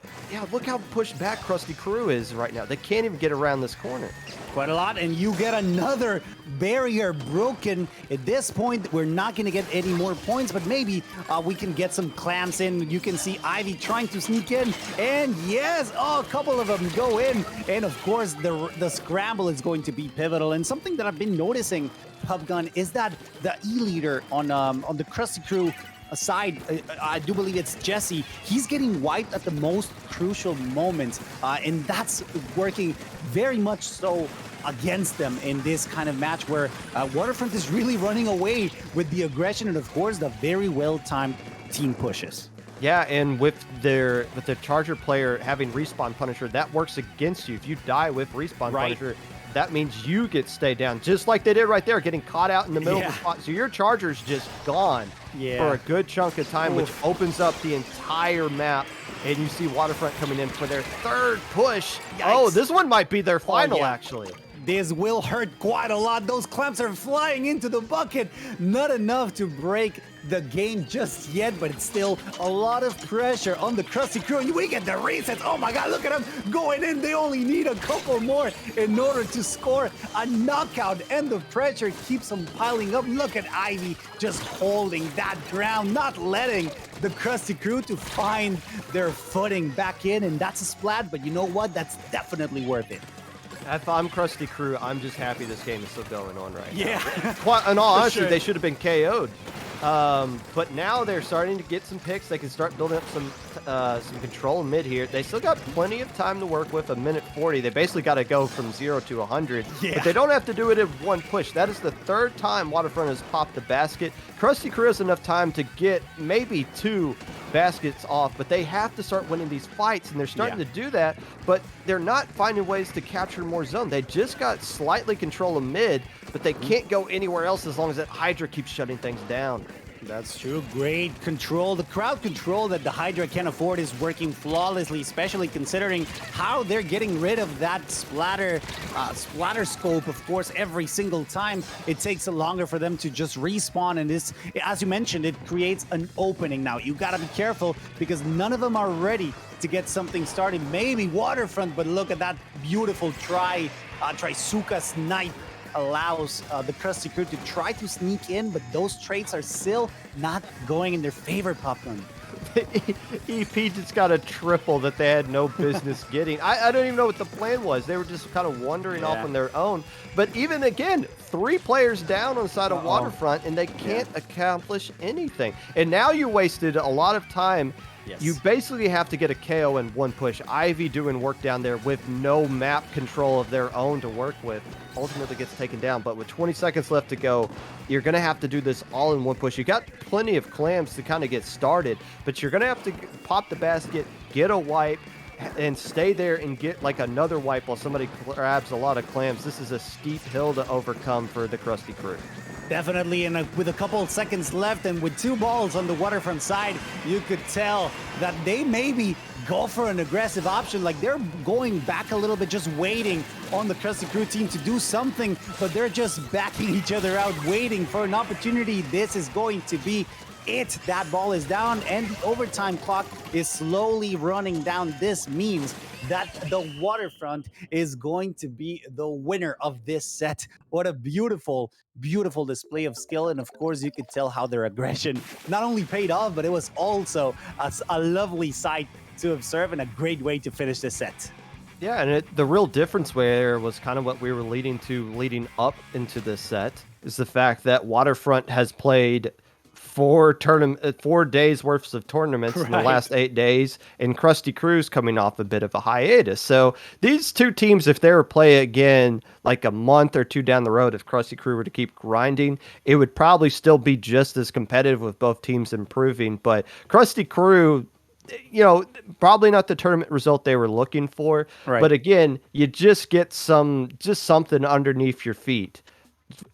look how pushed back Krusty Crew is right now. They can't even get around this corner. Quite a lot, and you get another barrier broken. At this point, we're not going to get any more points, but maybe we can get some clams in. You can see Ivy trying to sneak in, and yes, a couple of them go in, and of course, the scramble is going to be pivotal. And something that I've been noticing, Pubgun, is that the E-leader on the Krusty Crew side, I do believe it's Jesse, he's getting wiped at the most crucial moments, and that's working very much so against them in this kind of match where Waterfront is really running away with the aggression and, of course, the very well-timed team pushes. Yeah, and with the Charger player having Respawn Punisher, that works against you. If you die with Respawn Punisher, that means you get stayed down, just like they did right there, getting caught out in the middle of the spot. So your Charger's just gone for a good chunk of time, which opens up the entire map. And you see Waterfront coming in for their 3rd push. Yikes. Oh, this one might be their final, actually. This will hurt quite a lot. Those clamps are flying into the bucket. Not enough to break the game just yet, but it's still a lot of pressure on the Krusty Crew. And we get the resets. Oh my God, look at them going in. They only need a couple more in order to score a knockout, and the pressure keeps them piling up. Look at Ivy just holding that ground, not letting the Krusty Crew to find their footing back in, and that's a splat, but you know what? That's definitely worth it. If I'm Krusty Crew, I'm just happy this game is still going on right now. Yeah. In all honesty, they should have been KO'd. But now they're starting to get some picks. They can start building up some control in mid here. They still got plenty of time to work with. 1:40. They basically got to go from 0 to 100. Yeah. But they don't have to do it in one push. That is the third time Waterfront has popped the basket. Krusty Crew has enough time to get maybe 2 baskets off, but they have to start winning these fights, and they're starting to do that, but they're not finding ways to capture more zone. They just got slightly control of mid, but they can't go anywhere else as long as that Hydra keeps shutting things down. That's true. Great control. The crowd control that the Hydra can afford is working flawlessly, especially considering how they're getting rid of that splatter scope, of course, every single time. It takes longer for them to just respawn, and this, as you mentioned, it creates an opening now. You gotta be careful because none of them are ready to get something started. Maybe Waterfront, but look at that beautiful Trisukka snipe. Allows the Krusty Crew to try to sneak in, but those traits are still not going in their favor, Popcorn. EP just got a triple that they had no business getting. I don't even know what the plan was. They were just kind of wandering off on their own. But even again, 3 players down on the side of Waterfront, and they can't accomplish anything. And now you wasted a lot of time. Yes. You basically have to get a KO in one push. Ivy doing work down there with no map control of their own to work with. Ultimately gets taken down, but with 20 seconds left to go, you're going to have to do this all in one push. You got plenty of clams to kind of get started, but you're going to have to pop the basket, get a wipe, and stay there and get like another wipe while somebody grabs a lot of clams. This is a steep hill to overcome for the Krusty Crew. Definitely, and with a couple of seconds left and with 2 balls on the Waterfront side, you could tell that they maybe go for an aggressive option. Like they're going back a little bit, just waiting on the Krusty Crew team to do something, but they're just backing each other out, waiting for an opportunity. This is going to be it. That ball is down, and the overtime clock is slowly running down. This means that the Waterfront is going to be the winner of this set. What a beautiful, beautiful display of skill. And of course, you could tell how their aggression not only paid off, but it was also a lovely sight to observe and a great way to finish the set. Yeah, and the real difference there was kind of what we were leading up into this set is the fact that Waterfront has played 4 days worth of tournaments in the last 8 days, and Krusty Crew's coming off a bit of a hiatus. So these 2 teams, if they were play again like a month or 2 down the road, if Krusty Crew were to keep grinding, it would probably still be just as competitive with both teams improving. But Krusty Crew, you know, probably not the tournament result they were looking for. Right. But again, you just get something underneath your feet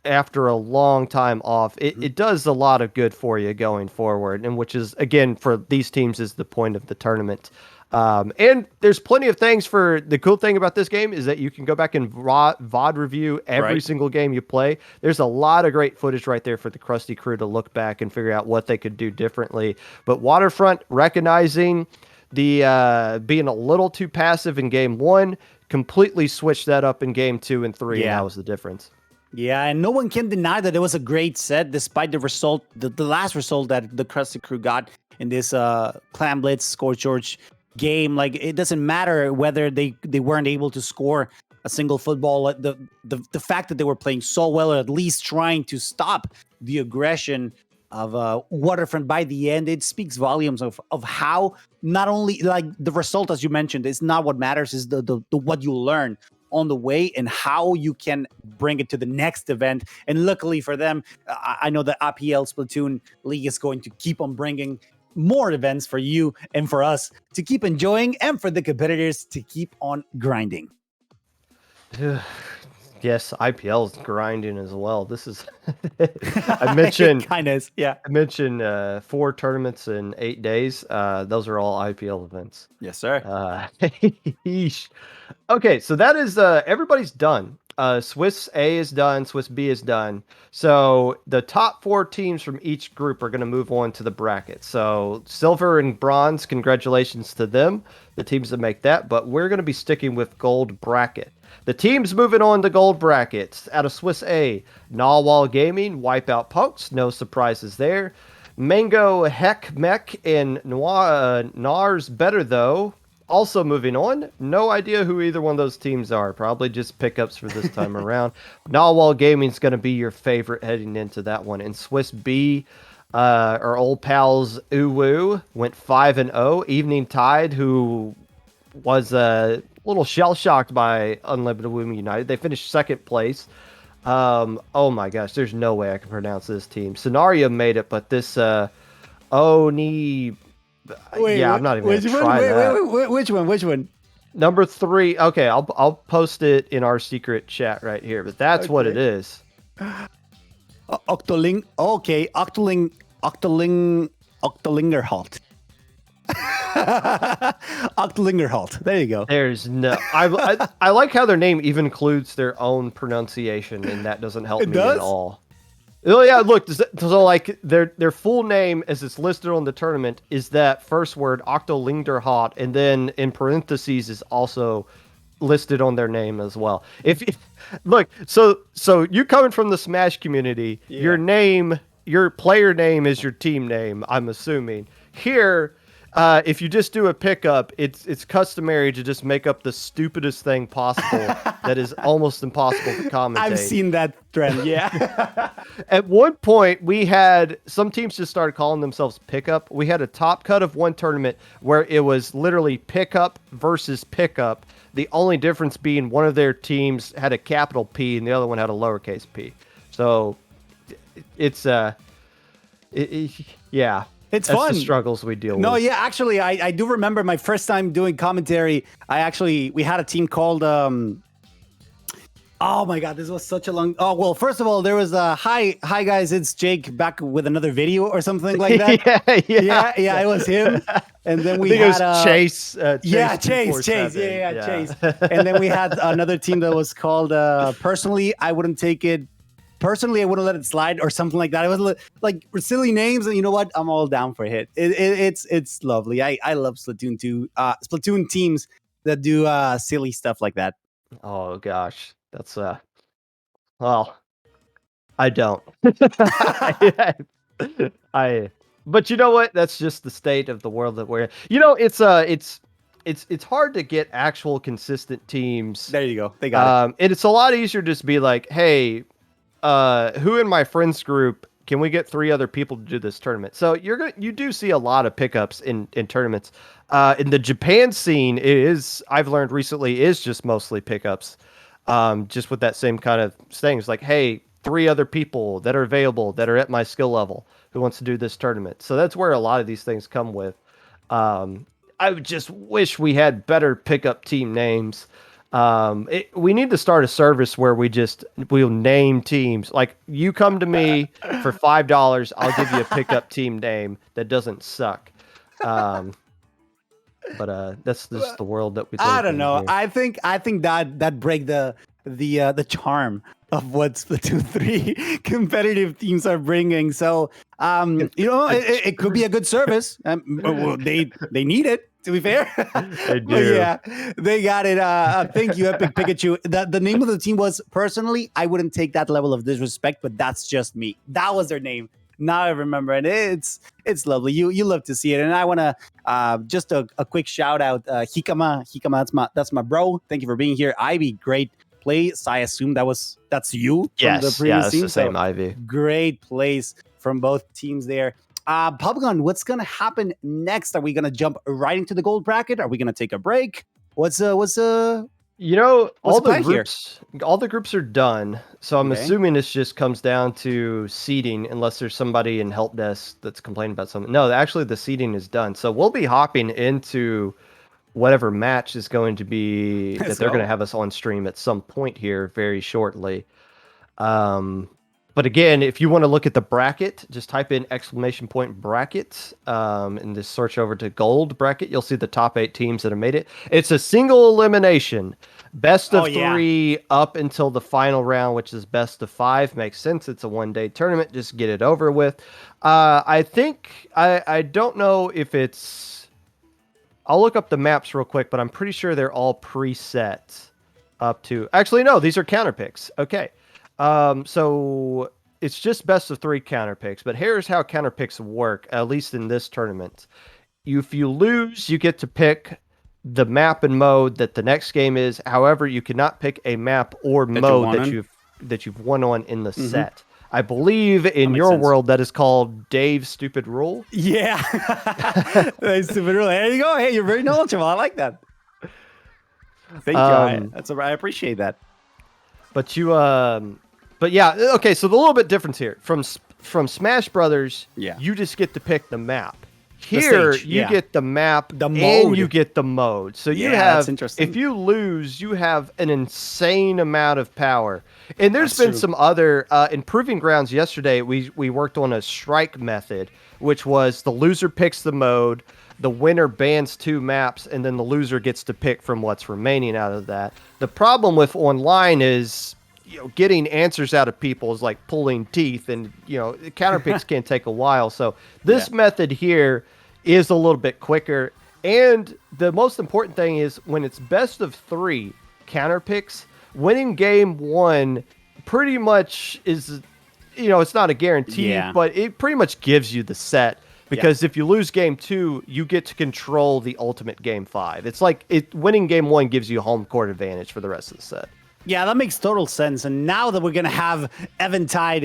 after a long time off. It does a lot of good for you going forward, and which is, again, for these teams is the point of the tournament. And there's plenty of things for the cool thing about this game is that you can go back and VOD review every single game you play. There's a lot of great footage right there for the Krusty Crew to look back and figure out what they could do differently. But Waterfront, recognizing the being a little too passive in game 1, completely switched that up in game 2 and 3, and that was the difference. Yeah, and no one can deny that it was a great set, despite the result, the last result that the Krusty Crew got in this Clam Blitz Score George game. Like, it doesn't matter whether they weren't able to score a single football. The fact that they were playing so well, or at least trying to stop the aggression of Waterfront by the end, it speaks volumes of how not only like the result, as you mentioned, is not what matters, is the what you learn on the way and how you can bring it to the next event. And luckily for them, I know the APL Splatoon League is going to keep on bringing more events for you and for us to keep enjoying, and for the competitors to keep on grinding. Yes, IPL is grinding as well. This is I mentioned kind of, yeah. I mentioned 4 tournaments in 8 days. Those are all IPL events. Yes, sir. Okay, so that is everybody's done. Swiss A is done, Swiss B is done. So the top 4 teams from each group are going to move on to the bracket. So silver and bronze, congratulations to them, the teams that make that. But we're going to be sticking with gold bracket. The teams moving on to gold brackets out of Swiss A: Narwhal Gaming, Wipeout Pokes, no surprises there. Mango Heck Mech and Nars Better Though. Also moving on, no idea who either one of those teams are. Probably just pickups for this time around. Narwhal Gaming is going to be your favorite heading into that one. And Swiss B, Our old pals Uwu went 5-0. Evening Tide, who was a little shell-shocked by Unlimited Women United. They finished second place. Oh my gosh, there's no way I can pronounce this team. Scenario made it, but this Oni... yeah, I'm not even going to try that. Which one? Which one? Number 3. Okay, I'll post it in our secret chat right here, but that's what it is. Octoling. Okay, Octolingerhalt. Octolingerhalt. There you go. There's no. I like how their name even includes their own pronunciation, and that doesn't help me at all. Oh yeah, look. So like their full name, as it's listed on the tournament, is that first word Octolingerhalt, and then in parentheses is also listed on their name as well. If look, so you coming from the Smash community, your player name is your team name. I'm assuming here. If you just do a pickup, it's customary to just make up the stupidest thing possible that is almost impossible to commentate. I've seen that trend, yeah. At one point, we had some teams just started calling themselves pickup. We had a top cut of one tournament where it was literally pickup versus pickup. The only difference being one of their teams had a capital P and the other one had a lowercase p. So it's yeah. It's That's fun. the struggles we deal with. No, yeah, actually, I do remember my first time doing commentary. We had a team called, oh my God, this was such a long, oh, well, first of all, there was a, hi guys, it's Jake back with another video or something like that. yeah, it was him. And then we had, it was Chase. Chase. And then we had another team that was called, Personally, I wouldn't take it. Personally, I wouldn't let it slide or something like that. It was like silly names, and you know what? I'm all down for it. It's lovely. I love Splatoon 2. Splatoon teams that do silly stuff like that. Oh gosh, that's well, I don't. But you know what? That's just the state of the world that we're in. You know, it's hard to get actual consistent teams. There you go. They got it. And it's a lot easier to just be like, hey. Who in my friends group can we get 3 other people to do this tournament? So you do see a lot of pickups in tournaments. In the Japan scene, I've learned recently is just mostly pickups. Just with that same kind of thing. It's like, hey, 3 other people that are available that are at my skill level who wants to do this tournament. So that's where a lot of these things come with. I just wish we had better pickup team names. We need to start a service where we'll name teams. Like, you come to me for $5, I'll give you a pickup team name that doesn't suck. But that's just the world that we live in. I don't know. Here. I think that break the charm of what Splatoon 3 competitive teams are bringing. So it could be a good service. Well, they need it. To be fair, they do. Yeah, they got it. Thank you, Epic Pikachu. The name of the team was, personally, I wouldn't take that level of disrespect, but that's just me. That was their name. Now I remember, and it's lovely. You love to see it, and I want to just a quick shout out, Hikama. That's my bro. Thank you for being here. Ivy, great place. I assume that's you. Yes, from the previous team. It's the same Ivy. Great place from both teams there. Popgun, what's gonna happen next? Are we gonna jump right into the gold bracket? Are we gonna take a break? What's all the groups are done, so I'm assuming this just comes down to seeding, unless there's somebody in help desk that's complaining about something. No, actually the seeding is done, so we'll be hopping into whatever match is going to be that they're going to have us on stream at some point here very shortly. But again, if you want to look at the bracket, just type in !bracket and just search over to gold bracket. You'll see the top 8 teams that have made it. It's a single elimination. Best of 3 up until the final round, which is best of 5. Makes sense. It's a one-day tournament. Just get it over with. I think, I don't know if it's... I'll look up the maps real quick, but I'm pretty sure they're all preset up to... Actually, no, these are counter picks. Okay. So it's just best of 3 counter picks, but here's how counter picks work, at least in this tournament. If you lose, you get to pick the map and mode that the next game is. However, you cannot pick a map or mode that you've won on in the set. I believe in makes your sense. world that is called Dave's Stupid Rule. Yeah. That's super rule. There you go. Hey, you're very knowledgeable. I like that. Thank you. I appreciate that. But but yeah, okay. So the little bit difference here from Smash Brothers, Yeah. you just get to pick the map. Here, stage, you yeah. get the map The and mode. you get the mode. So you Yeah, have, that's interesting. if you lose, you have an insane amount of power. And there's That's been true. some other, in Proving Grounds yesterday, we worked on a strike method, which was the loser picks the mode, the winner bans 2 maps, and then the loser gets to pick from what's remaining out of that. The problem with online is, getting answers out of people is like pulling teeth, and counter picks can take a while. So this method here is a little bit quicker, and the most important thing is when it's best of 3 counter picks, winning game 1 pretty much is, it's not a guarantee, but it pretty much gives you the set. Because if you lose game 2, you get to control the ultimate game 5. It's like winning game 1 gives you home court advantage for the rest of the set. Yeah, that makes total sense. And now that we're gonna have Eventide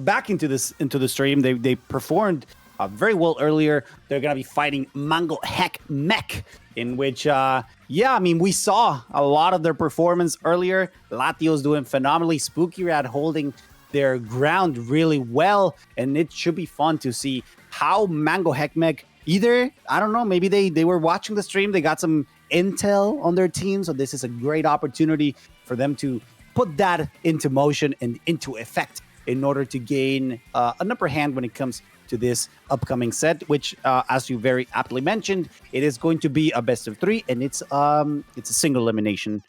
back into the stream, they performed very well earlier. They're gonna be fighting Mango Heck Mech, in which we saw a lot of their performance earlier. Latio's doing phenomenally. Spooky Rat holding their ground really well, and it should be fun to see how Mango Heck Mech, either, I don't know, maybe they were watching the stream, they got some intel on their team, so this is a great opportunity for them to put that into motion and into effect in order to gain an upper hand when it comes to this upcoming set, which, as you very aptly mentioned, it is going to be a best of 3, and it's a single elimination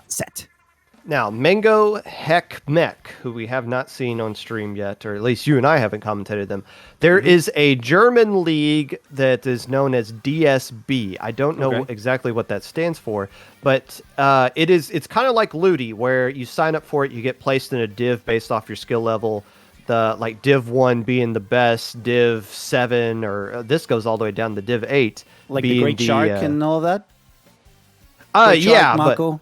set. Now, Mango Heck Mech, who we have not seen on stream yet, or at least you and I haven't commentated them. There is a German league that is known as DSB. I don't know exactly what that stands for, but it's kind of like Ludi, where you sign up for it, you get placed in a div based off your skill level. Like Div 1 being the best, Div 7, or this goes all the way down to Div 8. Like the Great Shark and all that? Yeah, Mako.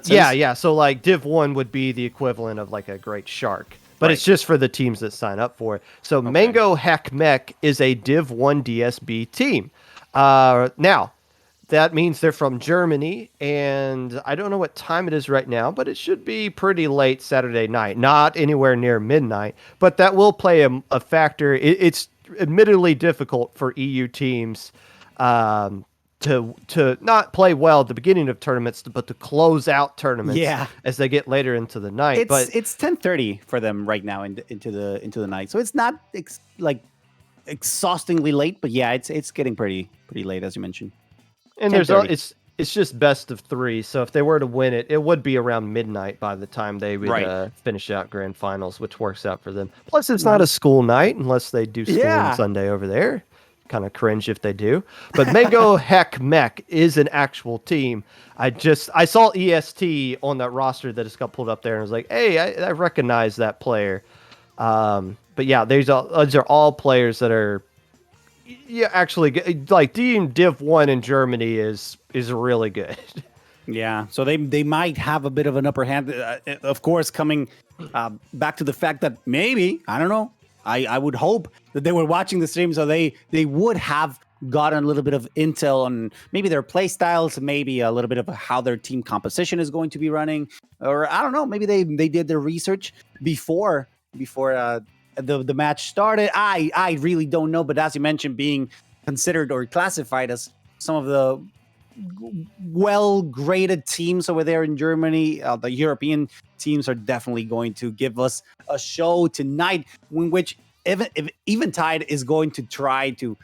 Yeah. So like Div 1 would be the equivalent of like a Great Shark, but it's just for the teams that sign up for it. So Mango Heck Mech is a Div 1 DSB team. Now, that means they're from Germany, and I don't know what time it is right now, but it should be pretty late Saturday night, not anywhere near midnight, but that will play a factor. It's admittedly difficult for EU teams to not play well at the beginning of tournaments, but to close out tournaments as they get later into the night. It's 10:30 for them right now into the night, so it's not exhaustingly late, but yeah, it's getting pretty late, as you mentioned. And it's just best of 3, so if they were to win it, it would be around midnight by the time they would finish out grand finals, which works out for them. Plus, it's not a school night unless they do school on Sunday over there. Kind of cringe if they do. But Mango Heck Mech is an actual team. I saw EST on that roster that just got pulled up there, and I was like, hey, I recognize that player. But yeah, those are all players that are actually like Div 1 in Germany is really good. Yeah, so they might have a bit of an upper hand. Of course, coming back to the fact that maybe, I don't know, I would hope that they were watching the stream, so they would have gotten a little bit of intel on maybe their play styles, maybe a little bit of how their team composition is going to be running, or I don't know, maybe they did their research before the match started. I really don't know, but as you mentioned, being considered or classified as some of the well-graded teams over there in Germany, the European teams are definitely going to give us a show tonight, in which Eventide is going to try to,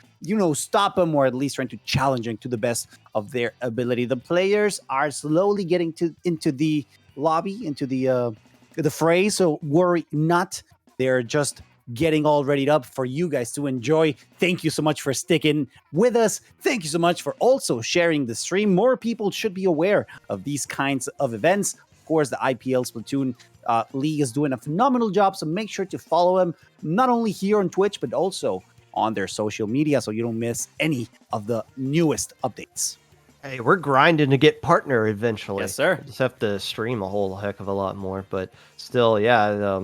stop them, or at least trying to challenge them to the best of their ability. The players are slowly getting into the lobby, into the fray, so worry not. They're just getting all readied up for you guys to enjoy. Thank you so much for sticking with us. Thank you so much for also sharing the stream. More people should be aware of these kinds of events. Of course, the IPL Splatoon League is doing a phenomenal job, so make sure to follow them, not only here on Twitch, but also on their social media, so you don't miss any of the newest updates. Hey, we're grinding to get partner eventually. Yes, sir. Just have to stream a whole heck of a lot more, but still, yeah.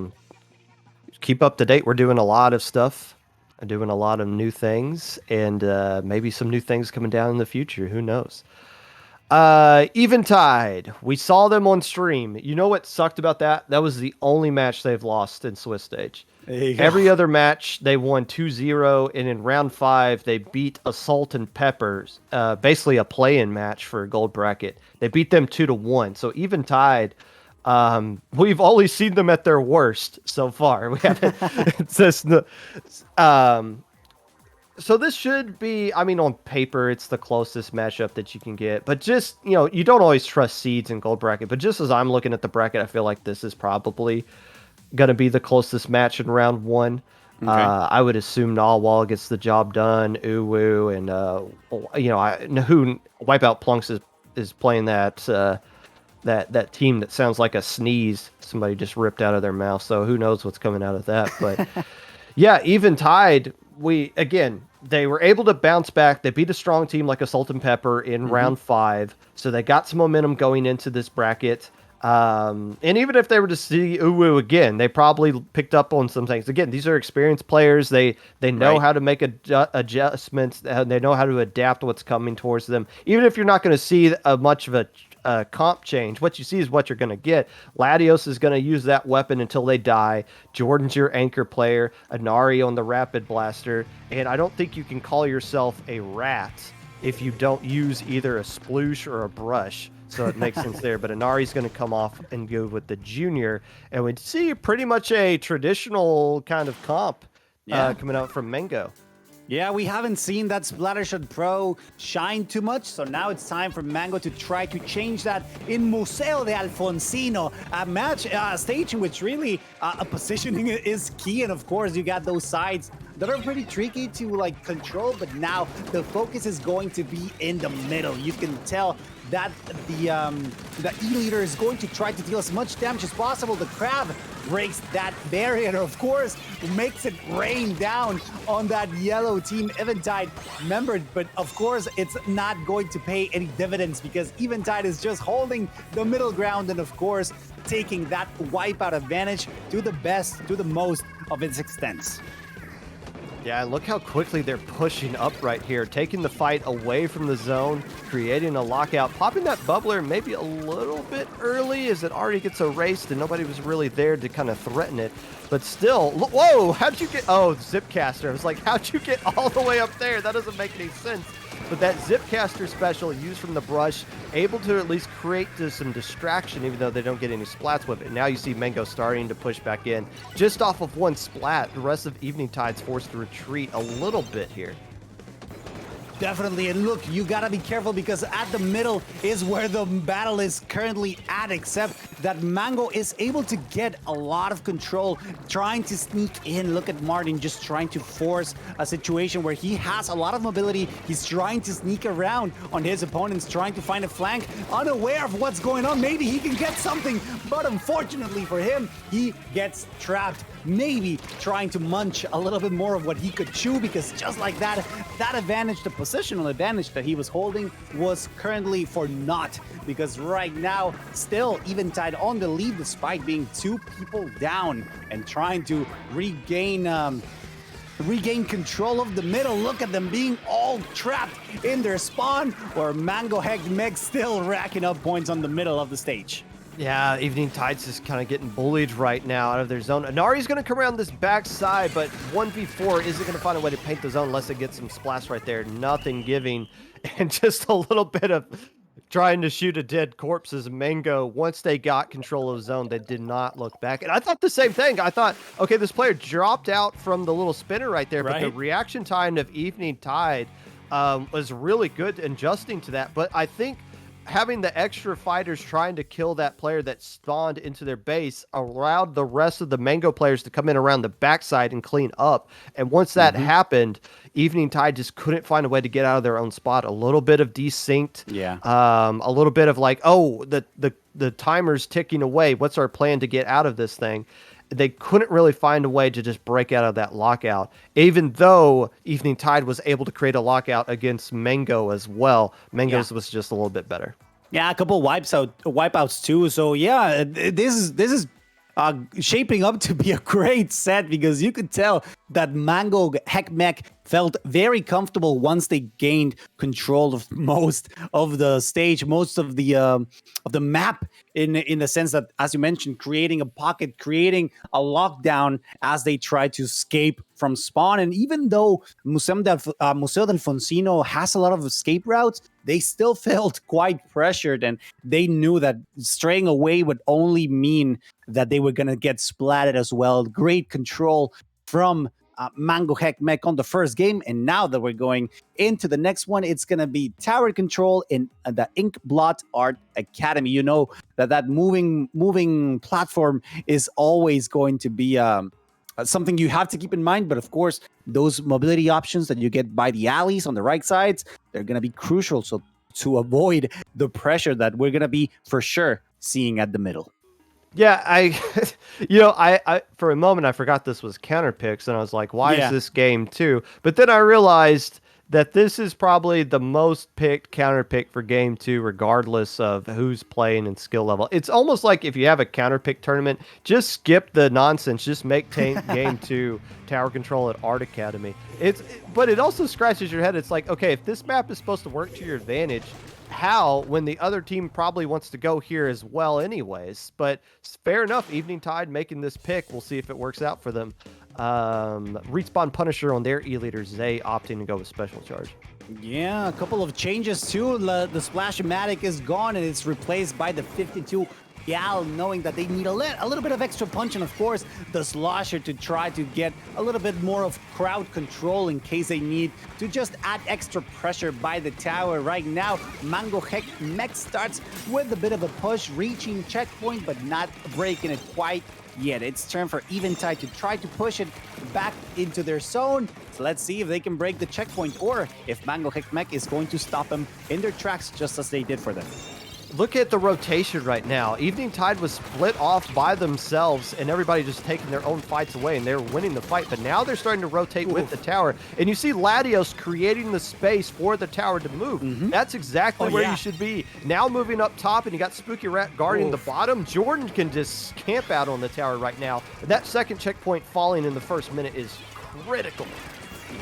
keep up to date. We're doing a lot of stuff, doing a lot of new things, and maybe some new things coming down in the future. Who knows? Eventide. We saw them on stream. You know what sucked about that? That was the only match they've lost in Swiss Stage. Every other match, they won 2-0, and in round 5, they beat Assault and Peppers, basically a play-in match for a gold bracket. They beat them 2-1. So Eventide, we've only seen them at their worst so far. We had it's just so this should be, I mean, on paper, it's the closest matchup that you can get. But just, you don't always trust seeds in gold bracket. But just as I'm looking at the bracket, I feel like this is probably going to be the closest match in round 1. Okay. I would assume Nalwall gets the job done. Uwu and, who Wipeout Plunks is playing that that team that sounds like a sneeze somebody just ripped out of their mouth. So who knows what's coming out of that. But yeah, Eventide, they were able to bounce back. They beat a strong team like Assault and Pepper in round 5. So they got some momentum going into this bracket. And even if they were to see Uwu again, they probably picked up on some things. Again, these are experienced players. They know how to make adjustments. They know how to adapt what's coming towards them. Even if you're not going to see much of a comp change, what you see is what you're going to get. Latios is going to use that weapon until they die. Jordan's your anchor player. Inari on the Rapid Blaster. And I don't think you can call yourself a rat if you don't use either a sploosh or a brush. So it makes sense there. But Inari's going to come off and go with the junior. And we'd see pretty much a traditional kind of comp coming out from Mango. Yeah, we haven't seen that Splattershot Pro shine too much, so now it's time for Mango to try to change that in Museo de Alfonsino, a stage in which really positioning is key, and of course you got those sides that are pretty tricky to control, but now the focus is going to be in the middle. You can tell that the E-leader is going to try to deal as much damage as possible. The crab breaks that barrier, and of course makes it rain down on that yellow team Eventide member. But of course it's not going to pay any dividends because Eventide is just holding the middle ground and of course taking that wipeout advantage to the most of its extents. Yeah, and look how quickly they're pushing up right here, taking the fight away from the zone, creating a lockout, popping that bubbler maybe a little bit early as it already gets erased and nobody was really there to kind of threaten it. But still, whoa, how'd you get, Zipcaster. I was like, how'd you get all the way up there? That doesn't make any sense. But that Zipcaster special used from the brush, able to at least create some distraction, even though they don't get any splats with it. Now you see Mango starting to push back in. Just off of one splat, the rest of Eventide's forced to retreat a little bit here. Definitely, and look, you gotta be careful because at the middle is where the battle is currently at, except that Mango is able to get a lot of control, trying to sneak in. Look at Martin just trying to force a situation where he has a lot of mobility. He's trying to sneak around on his opponents, trying to find a flank, unaware of what's going on. Maybe he can get something, but unfortunately for him, he gets trapped. Maybe trying to munch a little bit more of what he could chew, because just like that, that advantage, the positional advantage that he was holding was currently for naught, because right now still Eventide on the lead despite being 2 people down and trying to regain control of the middle. Look at them being all trapped in their spawn, or Mango Heck Meg still racking up points on the middle of the stage. Yeah, Eventide's just kind of getting bullied right now out of their zone. Inari's going to come around this backside, but 1v4 isn't going to find a way to paint the zone unless it gets some splash right there. Nothing giving, and just a little bit of trying to shoot a dead corpse as Mango. Once they got control of the zone, they did not look back. And I thought the same thing. I thought, okay, this player dropped out from the little spinner right there, but the reaction time of Eventide was really good in adjusting to that. But I think having the extra fighters trying to kill that player that spawned into their base allowed the rest of the Mango players to come in around the backside and clean up. And once that happened, Eventide just couldn't find a way to get out of their own spot. A little bit of desynced. Yeah. A little bit of like, oh, the timer's ticking away. What's our plan to get out of this thing? They couldn't really find a way to just break out of that lockout, even though Eventide was able to create a lockout against Mango as well. Mango's was just a little bit better. Yeah, a couple wipeouts too. So yeah, this is shaping up to be a great set because you could tell that Mango Heckmech felt very comfortable once they gained control of most of the stage, most of the map. In the sense that, as you mentioned, creating a pocket, creating a lockdown as they try to escape from spawn. And even though Museo del Alfonsino has a lot of escape routes, they still felt quite pressured, and they knew that straying away would only mean that they were going to get splatted as well. Great control from Mango Heckmech on the first game, and now that we're going into the next one, it's going to be tower control in the Ink Blot Art Academy. You know that moving platform is always going to be something you have to keep in mind, but of course, those mobility options that you get by the alleys on the right sides, they're going to be crucial. So to avoid the pressure that we're going to be for sure seeing at the middle. Yeah, I for a moment I forgot this was counter picks, and I was like, why is this game 2? But then I realized that this is probably the most picked counter pick for game 2, regardless of who's playing and skill level. It's almost like if you have a counter pick tournament, just skip the nonsense, just make game 2 tower control at Art Academy. But it also scratches your head. It's like, okay, if this map is supposed to work to your advantage, how, when the other team probably wants to go here as well anyways? But fair enough, Evening Tide making this pick. We'll see if it works out for them. Respawn Punisher on their E-leader, Zay opting to go with Special Charge. Yeah, a couple of changes too. The Splash-O-Matic is gone, and it's replaced by the 52 Gal, knowing that they need a little bit of extra punch, and of course the Slosher to try to get a little bit more of crowd control in case they need to just add extra pressure by the tower. Right now, Mango Heckmech starts with a bit of a push, reaching checkpoint, but not breaking it quite yet. It's turn for Eventide to try to push it back into their zone. So let's see if they can break the checkpoint, or if Mango Heckmech is going to stop them in their tracks just as they did for them. Look at the rotation right now. Evening Tide was split off by themselves, and everybody just taking their own fights away, and they're winning the fight. But now they're starting to rotate with the tower, and you see Latios creating the space for the tower to move. That's exactly where you should be. Now moving up top, and you got Spooky Rat guarding the bottom. Jordan can just camp out on the tower right now. And that second checkpoint falling in the first minute is critical.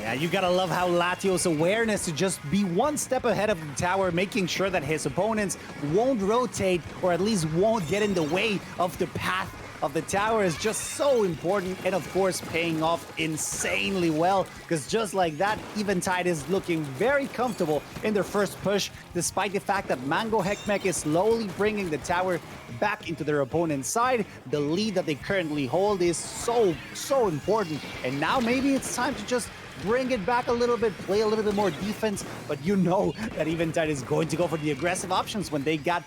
Yeah, you gotta love how Latios' awareness to just be one step ahead of the tower, making sure that his opponents won't rotate, or at least won't get in the way of the path of the tower, is just so important, and of course paying off insanely well, because just like that, Eventide is looking very comfortable in their first push, despite the fact that Mango Heckmech is slowly bringing the tower back into their opponent's side. The lead that they currently hold is so important, and now maybe it's time to just bring it back a little bit, play a little bit more defense, but you know that Eventide is going to go for the aggressive options when they got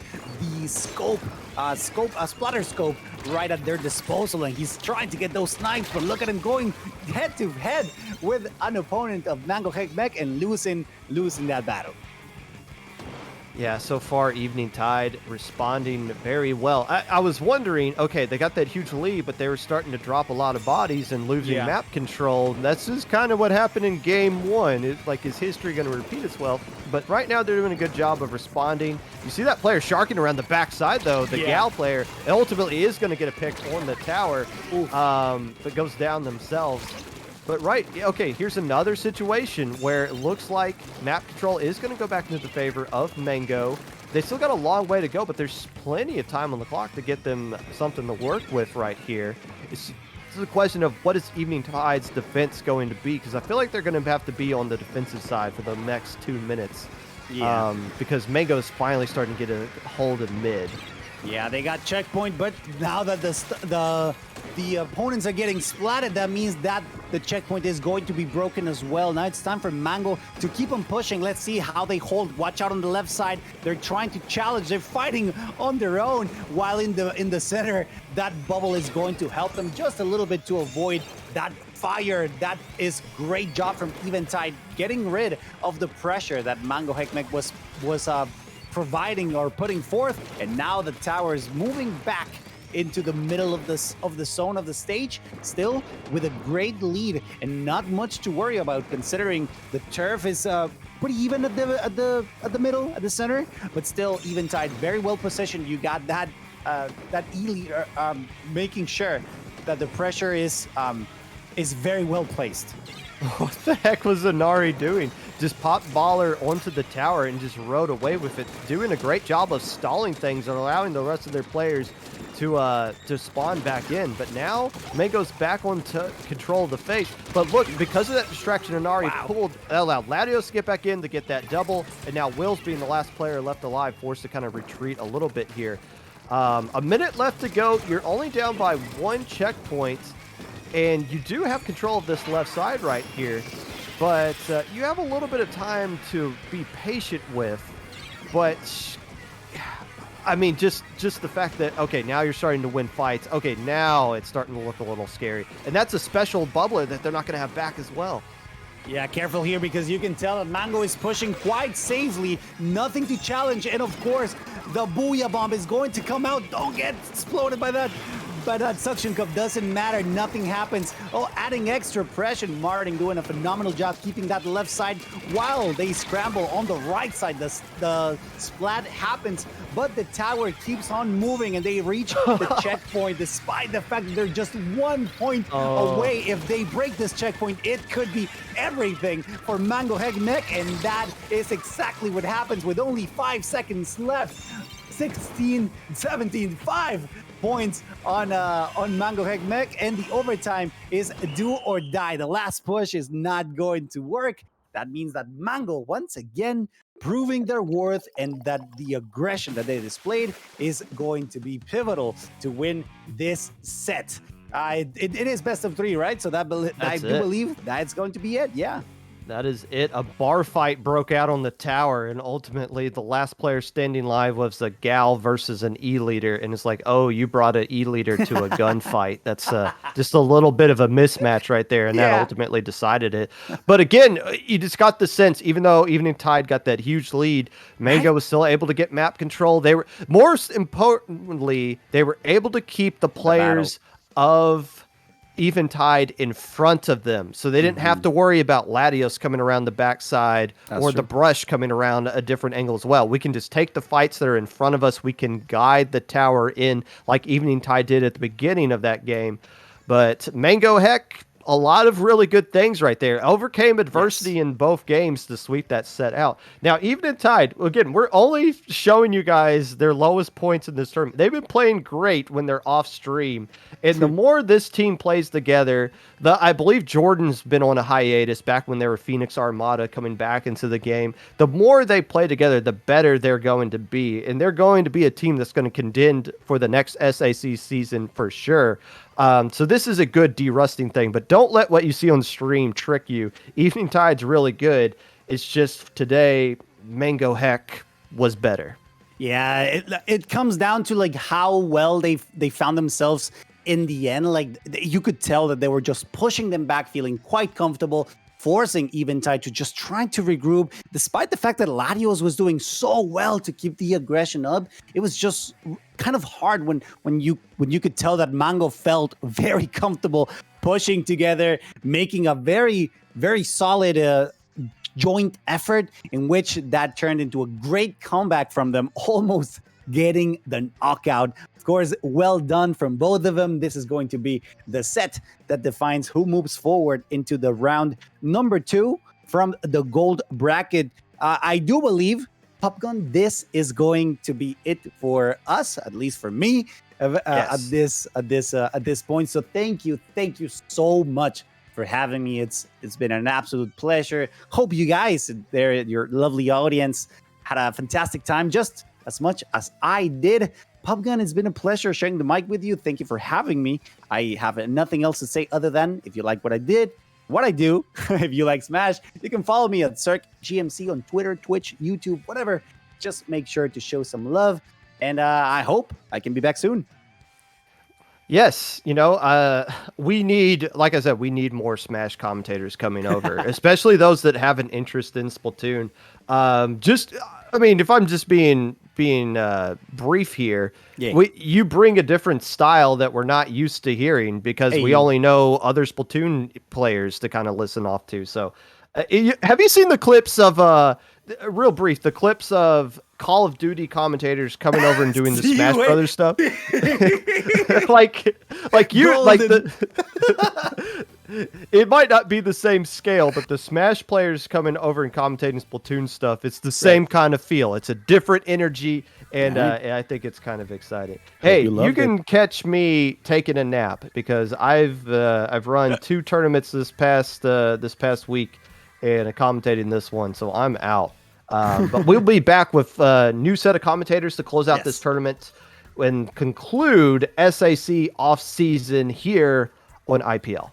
the splatter scope right at their disposal, and he's trying to get those snipes, but look at him going head to head with an opponent of Mango Heckmech and losing that battle. Yeah, so far, Evening Tide responding very well. I was wondering, okay, they got that huge lead, but they were starting to drop a lot of bodies and losing map control. That's just kind of what happened in Game 1. It's like, is history going to repeat itself? But right now, they're doing a good job of responding. You see that player sharking around the backside, though, the Gal player. It ultimately is going to get a pick on the tower, but goes down themselves. But okay, here's another situation where it looks like map control is going to go back into the favor of Mango. They still got a long way to go, but there's plenty of time on the clock to get them something to work with right here. This is a question of what is Evening Tide's defense going to be, because I feel like they're going to have to be on the defensive side for the next 2 minutes. Because Mango's finally starting to get a hold of mid. Yeah, they got checkpoint, but now that the opponents are getting splatted, that means that the checkpoint is going to be broken as well. Now it's time for Mango to keep on pushing. Let's see how they hold. Watch out on the left side. They're trying to challenge. They're fighting on their own, while in the center, that bubble is going to help them just a little bit to avoid that fire. That is great job from Eventide, getting rid of the pressure that Mango Heckmech was providing or putting forth, and now the tower is moving back into the middle of the zone of the stage, still with a great lead and not much to worry about, considering the turf is pretty even at the middle, at the center, but still Eventide very well positioned. You got that that E leader, making sure that the pressure is very well placed. What the heck was Zanari doing? Just popped Baller onto the tower and just rode away with it, doing a great job of stalling things and allowing the rest of their players to spawn back in. But now Mango's back on control of the face. But look, because of that distraction, Inari allowed Latios to get back in to get that double, and now Will's being the last player left alive, forced to kind of retreat a little bit here. A minute left to go. You're only down by 1 checkpoint, and you do have control of this left side right here, but you have a little bit of time to be patient with. But I mean, just the fact that, okay, now you're starting to win fights. Okay, now it's starting to look a little scary. And that's a special bubbler that they're not going to have back as well. Yeah, careful here because you can tell that Mango is pushing quite safely. Nothing to challenge. And of course, the Booyah Bomb is going to come out. Don't get exploded by that. But that suction cup doesn't matter. Nothing happens. Oh, adding extra pressure. Martin doing a phenomenal job keeping that left side while they scramble on the right side. The splat happens, but the tower keeps on moving and they reach the checkpoint despite the fact that they're just 1 point away. If they break this checkpoint, it could be everything for Mango Heck Mech, and that is exactly what happens with only 5 seconds left. 16, 17, 5 points on Mango Heck Mech, and the overtime is do or die. The last push is not going to work. That means that Mango once again proving their worth and that the aggression that they displayed is going to be pivotal to win this set. It is best of 3, right? So I do believe that's going to be it. Yeah. That is it. A bar fight broke out on the tower, and ultimately the last player standing live was a Gal versus an E-leader, and it's like, oh, you brought an E-leader to a gunfight. That's just a little bit of a mismatch right there, and that ultimately decided it. But again, you just got the sense, even though Evening Tide got that huge lead, Mango was still able to get map control. They were, most importantly, they were able to keep the players of Eventide in front of them, so they didn't have to worry about Latios coming around the backside or the brush coming around a different angle as well. We can just take the fights that are in front of us. We can guide the tower in like Evening Tide did at the beginning of that game. But Mango Heck, a lot of really good things right there. Overcame adversity in both games to sweep that set out. Now, Evening Tide, again, we're only showing you guys their lowest points in this tournament. They've been playing great when they're off stream. And the more this team plays together, I believe Jordan's been on a hiatus back when they were Phoenix Armada coming back into the game. The more they play together, the better they're going to be. And they're going to be a team that's going to contend for the next SAC season for sure. So this is a good de-rusting thing, but don't let what you see on the stream trick you. Evening Tide's really good. It's just today, Mango Heck was better. Yeah, it comes down to like how well they found themselves in the end. Like you could tell that they were just pushing them back, feeling quite comfortable, forcing Eventide to just try to regroup. Despite the fact that Latios was doing so well to keep the aggression up, it was just kind of hard when you could tell that Mango felt very comfortable pushing together, making a very, very solid joint effort in which that turned into a great comeback from them, almost getting the knockout. Of course, well done from both of them. This is going to be the set that defines who moves forward into the round number 2 from the gold bracket. I do believe, Popgun, this is going to be it for us, at least for me, at this point. So thank you so much for having me. It's been an absolute pleasure. Hope you guys there, your lovely audience, had a fantastic time, just as much as I did. Popgun, it's been a pleasure sharing the mic with you. Thank you for having me. I have nothing else to say other than if you like what I did, what I do, if you like Smash, you can follow me at CircGMC on Twitter, Twitch, YouTube, whatever. Just make sure to show some love. And I hope I can be back soon. Yes, we need, like I said, we need more Smash commentators coming over, especially those that have an interest in Splatoon. If I'm just being brief here, you bring a different style that we're not used to hearing because we only know other Splatoon players to kind of listen off to. So Have you seen the clips of real brief, the clips of Call of Duty commentators coming over and doing the Smash Brothers stuff? like you like the it might not be the same scale, but the Smash players coming over and commentating Splatoon stuff, it's the same kind of feel. It's a different energy, and I think it's kind of exciting. Hey, you can catch me taking a nap because I've run 2 tournaments this past week and commentating this one, so I'm out. But we'll be back with a new set of commentators to close out this tournament and conclude SAC off season here on IPL.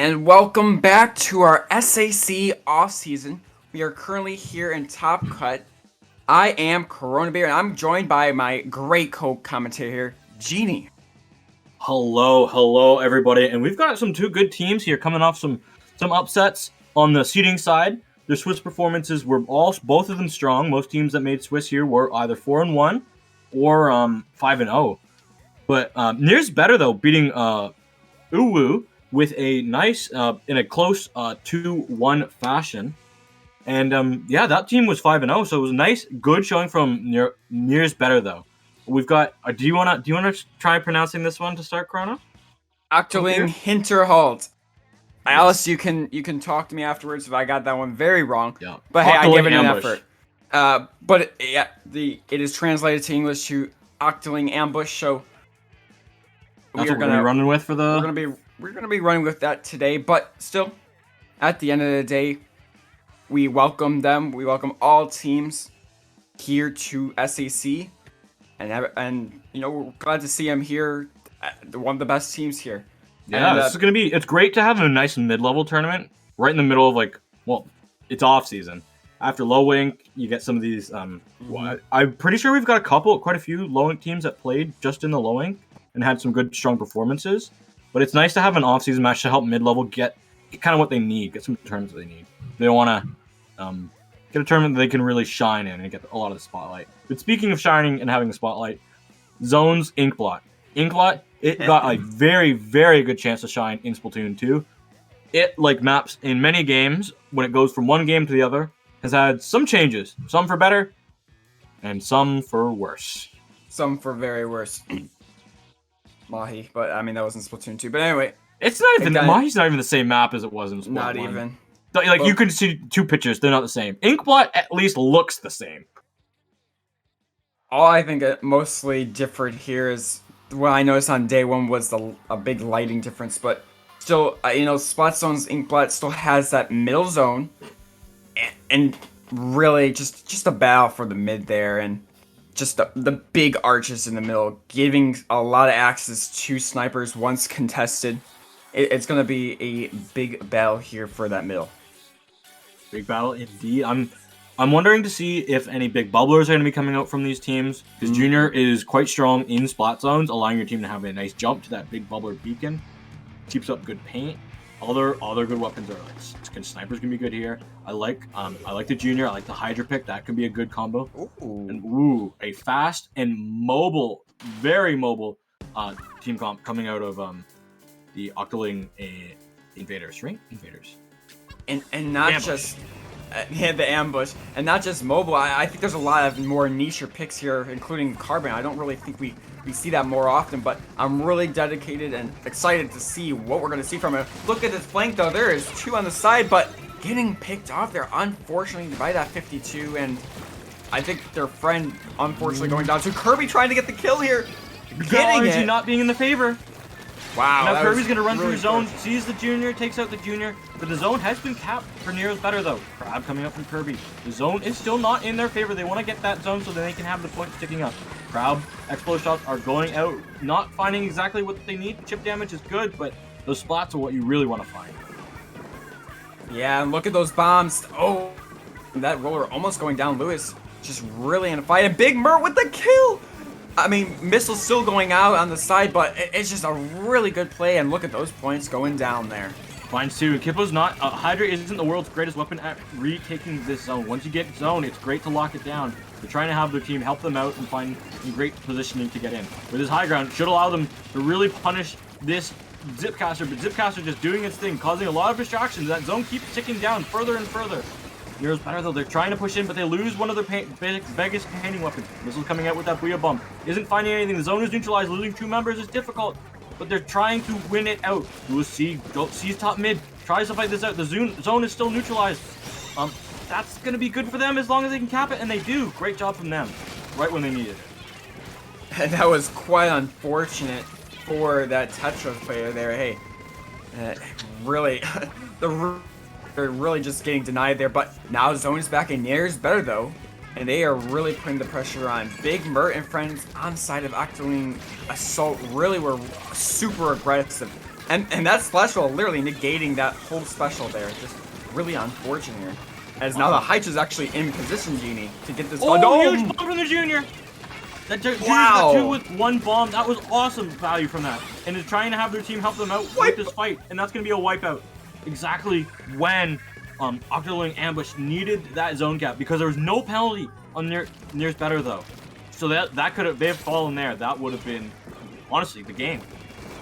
And welcome back to our SAC off-season. We are currently here in Top Cut. I am Corona Bear, and I'm joined by my great co-commentator here, Genie. Hello, everybody, and we've got two good teams here coming off some upsets on the seeding side. Their Swiss performances were both of them strong. Most teams that made Swiss here were either 4-1 or 5-0. But Near's better though, beating Uwu with a nice in a close 2-1 fashion. And that team was 5-0, so it was a nice, good showing from Near's better though. We've got. Do you wanna try pronouncing this one to start, Chrono? Octoling Hinterhalt. Alice, you can talk to me afterwards if I got that one very wrong. Yeah. But hey, I give it an ambush. effort. But it is translated to English to Octoling Ambush. So That's what we're gonna be running with for the. We're gonna be running with that today. But still, at the end of the day, we welcome them. We welcome all teams here to SAC. And we're glad to see him here, one of the best teams here. Yeah, this is gonna be. It's great to have a nice mid-level tournament right in the middle of it's off season. After low wink, you get some of these. I'm pretty sure we've got quite a few low wink teams that played just in the low wink and had some good, strong performances. But it's nice to have an off-season match to help mid-level get kind of what they need, get some tournaments they need. They want to get a tournament that they can really shine in and get a lot of the spotlight. But speaking of shining and having the spotlight, Zone's Inkblot. Inkblot, it got a very, very good chance to shine in Splatoon 2. It, like maps in many games, when it goes from one game to the other, has had some changes. Some for better, and some for worse. Some for very worse. Mahi, but I mean, that was in Splatoon 2. But anyway. It's not even, Mahi's not even the same map as it was in Splatoon 1. Not even. You can see two pictures, they're not the same. Inkblot at least looks the same. All I think mostly different here is what I noticed on day one was a big lighting difference, but still, Splat Zone's Inkblot still has that middle zone, and really just a battle for the mid there, and just the big arches in the middle, giving a lot of access to snipers once contested. It's going to be a big battle here for that middle. Big battle indeed. I'm wondering to see if any big bubblers are going to be coming out from these teams, because Junior is quite strong in splat zones, allowing your team to have a nice jump to that big bubbler beacon. Keeps up good paint. All their good weapons are snipers can be good here. I like the Junior. I like the Hydra pick. That could be a good combo. And a fast and mobile, very mobile team comp coming out of the Octoling Invaders, right? Invaders. And not ambush. Just the ambush, and not just mobile. I think there's a lot of more niche picks here, including Carbon. I don't really think we see that more often, but I'm really dedicated and excited to see what we're going to see from it. Look at this flank, though. There is two on the side, but getting picked off there, unfortunately, by that 52, and I think their friend, unfortunately, going down. So Kirby trying to get the kill here. Getting it. Not being in the favor. Wow. Now Kirby's going to run through zone, sees the Junior, takes out the Junior. But the zone has been capped for Nero's better, though. Crab coming up from Kirby. The zone is still not in their favor. They want to get that zone so that they can have the point sticking up. Crab explode shots are going out, not finding exactly what they need. Chip damage is good, but those splats are what you really want to find. Yeah, and look at those bombs. Oh, that roller almost going down. Lewis just really in a fight. And Big Mert with the kill. I mean, missiles still going out on the side, but it's just a really good play. And look at those points going down there. Finds two. Kippo's not. Hydra isn't the world's greatest weapon at retaking this zone. Once you get zone, it's great to lock it down. They're trying to have their team help them out and find some great positioning to get in. With his high ground, should allow them to really punish this Zipcaster, but Zipcaster just doing its thing, causing a lot of distractions. That zone keeps ticking down further and further. Nero's better though. They're trying to push in, but they lose one of their biggest painting weapons. Missile's coming out with that Booyah Bump. Isn't finding anything. The zone is neutralized. Losing two members is difficult, but they're trying to win it out. Lewis sees top mid. Tries to fight this out. The zone is still neutralized. That's going to be good for them as long as they can cap it, and they do. Great job from them. Right when they needed it. And that was quite unfortunate for that Tetris player there. Hey, really, they're really just getting denied there. But now zone is back, and Nair's better though, and they are really putting the pressure on. Big Mert and friends on the side of Octoling Assault really were super aggressive. And that special literally negating that whole special there. Just really unfortunate here. As now the Hydra is actually in position, Genie, to get this. Oh, huge bomb from the Junior! Junior's got 2 with 1 bomb. That was awesome value from that. And is trying to have their team help them out with this fight. And that's going to be a wipeout. Exactly when Octoling Ambush needed that zone cap. Because there was no penalty on nearest better, though. So that could have, they have fallen there. That would have been, honestly, the game.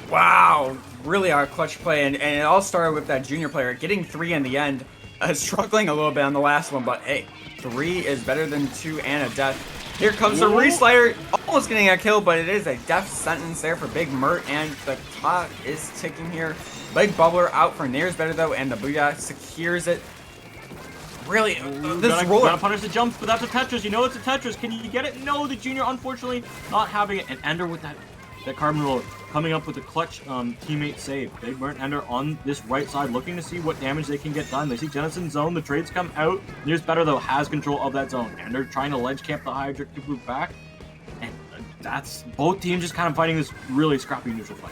Wow, really our clutch play, and it all started with that Junior player getting 3 in the end, struggling a little bit on the last one, but hey, 3 is better than 2 and a death. Here comes the Reslider, almost getting a kill, but it is a death sentence there for Big Mert, and the clock is ticking here. Big Bubbler out for Near's better though, and the Booyah secures it. Really, this roller. Gotta punish the jumps, but that's a Tetris. You know it's a Tetris. Can you get it? No, the Junior unfortunately not having it, and Ender with that carbon roller coming up with a clutch teammate save. Big Burn Ender on this right side looking to see what damage they can get done. They see Jennison's zone, the trades come out. Near's better though has control of that zone. Ender trying to ledge camp the Hydra to move back. And that's both teams just kind of fighting this really scrappy neutral fight.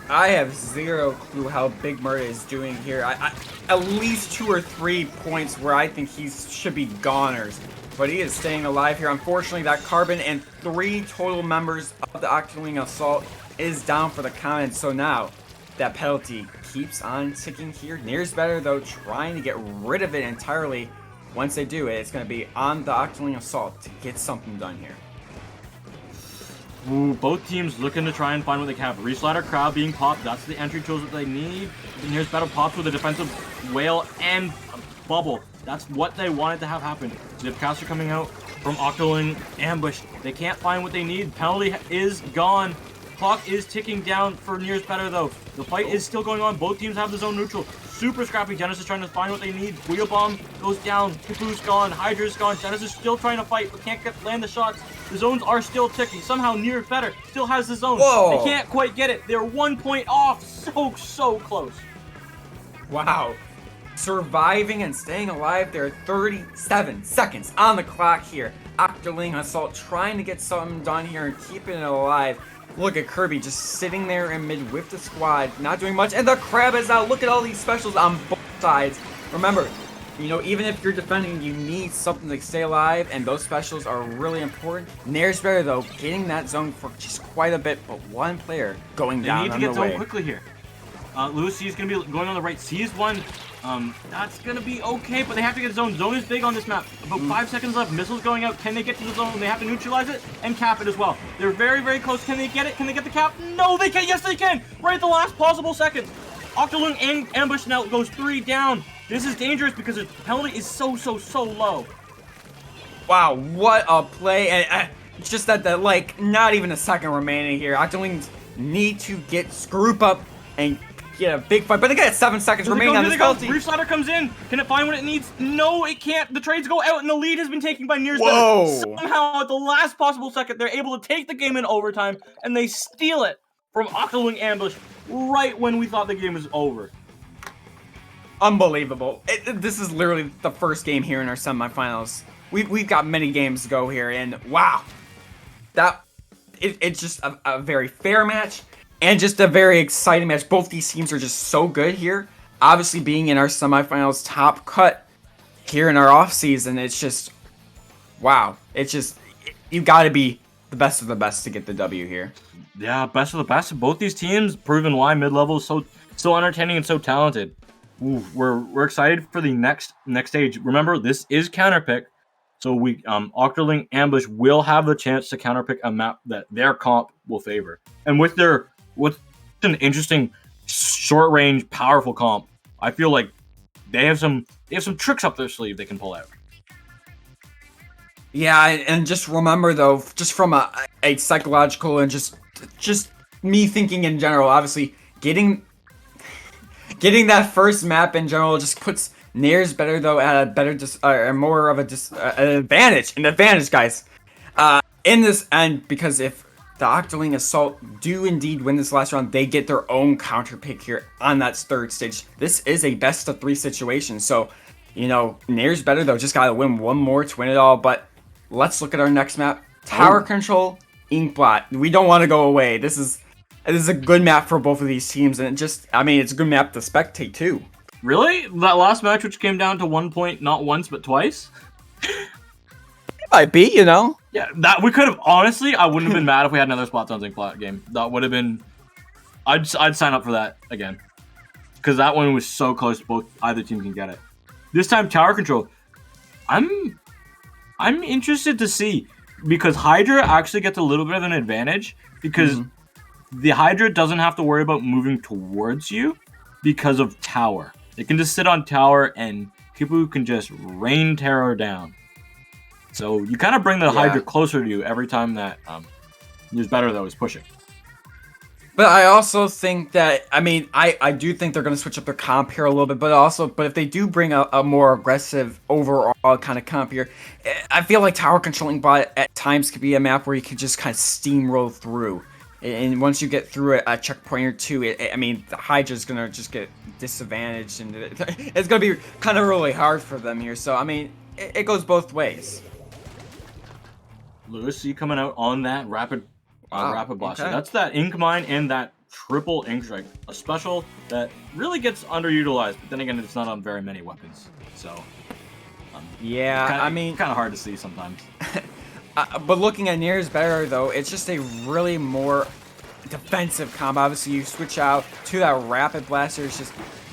I have zero clue how Big Mert is doing here. I at least 2 or 3 points where I think he should be goners. But he is staying alive here. Unfortunately, that Carbon and 3 total members of the Octoling Assault is down for the count. So now, that penalty keeps on ticking here. Near's better, though, trying to get rid of it entirely. Once they do it, it's going to be on the Octoling Assault to get something done here. Ooh, both teams looking to try and find what they can have. Reslider crowd being popped. That's the entry tools that they need. Near's better pops with a defensive whale and a bubble. That's what they wanted to have happen. Zipcaster coming out from Octoling Ambush. They can't find what they need. Penalty is gone. Clock is ticking down for Near's better though. The fight is still going on. Both teams have the zone neutral. Super scrappy. Genesis trying to find what they need. Wheel Bomb goes down. Kapoo's gone. Hydra's gone. Genesis still trying to fight, but can't land the shots. The zones are still ticking. Somehow Near's better still has the zone. Whoa. They can't quite get it. They're 1 point off. So close. Wow. Surviving and staying alive. There are 37 seconds on the clock here. Octoling Assault trying to get something done here and keeping it alive. Look at Kirby just sitting there in mid with the squad, not doing much. And the Crab is out. Look at all these specials on both sides. Remember, you know, even if you're defending, you need something to stay alive, and those specials are really important. Nair's better though, getting that zone for just quite a bit, but 1 player going down on the way. They need to get zone quickly here. Lewis C is going to be going on the right. Sees one. That's going to be okay, but they have to get zone. Zone is big on this map. About 5 seconds left. Missiles going out. Can they get to the zone? They have to neutralize it and cap it as well. They're very close. Can they get it? Can they get the cap? No, they can. Yes, they can. Right at the last possible second. Octoling and Ambush now goes 3 down. This is dangerous because the penalty is so low. Wow, what a play. And just that, like, not even a second remaining here. Octolings need to get Scroop up and get a big fight, but they got 7 seconds remaining on this penalty. Reslider comes in. Can it find what it needs? No, it can't. The trades go out, and the lead has been taken by Near's Whoa. Better. Somehow, at the last possible second, they're able to take the game in overtime, and they steal it from Octoling Ambush right when we thought the game was over. Unbelievable. This is literally the first game here in our semifinals. We've got many games to go here, and wow. It's just a very fair match. And just a very exciting match. Both these teams are just so good here. Obviously, being in our semifinals top cut here in our off season, it's just wow. It's just you got to be the best of the best to get the W here. Yeah, best of the best. Both these teams proven why mid-level is so entertaining and so talented. Ooh, we're excited for the next stage. Remember, this is counterpick, so we Octoling Ambush will have the chance to counterpick a map that their comp will favor, and with an interesting short range powerful comp, I feel like they have some tricks up their sleeve they can pull out. Yeah, and just remember though, just from a psychological and just me thinking in general, obviously getting that first map in general just puts Nair's better though at a better more of an advantage, guys. In this end, because if the Octoling Assault do indeed win this last round, they get their own counter pick here on that 3rd stage. This is a best of 3 situation, so you know Nair's better though. Just gotta win 1 more to win it all. But let's look at our next map: Tower Control Inkblot. We don't want to go away. This is this is a good map for both of these teams, and it's a good map to spectate too. Really? That last match, which came down to 1 point, not once but twice. It might be, you know. Yeah, that we could have. Honestly, I wouldn't have been mad if we had another Splat Zones Inkblot game. That would have been. I'd sign up for that again, because that one was so close. Either team can get it. This time, tower control. I'm interested to see, because Hydra actually gets a little bit of an advantage because the Hydra doesn't have to worry about moving towards you because of tower. It can just sit on tower and people can just rain terror down. So you kind of bring the Hydra closer to you every time that Nears Better though is pushing. But I also think that, I do think they're going to switch up their comp here a little bit, but if they do bring a more aggressive overall kind of comp here, I feel like tower controlling bot at times could be a map where you can just kind of steamroll through. And once you get through a checkpoint or two, the Hydra's going to just get disadvantaged, and it's going to be kind of really hard for them here. So, it goes both ways. Lewis, you coming out on that rapid blaster. Okay. That's that Ink Mine and that triple Ink Strike, a special that really gets underutilized. But then again, it's not on very many weapons, so kind of hard to see sometimes. But looking at Nears Better though, it's just a really more defensive combo. Obviously, you switch out to that rapid blaster. It's just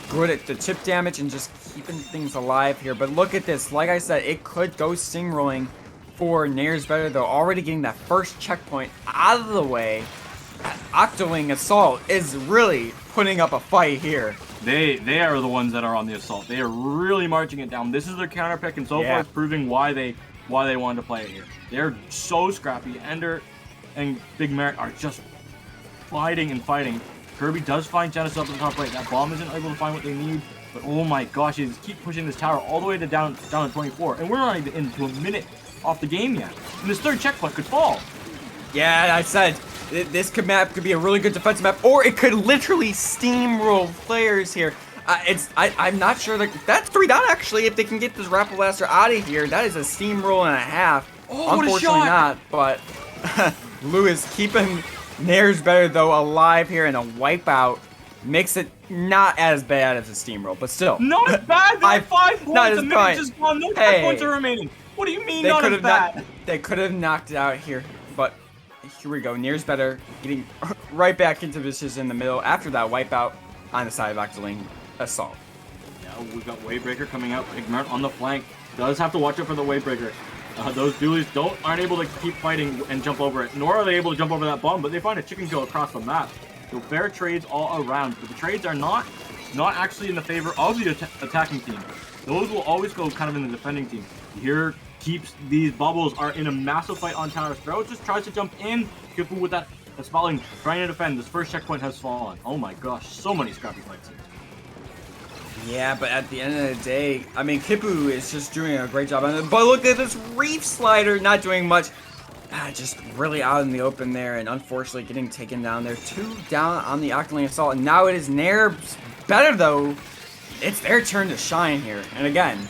good at the chip damage and just keeping things alive here. But look at this. Like I said, it could go steamrolling for Nears Better though. Already getting that first checkpoint out of the way. Octoling Assault is really putting up a fight here. They are the ones that are on the assault. They are really marching it down. This is their counter pick, and so far it's proving why they wanted to play it here. They're so scrappy. Ender and Big Merit are just fighting and fighting. Kirby does find Genesis up in the top right. That bomb isn't able to find what they need, but oh my gosh, they just keep pushing this tower all the way to down to 24, and we're not even into a minute off the game yet. And this third checkpoint could fall. Yeah, I said this map could be a really good defensive map, or it could literally steamroll players here. I'm not sure that's 3 down actually. If they can get this Rapid Blaster out of here, that is a steamroll and a half. Oh, unfortunately not, but Lewis keeping Nears Better though alive here, and a wipeout makes it not as bad as a steamroll, but still. Not as bad. They're 5 points. Not as the minute bad. just gone. No checkpoints are remaining. What do you mean not as bad? They could have knocked it out here, but here we go. Nears Better getting right back into this in the middle after that wipeout on the side of Octoling Assault. Yeah, we've got Wavebreaker coming out. Ignorant on the flank. Does have to watch out for the Wavebreaker. Those dualies aren't able to keep fighting and jump over it, nor are they able to jump over that bomb, but they find a chicken kill across the map. So fair trades all around, but the trades are not actually in the favor of the attacking team. Those will always go kind of in the defending team. Here keeps these bubbles are in a massive fight on tower. Sparrow just tries to jump in. Kipu with that spotting, trying to defend. This first checkpoint has fallen. Oh my gosh, so many scrappy fights here. Yeah, but at the end of the day, Kipu is just doing a great job on it. But look at this Reef Slider, not doing much. Just really out in the open there, and unfortunately getting taken down there. 2 down on the Octoling Assault, and now it is Nears Better though. It's their turn to shine here. And again,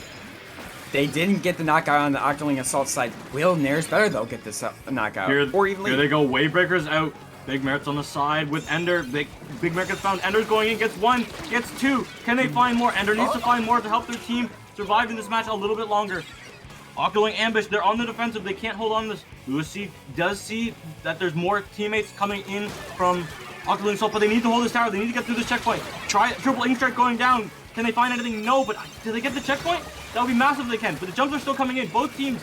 they didn't get the knockout on the Octoling Assault side. Will Nears Better though get this knockout? Or even here they go. Wavebreaker's out. Big Merit's on the side with Ender. Big Merit gets found. Ender's going in, gets 1, gets 2. Can they find more? Ender needs to find more to help their team survive in this match a little bit longer. Octoling ambush. They're on the defensive. They can't hold on to this. Lewis does see that there's more teammates coming in from Octoling Assault, but they need to hold this tower. They need to get through this checkpoint. Try triple Ink Strike going down. Can they find anything? No, but do they get the checkpoint? That would be massive if they can. But the jumps are still coming in. Both teams.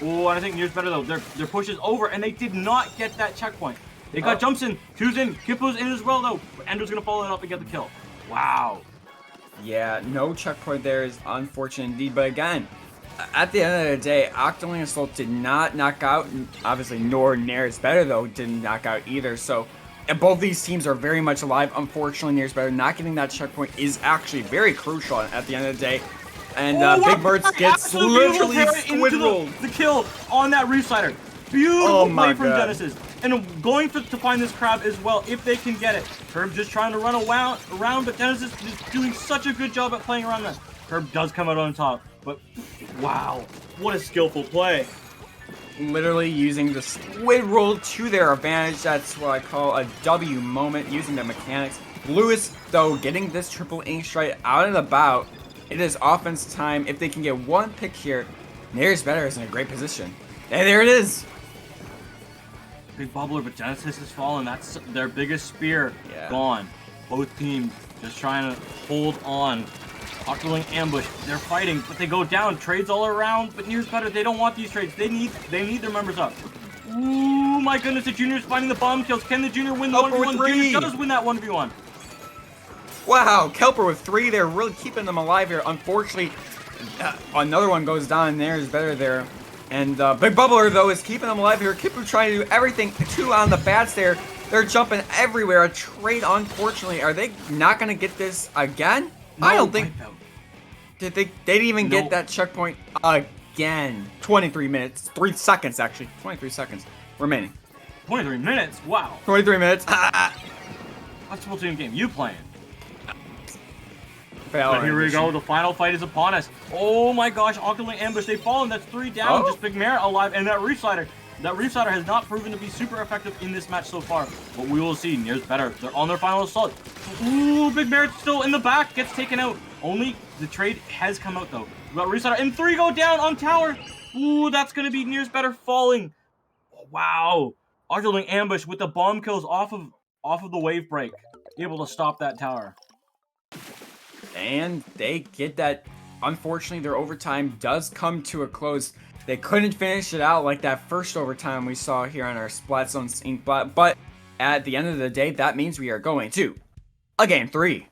Oh, and I think Nears Better though. Their push is over, and they did not get that checkpoint. They got jumps in, 2's in, Kipu's in as well though. But Ender's gonna follow it up and get the kill. Wow. Yeah, no checkpoint there is unfortunate indeed. But again, at the end of the day, Octoling Assault did not knock out, obviously, nor Nears Better though didn't knock out either. So, and both these teams are very much alive. Unfortunately, Nears Better not getting that checkpoint is actually very crucial at the end of the day. And Big Birds gets literally squid-rolled. The kill on that Reef Slider. Beautiful play from Genesis. And going to find this crab as well, if they can get it. Herb just trying to run around, but Genesis is doing such a good job at playing around that. Herb does come out on top, but wow, what a skillful play. literally using the squid roll to their advantage. That's what I call a W moment, using the mechanics. Lewis, though, getting this triple ink strike out of the bout. It is offense time. If they can get one pick here, Nearest Better is in a great position. And there it is. Big bubbler, but Genesis has fallen. That's their biggest spear. Yeah. Gone. Both teams just trying to hold on. Octoling ambush. They're fighting, but they go down. Trades all around, but Nearest Better, they don't want these trades. They need their members up. Ooh, my goodness, the junior's finding the bomb kills. Can the junior win the 1v1? The junior does win that 1v1. Wow, Kelper with 3. They're really keeping them alive here. Unfortunately, another one goes down. Nearest Better there. And Big Bubbler, though, is keeping them alive here. Kipu trying to do everything. 2 on the bats there. They're jumping everywhere. A trade, unfortunately. Are they not going to get this again? No, I don't think... They didn't even get that checkpoint again. 23 minutes. 3 seconds, actually. 23 seconds remaining. 23 minutes? Wow. 23 minutes. What's the team game you playing? But here we go. The final fight is upon us. Oh my gosh. Octoling ambush. They've fallen. That's 3 down. Just Big Mare alive. And that Reef Slider. That Reef Slider has not proven to be super effective in this match so far. But we will see. Nearest Better. They're on their final assault. Ooh, Big Mare still in the back. Gets taken out. Only the trade has come out, though. We got Reef Slider. And 3 go down on tower. Ooh, that's going to be Nearest Better falling. Wow. Octoling ambush with the bomb kills off of the wave break. Able to stop that tower. And they get that. Unfortunately, their overtime does come to a close. They couldn't finish it out like that first overtime we saw here on our Splat Zones Inkblot. But at the end of the day, that means we are going to a game 3.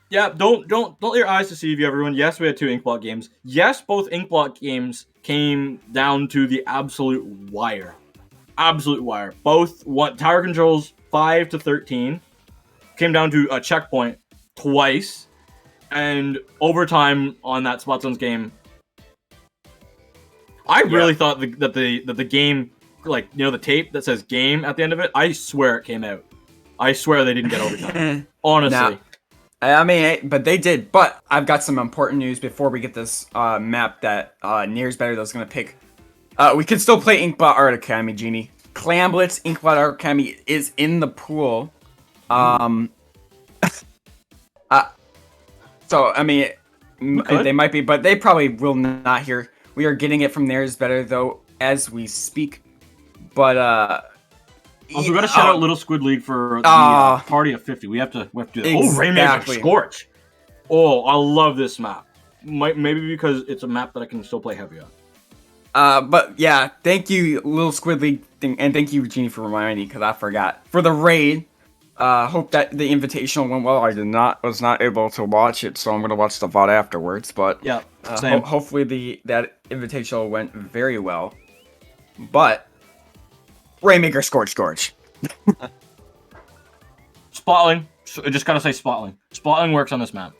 Yeah, don't let your eyes deceive you, everyone. Yes, we had 2 Inkblot games. Yes, both Inkblot games came down to the absolute wire. Absolute wire. Both tower controls 5-13. Came down to a checkpoint twice, and overtime on that Splat Zones game. I really thought that the game, like, you know, the tape that says game at the end of it, I swear it came out. I swear they didn't get overtime. Honestly. Now, I mean, but they did. But I've got some important news before we get this map that Nearest Better that's going to pick. We can still play Inkblot Art Academy, Genie. Clamblitz Inkblot Art Academy is in the pool. So, I mean, they might be, but they probably will not here. We are getting it from Nearest Better, though, as we speak. But, also, we got to shout out Little Squid League for the party of 50. We have to do that. Exactly. Oh, Rainmaker Scorch. Oh, I love this map. Maybe because it's a map that I can still play heavy on. But yeah, thank you, Little Squid League, and thank you, Genie, for reminding me, because I forgot. For the raid, hope that the invitational went well. I was not able to watch it, so I'm gonna watch the VOD afterwards. But yeah, same. Hopefully that invitational went very well. But Rainmaker Scorch. Spotling. I just gotta say Spotling. Spotling works on this map.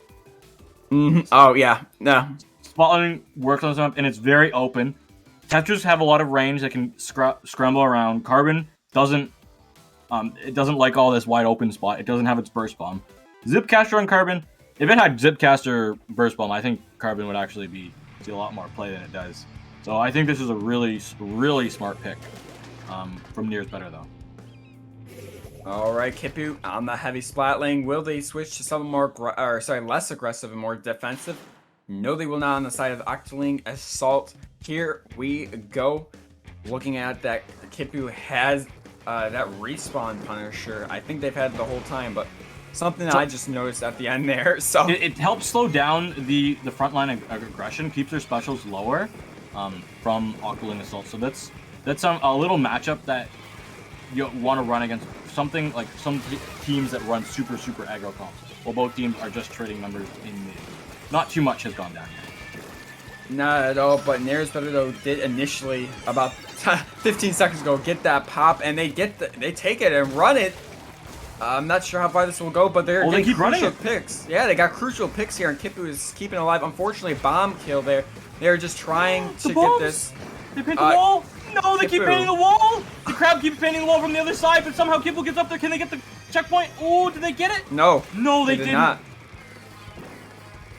Oh yeah, no. Spotling works on this map, and it's very open. Tetras have a lot of range that can scramble around. Carbon doesn't. It doesn't like all this wide open spot. It doesn't have its burst bomb. Zipcaster on Carbon. If it had Zipcaster burst bomb, I think Carbon would actually see a lot more play than it does. So I think this is a really, really smart pick from Nearest Better, though. All right, Kipu on the heavy splat lane. Will they switch to something more, less aggressive and more defensive? No, they will not on the side of Octoling Assault. Here we go. Looking at that, Kipu has that respawn Punisher. I think they've had it the whole time, but something I just noticed at the end there. So it helps slow down the front line aggression, keeps their specials lower from Octoling Assault. So that's a little matchup that you want to run against. Something like some teams that run super aggro comps. Well, both teams are just trading members in mid. Not too much has gone down yet. Not at all, but Nearest Better though did initially about 15 seconds ago get that pop, and they take it and run it. I'm not sure how far this will go, but they're getting crucial picks. Yeah, they got crucial picks here, and Kipu is keeping alive. Unfortunately, bomb kill there. They're just trying to get this. They paint the wall. No, they keep painting the wall. The crab keeps painting the wall from the other side, but somehow Kipu gets up there. Can they get the checkpoint? Oh, did they get it? No. No, they didn't. Not.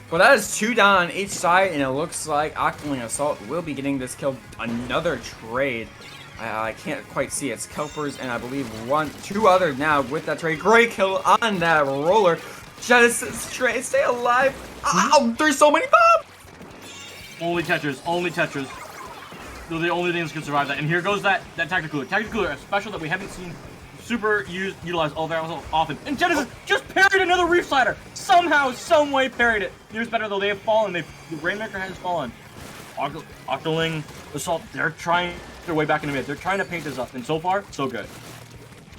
Well, that is 2 down on each side, and it looks like Octoling Assault will be getting this kill. Another trade. I can't quite see. It's Kelpers and I believe 2 others now with that trade. Great kill on that roller. Genesis trade, stay alive. Ow, there's so many bombs. Only Tetras, only Tetras. They're the only things that can survive that. And here goes that Tactical Cooler. Tactical Cooler, a special that we haven't seen super utilized all very often. And Genesis just parried another Reef Slider. Somehow, some way parried it. Here's better though. They have fallen. The Rainmaker has fallen. Octoling Assault, they're trying their way back into mid. They're trying to paint this up. And so far, so good.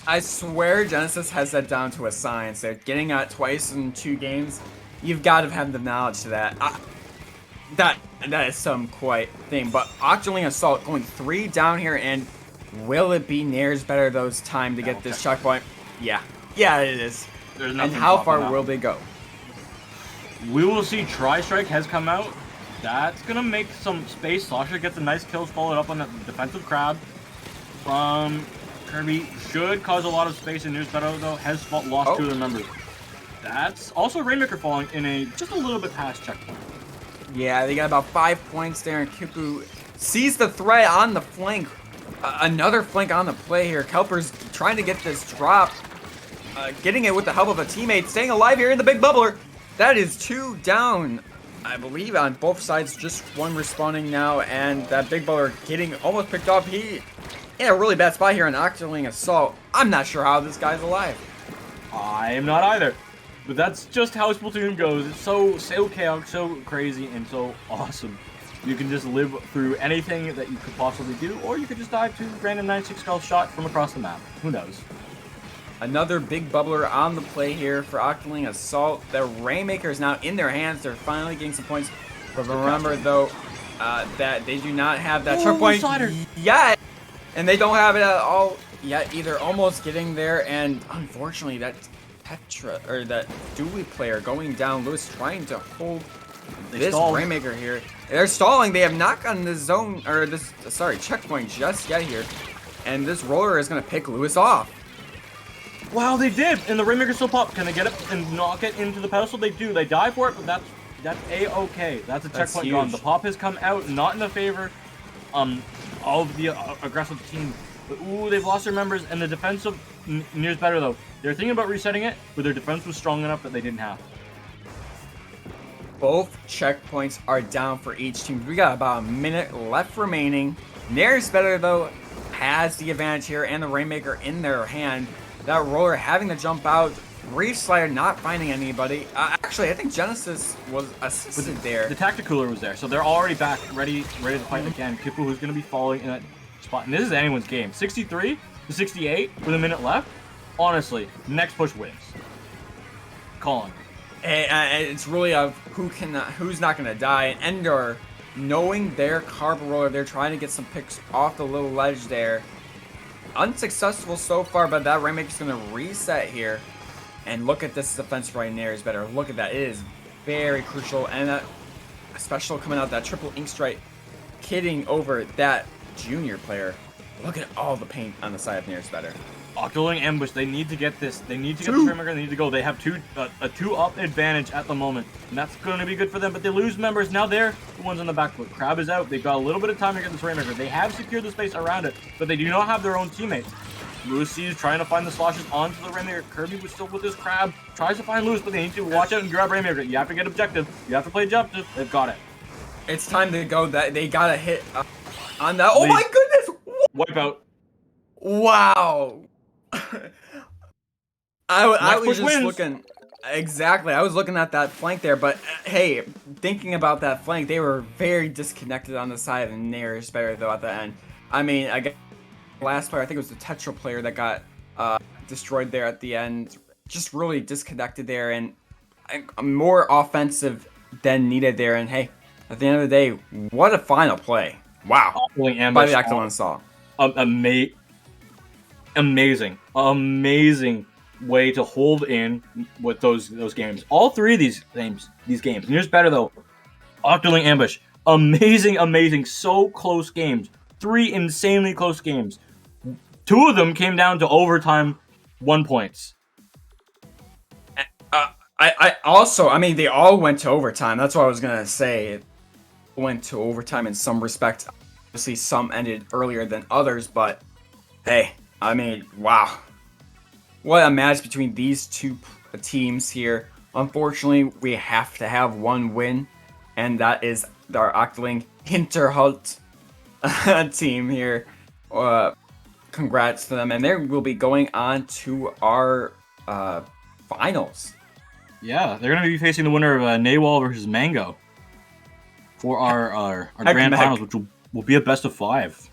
I swear Genesis has that down to a science. They're getting out twice in 2 games. You've got to have the knowledge to that. That is some quite thing. But Octoling Assault going 3 down here, and will it be Nair's better those time to get this checkpoint? Yeah. Yeah, it is. And how far will they go? We will see Tri-Strike has come out. That's going to make some space. Sasha gets a nice kill followed up on that defensive crab from Kirby. Should cause a lot of space in News Better, though. Has lost 2 of their members. That's also Rainmaker falling in a just a little bit past checkpoint. Yeah, they got about 5 points there, and Kipu sees the threat on the flank. Another flank on the play here. Kelper's trying to get this drop. Getting it with the help of a teammate. Staying alive here in the big bubbler. That is 2 down, I believe, on both sides. Just 1 respawning now, and that big bubbler getting almost picked off. He in a really bad spot here on Octoling Assault. I'm not sure how this guy's alive. I am not either. But that's just how Splatoon goes. It's so chaotic, so crazy, and so awesome. You can just live through anything that you could possibly do, or you could just dive to random 96 health shot from across the map. Who knows? Another big bubbler on the play here for Octoling Assault. The Rainmaker is now in their hands. They're finally getting some points. But remember, though, that they do not have that checkpoint yet. And they don't have it at all yet either. Almost getting there, and unfortunately, that Petra, or that Dooley player going down. Lewis trying to hold this Rainmaker here. They're stalling. They have not gotten the zone, or this, checkpoint just yet here. And this roller is going to pick Lewis off. Wow, they did! And the Rainmaker still popped. Can they get it and knock it into the pedestal? They do. They die for it, but that's A-okay. That's a checkpoint huge. gone. The pop has come out, not in the favor of the aggressive team. But, ooh, they've lost their members, and the defensive Near's better, though. They're thinking about resetting it, but their defense was strong enough that they didn't have. Both checkpoints are down for each team. We got about a minute left remaining. Nair's better, though, has the advantage here, and the Rainmaker in their hand. That roller having to jump out. Reef Slider not finding anybody. Actually, I think Genesis was assisted there. The Tacticooler was there, so they're already back, ready to fight again. Kipu, who's going to be falling in that spot. And this is anyone's game. 63 to 68 with a minute left. Honestly, next push wins. Colin. It's really of who's not going to die. And Endor, knowing their carb roller, they're trying to get some picks off the little ledge there. Unsuccessful so far, but that Rainmaker's going to reset here. And look at this defense right there is better. Look at that. It is very crucial. And that special coming out, that triple ink strike, kidding over that junior player. Look at all the paint on the side of Nair's better. Octoling ambush. They need to get this. They need to get the Rainmaker. They need to go. They have a 2-up advantage at the moment, and that's going to be good for them. But they lose members. Now they're the ones on the back foot. Crab is out. They've got a little bit of time to get this Rainmaker. They have secured the space around it, but they do not have their own teammates. Lewis is trying to find the sloshes onto the Rainmaker. Kirby was still with his Crab. Tries to find Lewis, but they need to watch out and grab Rainmaker. You have to get objective. You have to play objective. They've got it. It's time to go. That they got to hit on that. Oh my goodness! Wipe out. Wow. I was just wins. looking. Exactly. I was looking at that flank there, but hey, thinking about that flank, they were very disconnected on the side, and Nair's better though at the end. I mean, I guess last player, I think it was the Tetra player that got destroyed there at the end. Just really disconnected there, and more offensive than needed there. And hey, at the end of the day, what a final play! Wow, by the Octoling Assault. Amazing way to hold in with those games. All 3 of these games. And here's better though. Octoling Ambush. Amazing. So close games. 3 insanely close games. 2 of them came down to overtime 1 points. I also, I mean, they all went to overtime. That's what I was gonna say. It went to overtime in some respects. Obviously, some ended earlier than others, but hey, I mean, wow. What a match between these two teams here. Unfortunately, we have to have one win, and that is our Octoling Hinterhalt team here. Congrats to them, and they will be going on to our finals. Yeah, they're gonna be facing the winner of Naywall versus Mango for our grand finals, which will be a best of 5.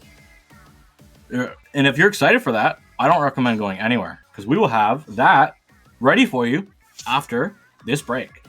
And if you're excited for that, I don't recommend going anywhere because we will have that ready for you after this break.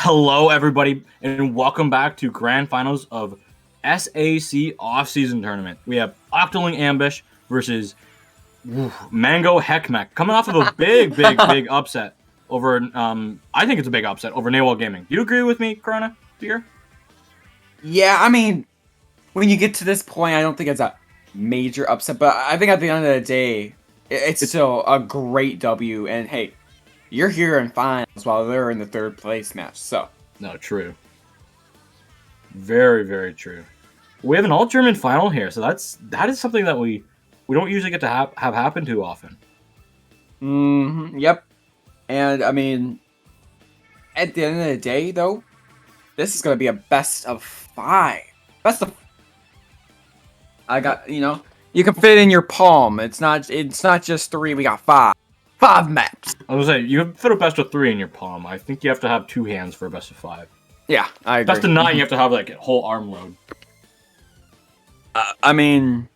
Hello, everybody, and welcome back to Grand Finals of SAC Off-Season Tournament. We have Octoling Ambush versus Mango Heckmech, coming off of a big upset over. I think it's a big upset over Naywall Gaming. Do you agree with me, Corona? Here? Yeah, I mean, when you get to this point, I don't think it's a major upset, but I think at the end of the day, it's still a great W. And hey, you're here in finals while they're in the third place match. So no, true. Very, very true. We have an all-German final here, so that is something that we don't usually get to have happen too often. Yep. And I mean, at the end of the day, though, this is gonna be a best of 5. Best of. I got, you can fit in your palm. It's not just 3. We got 5. 5 maps. I was gonna say, you can fit a best of 3 in your palm. I think you have to have 2 hands for a best of 5. Yeah, I agree. Best of 9, you have to have like a whole arm load. I mean,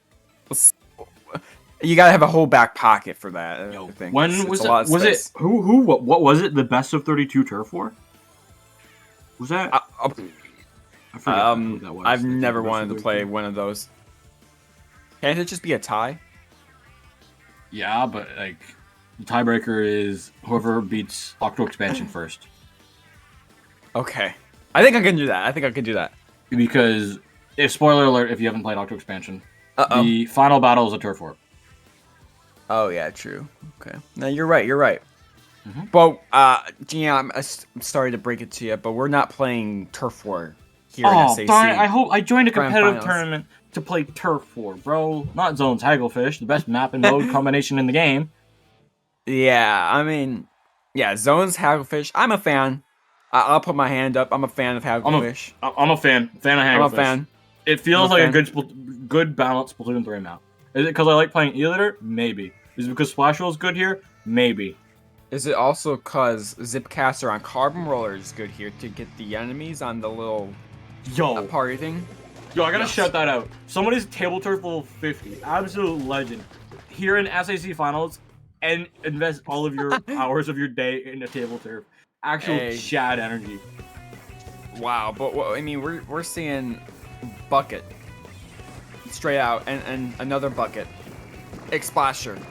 you gotta have a whole back pocket for that. Yo, I think. when it's was a it? lot of Was space. it who? What was it? The best of 32 turf war? Was that? I forget who that was. I've Like, never best wanted of to play 32. one of those. Can't it just be a tie? Yeah, but like the tiebreaker is whoever beats Octo Expansion first. Okay, I think I can do that. Because, spoiler alert, if you haven't played Octo Expansion, Uh-oh. the final battle is a turf war. Oh yeah, true. Okay, no, you're right. Mm-hmm. But Gina, I'm sorry to break it to you, but we're not playing turf war here in Oh, SAC. darn it. I hope I joined a Grand competitive Finals. tournament to play turf war, bro. Not Zones Hagglefish, the best map and mode combination in the game. Yeah, I mean, yeah, Zones Hagglefish. I'm a fan. I'll put my hand up. I'm a fan of Hagglefish. I'm a fan of Hagglefish. I'm a fan. It feels I'm a like a good balanced Splatoon 3 map. Is it because I like playing Eater? Maybe. Is it because Splash Roll is good here? Maybe. Is it also because Zipcaster on Carbon Roller is good here to get the enemies on the little party thing? Yo, I gotta shout that out. Somebody's Table Turf level 50. Absolute legend. Here in SAC Finals, and invest all of your hours of your day into Table Turf. Actual Shad energy. Wow, but I mean, we're seeing Bucket straight out, and another Bucket, Explasher,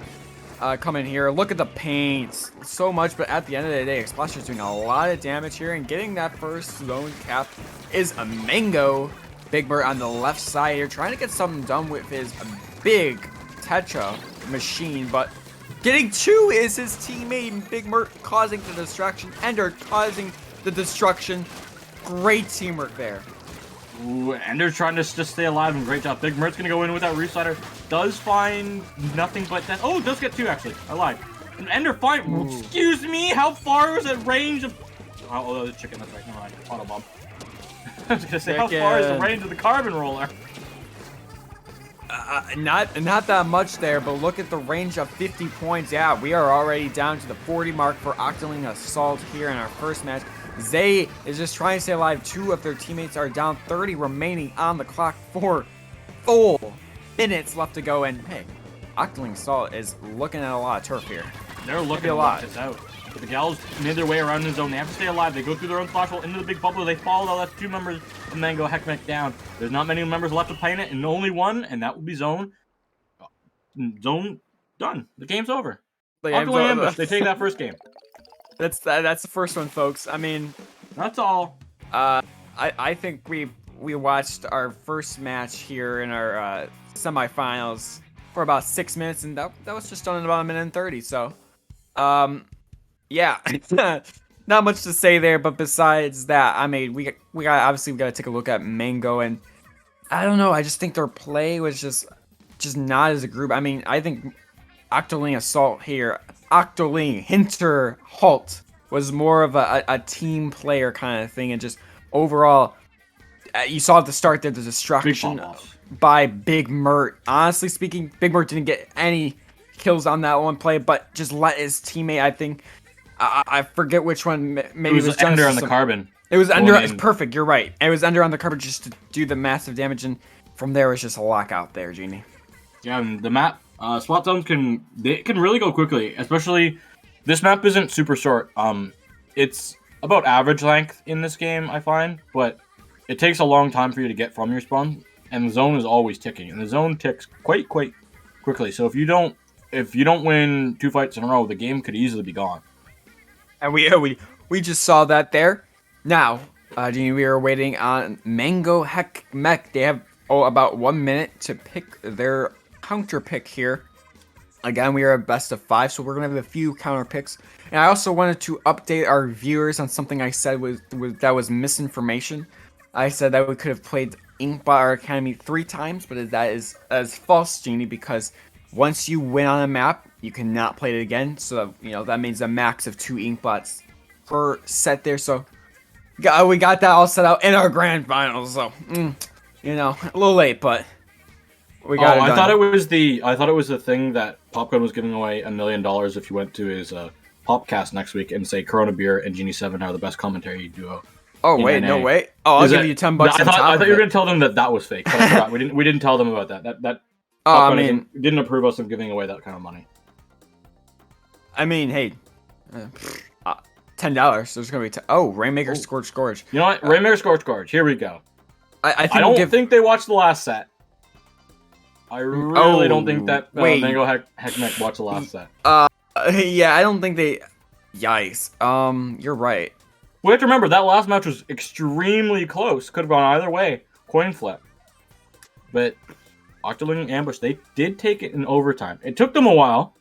come in here. Look at the paints, so much, but at the end of the day, Explasher's doing a lot of damage here, and getting that first zone cap is a Mango. Big Bird on the left side here, trying to get something done with his big Tetra machine, but getting 2 is his teammate, Big Mert causing the distraction, Ender causing the destruction. Great teamwork there. Ooh, Ender's trying to just stay alive, and great job. Big Mert's gonna go in with that Reef Slider. Does find nothing but that. Oh, does get 2 actually. I lied. And Ender find. Excuse me, how far is that range of? Oh, the chicken. That's right. Never mind. Auto bomb. I was gonna say, how far is the range of the Carbon Roller? Not that much there, but look at the range of 50 points. Yeah, we are already down to the 40 mark for Octoling Assault here in our first match. Zay is just trying to stay alive. 2 of their teammates are down. 30 remaining on the clock. 4 full minutes left to go. And hey, Octoling Assault is looking at a lot of turf here. They're looking a lot. This out. But the gals made their way around the zone. They have to stay alive. They go through their own splash hole into the big bubble. They follow the last 2 members of Mango Heckmech down. There's not many members left to play in it, and only one, and that will be Zone. Zone done. The game's over. Octoling Ambush. They take that first game. That's the first one, folks. I mean, that's all. I think we watched our first match here in our semifinals for about 6 minutes, and that was just done in about 1:30. So, yeah, not much to say there. But besides that, I mean, we got to take a look at Mango, and I don't know. I just think their play was just not as a group. I mean, I think Octoling Assault here, Octoling Hinterhalt was more of a team player kind of thing, and just overall, you saw at the start there the destruction by Big Mert. Honestly speaking, Big Mert didn't get any kills on that one play, but just let his teammate, I think, I forget which one, maybe it was Ender on the Carbon. It was Ender, it's perfect, you're right. It was Ender on the Carbon just to do the massive damage, and from there it was just a lockout there, Genie. Yeah, and the map, spot zones can really go quickly, especially this map isn't super short. It's about average length in this game, I find, but it takes a long time for you to get from your spawn, and the zone is always ticking, and the zone ticks quite quickly. So if you don't win 2 fights in a row, the game could easily be gone. And we just saw that there. Now, Genie, we are waiting on Mango Heck Mech. They have about 1 minute to pick their counter pick here. Again, we are a best of 5, so we're gonna have a few counter picks. And I also wanted to update our viewers on something I said that was misinformation. I said that we could have played Inkbot Academy 3 times, but that is false, Genie, because once you win on a map, you cannot play it again. So that means a max of 2 Inkbots per set there. So we got that all set out in our grand finals. So a little late, but we got it done. I thought it was the thing that Popgun was giving away $1 million if you went to his Popcast next week and say Corona Beer and Genie 7 are the best commentary duo. Oh wait, no way. Oh, I'll give you $10. I thought you were gonna tell them that was fake. But I forgot. We didn't tell them about that. I mean, didn't approve us of giving away that kind of money. I mean, hey, $10. There's gonna be Rainmaker Scorch Gorge. You know what? Rainmaker Scorch Gorge. Here we go. I don't think they watched the last set. I really don't think that Mango Heckmech watched the last set. Yeah, I don't think they. Yikes. You're right. We have to remember that last match was extremely close. Could have gone either way. Coin flip. But Octoling Ambush, they did take it in overtime. It took them a while,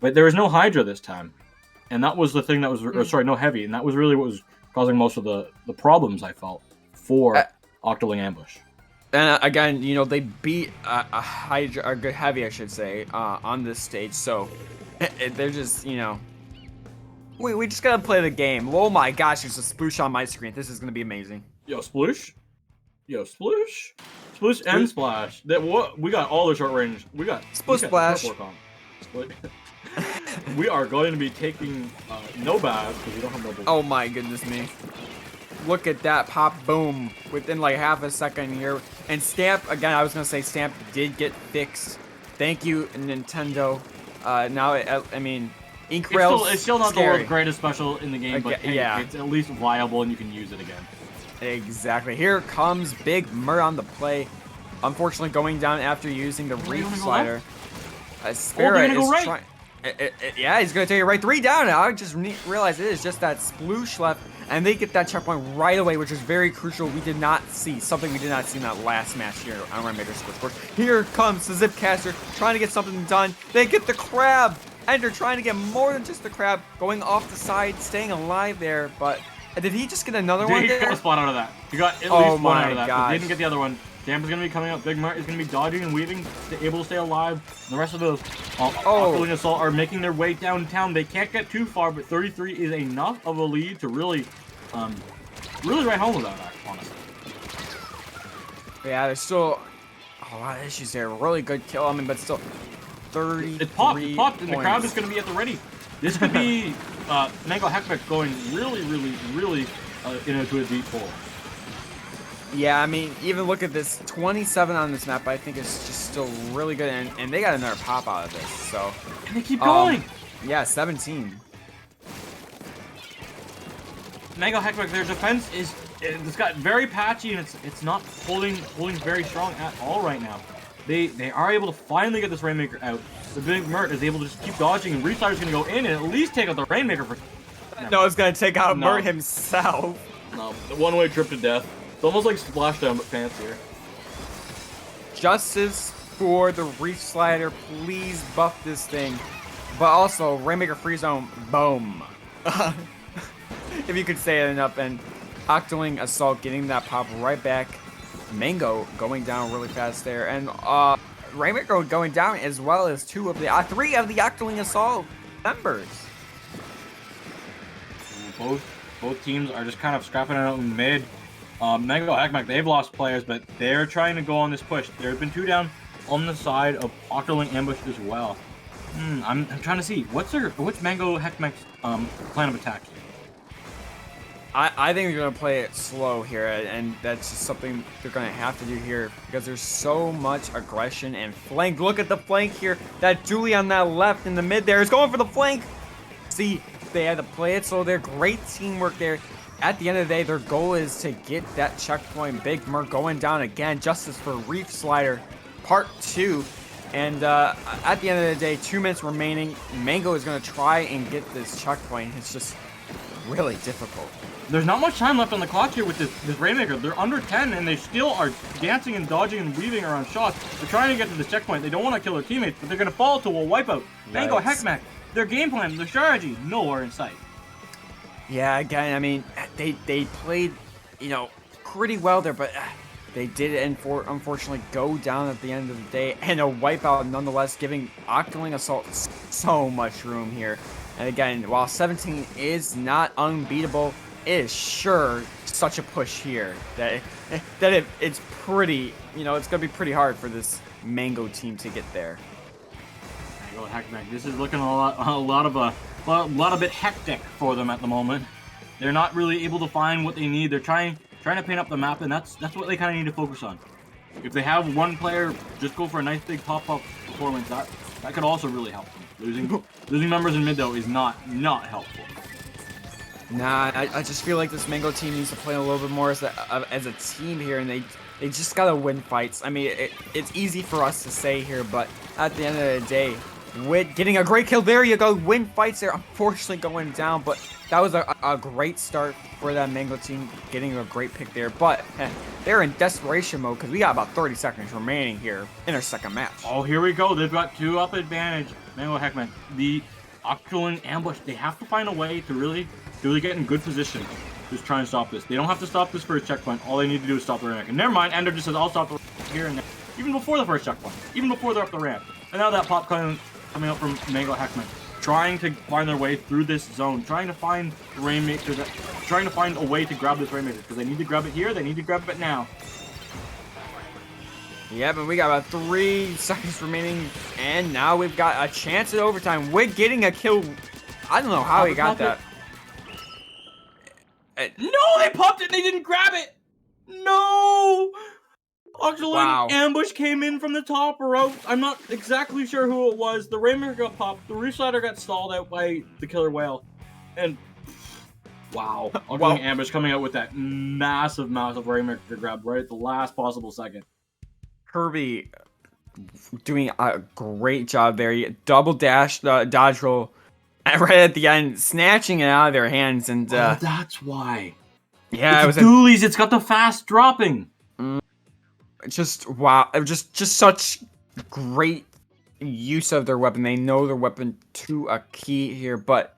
but there was no Hydra this time. And that was the thing that was... Or, sorry, no Heavy. And that was really what was causing most of the problems, I felt, for Octoling Ambush. And again, they beat a Hydra, a good Heavy, I should say, on this stage. So they're just, we just gotta play the game. Oh my gosh, there's a sploosh on my screen. This is gonna be amazing. Yo, sploosh. Sploosh and splash. We got all the short range. We got splash. We are going to be taking no baths because we don't have no. Oh my goodness me. Look at that pop boom within like half a second here. And Stamp, again, I was gonna say Stamp did get fixed. Thank you, Nintendo. Now, Ink it's still not the world's greatest special in the game, but hey, yeah, it's at least viable and you can use it again. Exactly. Here comes Big Mur on the play. Unfortunately, going down after using the Reef Slider. Spirit is trying. Yeah, he's gonna take it right 3 down. I just realized it is just that sploosh left, and they get that checkpoint right away, which is very crucial. We did not see something we did not see in that last match here on Rainmaker Scorch. Here comes the Zipcaster trying to get something done. They get the crab. Ender trying to get more than just the crab, going off the side, staying alive there, but did he just get another one there? He got a spot out of that. He got at least one out of that, but didn't get the other one. Damp is going to be coming up. Big Mart is going to be dodging and weaving, able to stay alive. The rest of those Octoling Assault are making their way downtown. They can't get too far, but 33 is enough of a lead to really write home with that, honestly. Yeah, there's still a lot of issues there. Really good kill, but still 30. It popped, and the crowd is going to be at the ready. This could be Mango Heckmech going really into a deep hole. Yeah, even look at this. 27 on this map, I think is just still really good, and they got another pop out of this, so. And they keep going! Yeah, 17. Mango Heckmech, their defense it's got very patchy, and it's not holding very strong at all right now. They are able to finally get this Rainmaker out. The Big Mert is able to just keep dodging, and Restar's going to go in and at least take out the Rainmaker for... No, it's going to take out Mert himself. No, the one-way trip to death. It's almost like Splashdown, but fancier. Justice for the Reef Slider. Please buff this thing. But also, Rainmaker Free Zone, boom. If you could say it enough. And Octoling Assault getting that pop right back. Mango going down really fast there. And Rainmaker going down as well as 3 of the Octoling Assault members. Both teams are just kind of scrapping it out in mid. Mango Heckmech, they've lost players, but they're trying to go on this push. There have been 2 down on the side of Octoling Ambush as well. I'm trying to see what's Mango Heckmech's plan of attack here. I think they're gonna play it slow here, and that's just something they're gonna have to do here because there's so much aggression and flank. Look at the flank here. That Julie on that left in the mid there is going for the flank. See, they had to play it, so they're great teamwork there. At the end of the day, their goal is to get that checkpoint. Big Merc going down again. Justice for Reef Slider Part 2. And at the end of the day, 2 minutes remaining. Mango is going to try and get this checkpoint. It's just really difficult. There's not much time left on the clock here with this Rainmaker. They're under 10, and they still are dancing and dodging and weaving around shots. They're trying to get to this checkpoint. They don't want to kill their teammates, but they're going to fall to a wipeout. Mango, Heckmack, their game plan, their strategy, nowhere in sight. Yeah, again, I mean, they played, pretty well there, but they did unfortunately go down at the end of the day, and a wipeout nonetheless, giving Octoling Assault so much room here. And again, while 17 is not unbeatable, it is sure such a push here that it's pretty, it's going to be pretty hard for this Mango team to get there. Mango Heckmack, this is looking a lot of bit hectic for them at the moment. They're not really able to find what they need. They're trying to paint up the map, and that's what they kind of need to focus on. If they have one player just go for a nice big pop-up performance, that could also really help them. Losing members in mid though is not helpful. Nah, I just feel like this Mango team needs to play a little bit more as a team here, and they just gotta win fights. I mean, it's easy for us to say here, but at the end of the day, with getting a great kill, there you go, win fights there. Unfortunately going down, but that was a great start for that Mango team, getting a great pick there. But they're in desperation mode because we got about 30 seconds remaining here in our second match. Oh, here we go. They've got 2 up advantage. Mango Heckman, the Octoling ambush. They have to find a way to really get in good position. Just try and stop this. They don't have to stop this first checkpoint. All they need to do is stop the ramp. And never mind, Ender just says, I'll stop the ramp here and there. Even before the first checkpoint. Even before they're up the ramp. And now that pop coming up from Mango Heckman. Trying to find their way through this zone. Trying to find Rainmaker. Trying to find a way to grab this Rainmaker. Because they need to grab it here. They need to grab it now. Yeah, but we got about 3 seconds remaining. And now we've got a chance at overtime. We're getting a kill. I don't know how he got that. No, they popped it and they didn't grab it. No. Octoling ambush came in from the top route. I'm not exactly sure who it was. The Rainmaker got popped. The Reef Slider got stalled out by the Killer Whale. And wow, Octoling ambush coming out with that massive Rainmaker grab right at the last possible second. Kirby doing a great job there. Double dash, dodge roll. Right at the end, snatching it out of their hands, and that's why. Yeah, it's dualies. It's got the fast dropping. Just wow, just such great use of their weapon. They know their weapon to a key here, but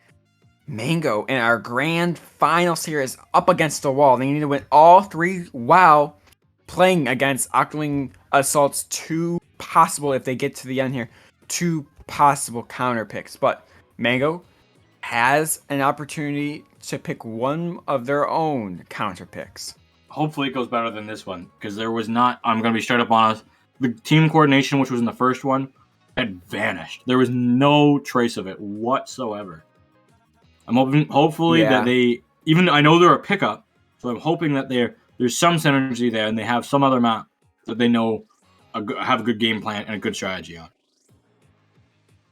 Mango in our grand finals here is up against the wall. They need to win all 3 while playing against Octoling Assault's 2 possible, if they get to the end here, 2 possible counter picks, but Mango has an opportunity to pick one of their own counter picks. Hopefully it goes better than this one, because there was not, I'm going to be straight up honest, the team coordination, which was in the first one, had vanished. There was no trace of it whatsoever. I'm hoping, hopefully that they, even I know they're a pickup, so I'm hoping that there's some synergy there and they have some other map that they know have a good game plan and a good strategy on.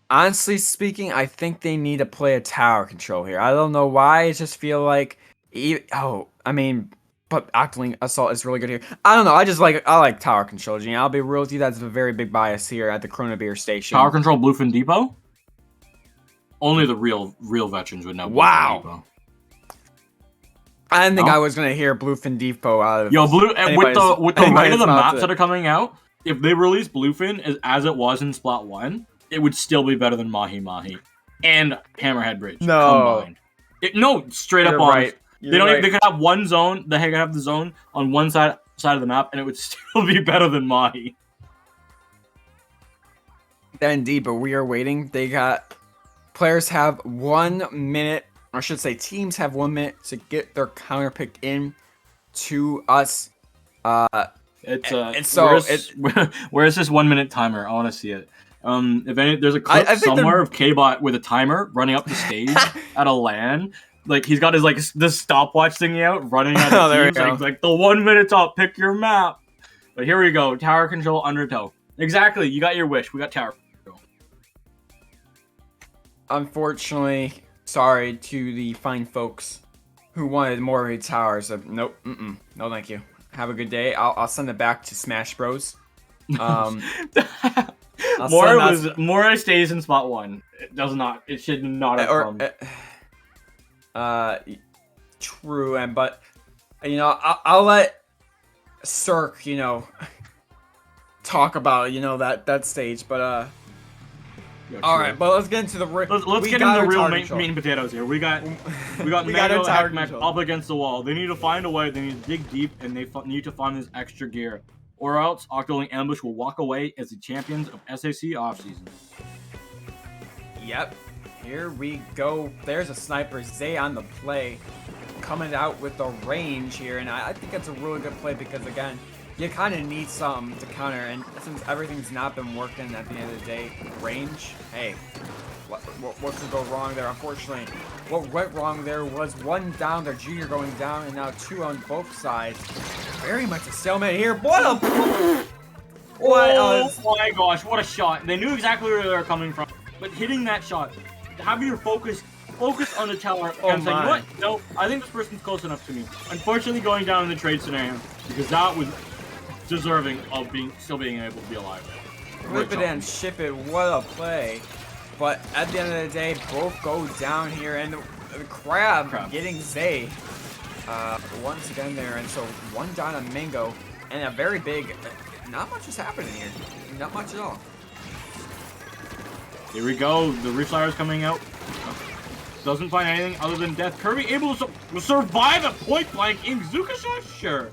Honestly speaking, I think they need to play a tower control here. I don't know why. I just feel like, but Octoling Assault is really good here. I don't know. I like tower control, Gene. I'll be real with you. That's a very big bias here at the Corona Beer station. Tower control Bluefin Depot? Only the real veterans would know. Wow. Depot. I didn't think I was gonna hear Bluefin Depot out of with the right of the maps that are coming out. If they release Bluefin as it was in Splat 1, it would still be better than Mahi Mahi and Hammerhead Bridge combined. Straight up on. Right. They could have one zone. They could have the zone on one side of the map, and it would still be better than Mahi. Indeed, but we are waiting. Players have 1 minute, or I should say, teams have 1 minute to get their counter pick in to us. Where's this 1 minute timer? I want to see it. There's a clip somewhere of K-Bot with a timer running up the stage at a LAN. Like, he's got his, this stopwatch thingy out, running out of the teams. Like, the 1 minute top, pick your map. But here we go. Tower control, undertow. Exactly. You got your wish. We got tower control. Unfortunately, Sorry to the fine folks who wanted more towers. Nope. No, thank you. Have a good day. I'll send it back to Smash Bros. Mora stays in spot 1. It does not. It should not have come. True, but I'll let Cirque, talk about that stage, but all right, but let's get into the let's get into the real meat and potatoes here. We got Mango Heckmech up against the wall. They need to find a way. They need to dig deep, and they need to find this extra gear, or else Octoling Ambush will walk away as the champions of SAC offseason. Yep, here we go. There's a sniper, Zay on the play, coming out with the range here, and I think that's a really good play because again, you kind of need something to counter, and since everything's not been working at the end of the day, range, hey, what could go wrong there? Unfortunately, what went wrong there was 1 down, their junior going down, and now 2 on both sides. Very much a stalemate here. Oh my gosh, what a shot. They knew exactly where they were coming from, but hitting that shot, having your focus on the tower, and saying, you know what? No, I think this person's close enough to me. Unfortunately, going down in the trade scenario, because that was deserving of still being able to be alive. Rip it and ship it, what a play. But at the end of the day, both go down here, and the crab getting Zay once again there, and so 1 down on Mango, and a very big, not much is happening here. Not much at all. Here we go, the Reef Slayer's coming out. Doesn't find anything other than death. Kirby able to survive at point blank in Zukasha? Sure.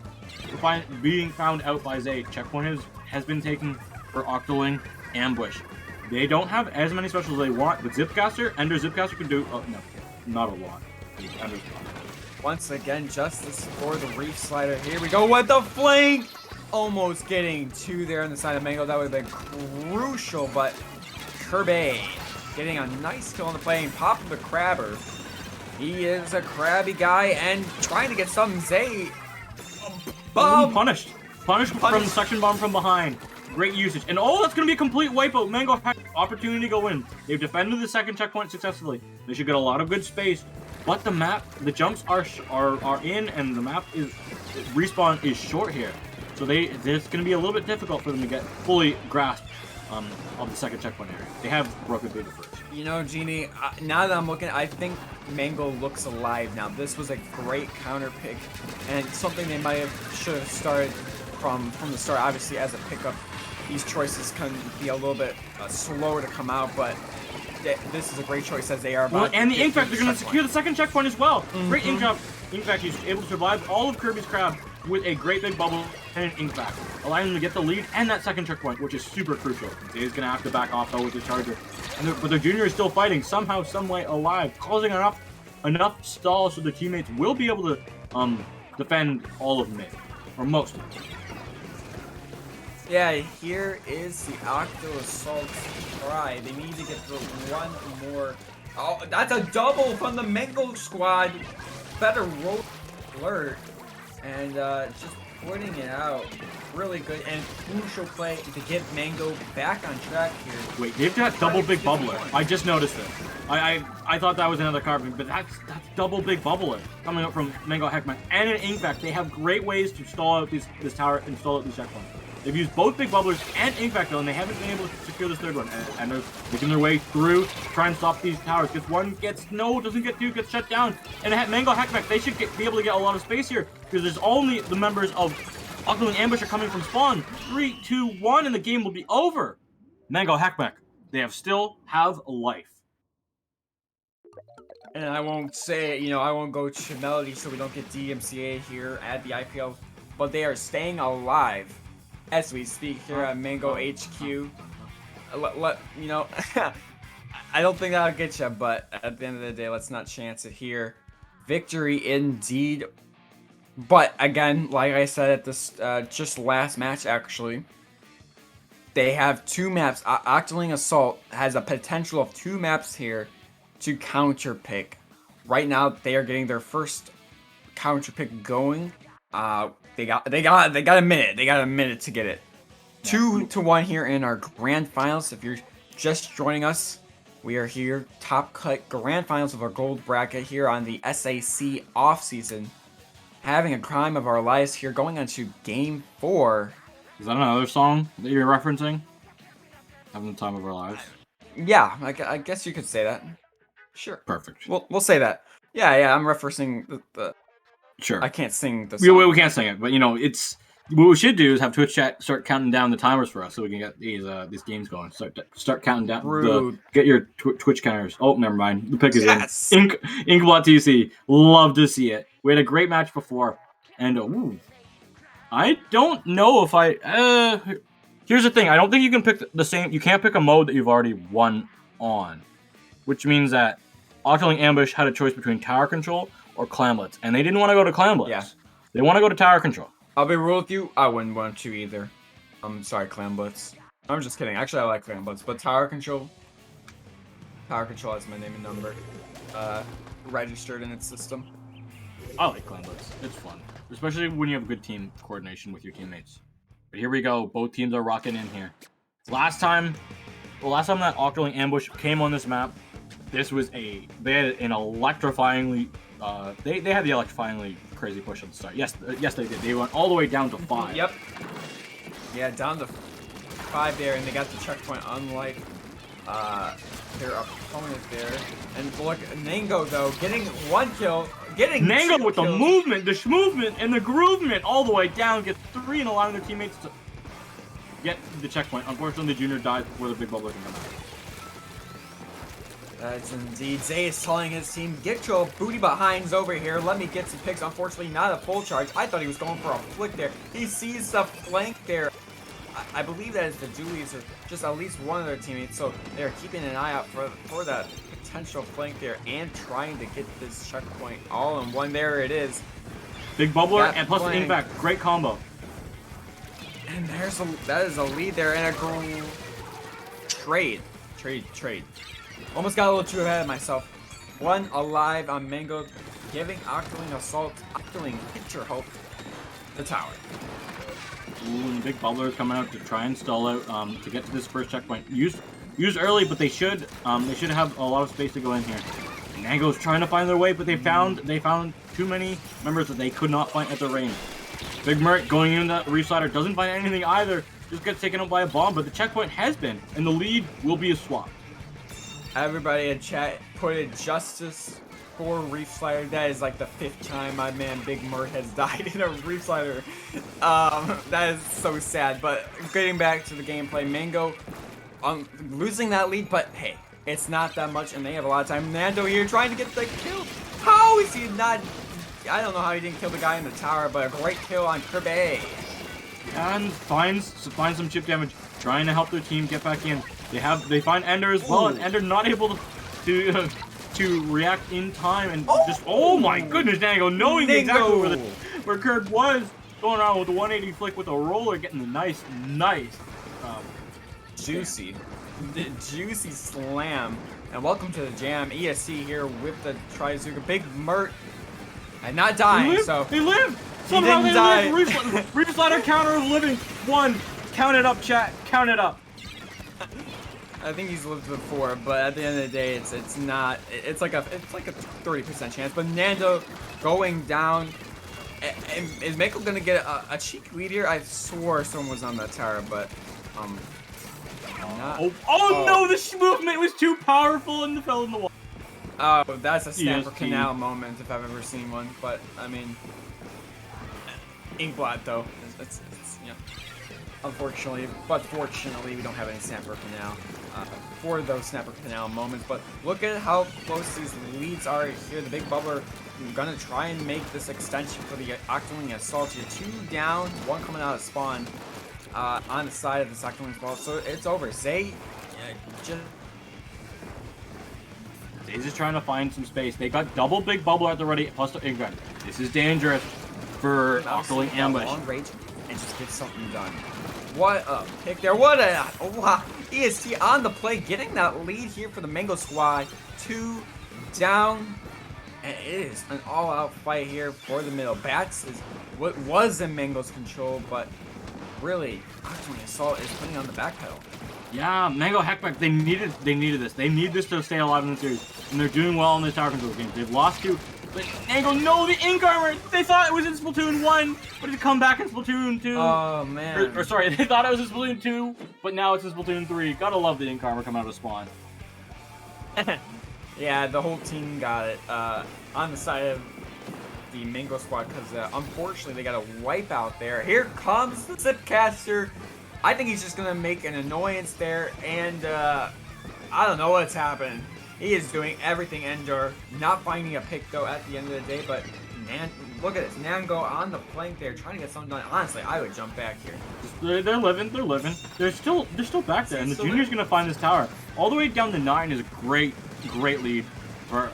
Being found out by Zay. Checkpoint has been taken for Octoling Ambush. They don't have as many specials as they want, but Ender Zipcaster can do, no, not a lot. Once again, justice for the Reef Slider. Here we go with the flank! Almost getting 2 there on the side of Mango. That would have been crucial, but Kirby getting a nice kill on the play and popping the crabber. He is a crabby guy and trying to get some Zay. Punished from the suction bomb from behind. Great usage. And that's going to be a complete wipeout. Mango had opportunity to go in. They've defended the second checkpoint successfully. They should get a lot of good space. But the jumps are in, and the map respawn is short here. So it's going to be a little bit difficult for them to get fully grasp of the second checkpoint area. They have broken through the first. Genie, now that I'm looking, I think Mango looks alive now. This was a great counter pick, and something they should have started from the start. Obviously, as a pickup, these choices can be a little bit slower to come out, but this is a great choice as they are about and the Inkfact, they're going to secure the second checkpoint as well. Great Inkfact. He's able to survive all of Kirby's crab with a great big bubble and an Inkfact, allowing them to get the lead and that second checkpoint, which is super crucial. He's going to have to back off though with the charger. But their junior is still fighting, somehow, someway alive, causing enough stalls so the teammates will be able to defend all of mid, or most of it. Yeah, here is the Octo Assault try. They need to get the 1 more. Oh, that's a double from the Mango squad. Better roll alert. And just putting it out. Really good and crucial play to get Mango back on track here. Wait, they've got double big bubbler. I just noticed it. I thought that was another carbon, but that's double big bubbler coming up from Mango Heckmech and an Inkfact. They have great ways to stall out this tower and stall out these checkpoints. They've used both big bubblers and Inkfact though, and they haven't been able to secure this third one. And they're making their way through to try and stop these towers. Gets 1, doesn't get 2, gets shut down. And Mango Heckmech, they should be able to get a lot of space here because there's only the members of Octoling Ambush are coming from spawn. 3, 2, 1, and the game will be over. Mango Heckmech, they still have life. And I won't say, I won't go to Melody so we don't get DMCA here at the IPL, but they are staying alive as we speak here at Mango HQ. I don't think that'll get you, but at the end of the day, let's not chance it here. Victory indeed. But again, like I said at this just last match, actually, they have 2 maps. Octoling Assault has a potential of 2 maps here to counter pick. Right now, they are getting their first counter pick going. They got a minute. They got a minute to get it. 2-1 here in our grand finals. If you're just joining us, We are here, top cut grand finals of our gold bracket here on the SAC offseason. Having a crime of our lives here, going on to game 4. Is that another song that you're referencing? Having the time of our lives. Yeah, I guess you could say that. Sure. Perfect. We'll say that. Yeah, I'm referencing the Sure. I can't sing the song. We can't sing it, but it's what we should do is have Twitch chat start counting down the timers for us so we can get these games going. Start counting down. Get your Twitch counters. Oh, never mind. The pick is in. Inkblot TC. Love to see it. We had a great match before, and I don't know if I. Here's the thing. I don't think you can pick the same. You can't pick a mode that you've already won on, which means that Octoling Ambush had a choice between tower control or Clamblitz, and they didn't want to go to Clamblitz. Yeah. They want to go to tower control. I'll be real with you, I wouldn't want to either. I'm sorry, Clamblitz. I'm just kidding. Actually, I like Clamblitz, but tower control has my name and number registered in its system. I like Clamblitz. It's fun, especially when you have good team coordination with your teammates. But here we go. Both teams are rocking in here. Last time that Octoling Ambush came on this map, this was they had an electrifyingly they had the electrifyingly crazy push at the start. Yes they did. They went all the way down to 5. Yep. Yeah, down to 5 there, and they got the checkpoint unlike their opponent there. And look, Nango though getting 1 kill, getting Nango with kills. the movement, the schmovement, and the groovement all the way down, gets 3 and allowing their teammates to get the checkpoint. Unfortunately, the junior dies before the big bubble can come out. That's indeed. Zay is telling his team, get your booty behinds over here. Let me get some picks. Unfortunately, not a full charge. I thought he was going for a flick there. He sees the flank there. I believe that is the Julius or just at least one of their teammates. So they're keeping an eye out for that potential flank there and trying to get this checkpoint all in one. There it is. Big bubbler and plus the impact. Great combo. And that is a lead there and a trade. Almost got a little too ahead of myself. 1 alive on Mango, giving Octoling assault. Octoling hit your hope. The tower. Ooh, and Big Bubbler is coming out to try and stall out to get to this first checkpoint. Use early, but they should have a lot of space to go in here. Mango's trying to find their way, but they found too many members that they could not find at the range. Big Mert going in that Reef Slider doesn't find anything either. Just gets taken out by a bomb, but the checkpoint has been, and the lead will be a swap. Everybody in chat put in justice for Reef Slider. That is like the 5th time my man Big Mert has died in a Reef Slider. That is so sad. But getting back to the gameplay, Mango losing that lead, but hey, it's not that much, and they have a lot of time. Nando here trying to get the kill. How is he not? I don't know how he didn't kill the guy in the tower, but a great kill on Kirby. And finds some chip damage, trying to help their team get back in. They find Ender as well, and Ender not able to react in time, and just oh my goodness, Nango knowing exactly where Kirk was, going around with the 180 flick with a roller, getting the nice juicy slam. And welcome to the jam. ESC here with the Trizuka. Big Mert and not dying, so they live. Somehow they live. Reef Slider counter of living. 1. Count it up, chat. Count it up. I think he's lived before, but at the end of the day, it's like a 30% chance. But Nando going down, and is Mako gonna get a cheeky lead here? I swore someone was on that tower, but not. Oh no, the movement was too powerful and fell in the wall. Oh, that's a Snapper Canal moment if I've ever seen one. But I mean, Inkblot though, it's unfortunately, but fortunately, we don't have any Snapper Canal for those Snapper Canal moments. But look at how close these leads are here. The Big Bubbler gonna try and make this extension for the Octoling Assault here. 2 down, 1 coming out of spawn on the side of the Octoling Assault. So it's over. Zay Zay's just trying to find some space. They got double Big Bubbler at the ready, plus the Inkblot. This is dangerous for Octoling Ambush. Long range and just get something done. What a pick there. What a EST on the play, getting that lead here for the Mango squad. 2 down. And it is an all-out fight here for the middle. Bats is what was in Mango's control, but really, Octoling Assault is putting on the back pedal. Yeah, Mango Heckback, they needed this. They need this to stay alive in the series. And they're doing well in the tower control games. They've lost to, but Mango, no, the ink armor! They thought it was in Splatoon 1, but it come back in Splatoon 2. Oh, man. Or sorry, they thought it was in Splatoon 2, but now it's in Splatoon 3. Gotta love the ink armor coming out of spawn. Yeah, the whole team got it on the side of the Mango squad because unfortunately they got a wipe out there. Here comes the Zipcaster. I think he's just gonna make an annoyance there, and I don't know what's happened. He is doing everything Endor, not finding a pick though at the end of the day. But look at this, Nango on the flank there, trying to get something done. Honestly, I would jump back here. They're living. They're still back there, and the Junior's gonna find this tower. All the way down to 9 is a great lead for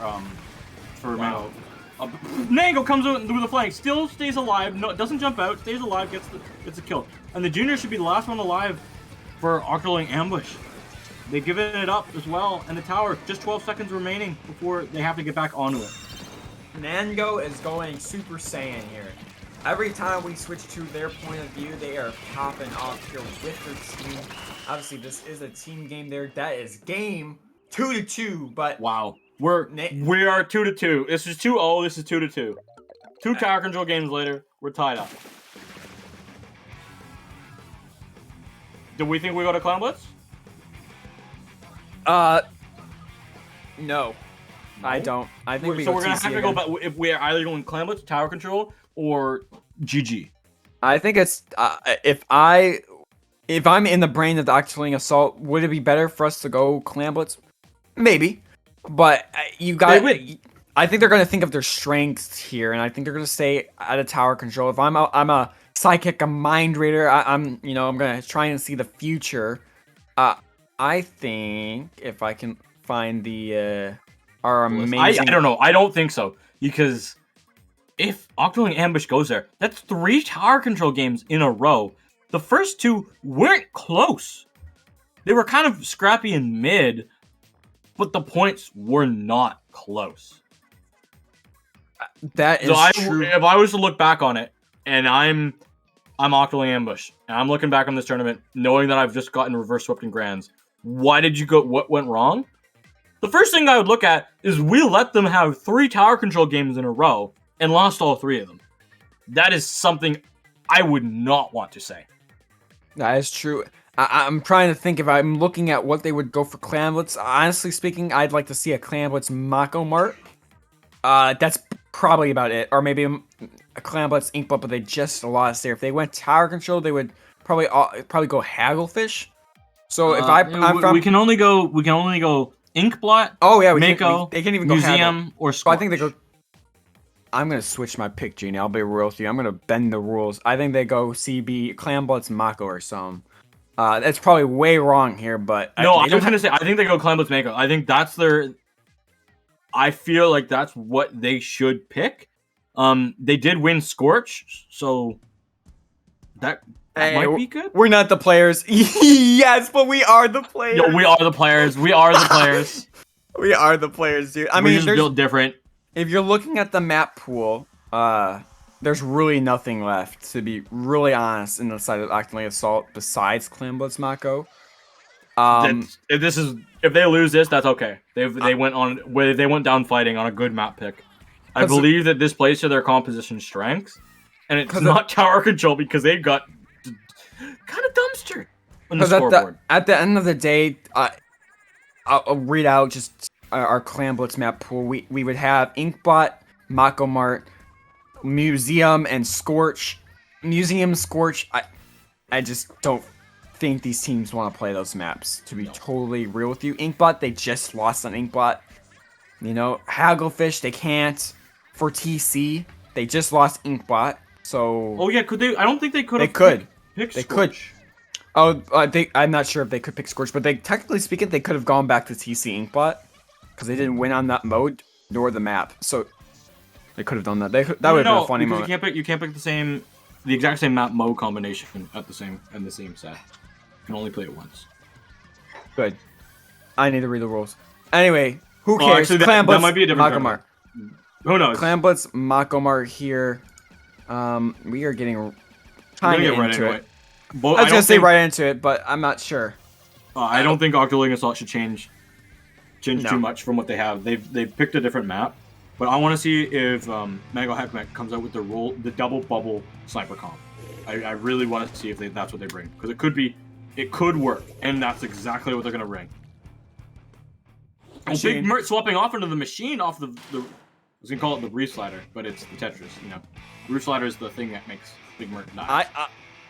Mango. Nango comes out through the flank, still stays alive, no, doesn't jump out, stays alive, gets a kill. And the Junior should be the last one alive for Octoling Ambush. They've given it up as well, and the tower, just 12 seconds remaining before they have to get back onto it. Nango is going Super Saiyan here. Every time we switch to their point of view, they are popping off here with their team. Obviously, this is a team game there. That is game 2-2, but... Wow. We are 2-2. This is 2-0. This is 2-2. 2 tower control games later, we're tied up. Do we think we go to Clown Blitz? No. I don't. I think we're gonna have to go back. If we're either going Clown Blitz, tower control, or GG. I think it's if I'm in the brain of the Octoling Assault, would it be better for us to go Clan Blitz? Maybe. But I think they're going to think of their strengths here, and I think they're going to stay out of tower control. If I'm a psychic, a mind reader, I'm going to try and see the future. I think if I can find the our amazing... I don't know. I don't think so, because if Octoling Ambush goes there, that's 3 tower control games in a row. The first 2 weren't close. They were kind of scrappy in mid, but the points were not close. That is true. If I was to look back on it, and I'm Octoling Ambush, and I'm looking back on this tournament, knowing that I've just gotten reverse swept in Grands, why did you go? What went wrong? The first thing I would look at is we let them have 3 tower control games in a row and lost all 3 of them. That is something I would not want to say. That is true. I'm trying to think if I'm looking at what they would go for Clan Blitz. Honestly speaking, I'd like to see a Clan Blitz Mako Mart. That's probably about it. Or maybe a Clan Blitz Inkblot, but they just lost there. If they went tower control, they would probably go Hagglefish. So if we can only go Inkblot. Oh yeah, Mako. They can't even go Museum Haggle. or Scorch. I think they go. I'm gonna switch my pick, Genie. I'll be real with you. I'm gonna bend the rules. I think they go CB, Clan Blitz, Mako, or some. That's probably way wrong here, but no, I was gonna say I think they go Clan Blitz Mako. I think that's their. I feel like that's what they should pick. They did win Scorch, so that might be good. We're not the players. Yes, but we are the players. Yo, we are the players. We are the players. We are the players, dude. I mean, mean, just built different. If you're looking at the map pool, there's really nothing left, to be really honest, in the side of Octoling Assault besides Clan Blitz Mako. If they lose this, that's okay. They went down fighting on a good map pick. I believe that this plays to their composition strengths, and it's not tower control because they've got kind of dumpstered on the scoreboard. At the end of the day, I'll read out just our Clan Blitz map pool. We would have Inkbot, Mako Mart, Museum, and Scorch. Museum, Scorch. I just don't think these teams want to play those maps, to be totally real with you. Inkbot, they just lost on Inkbot. Hagglefish, they can't. For TC, they just lost Inkbot. So. Oh yeah, could they? I don't think they could. They could. They could. Oh, I'm not sure if they could pick Scorch, but technically speaking, they could have gone back to TC Inkbot because they didn't win on that mode nor the map. So they could have done that. That would have been a funny moment. You can't pick the exact same map mode combination at the same set. You can only play it once. Good. I need to read the rules. Anyway, who cares? Actually, that might be a different Makomar. Who knows? Clan Blitz Makomar here. We are getting kind of into it. But I was gonna say right into it, but I'm not sure. I don't think Octoling Assault should change No. too much from what they have. They've picked a different map, but I want to see if Mango Heckmech comes out with the double bubble sniper comp. I really want to see if that's what they bring, because it could work, and that's exactly what they're gonna bring. And Big Mert swapping off into the machine off the I was gonna call it the Reef Slider, but it's the Tetris. You know, Reef Slider is the thing that makes Big Mert die.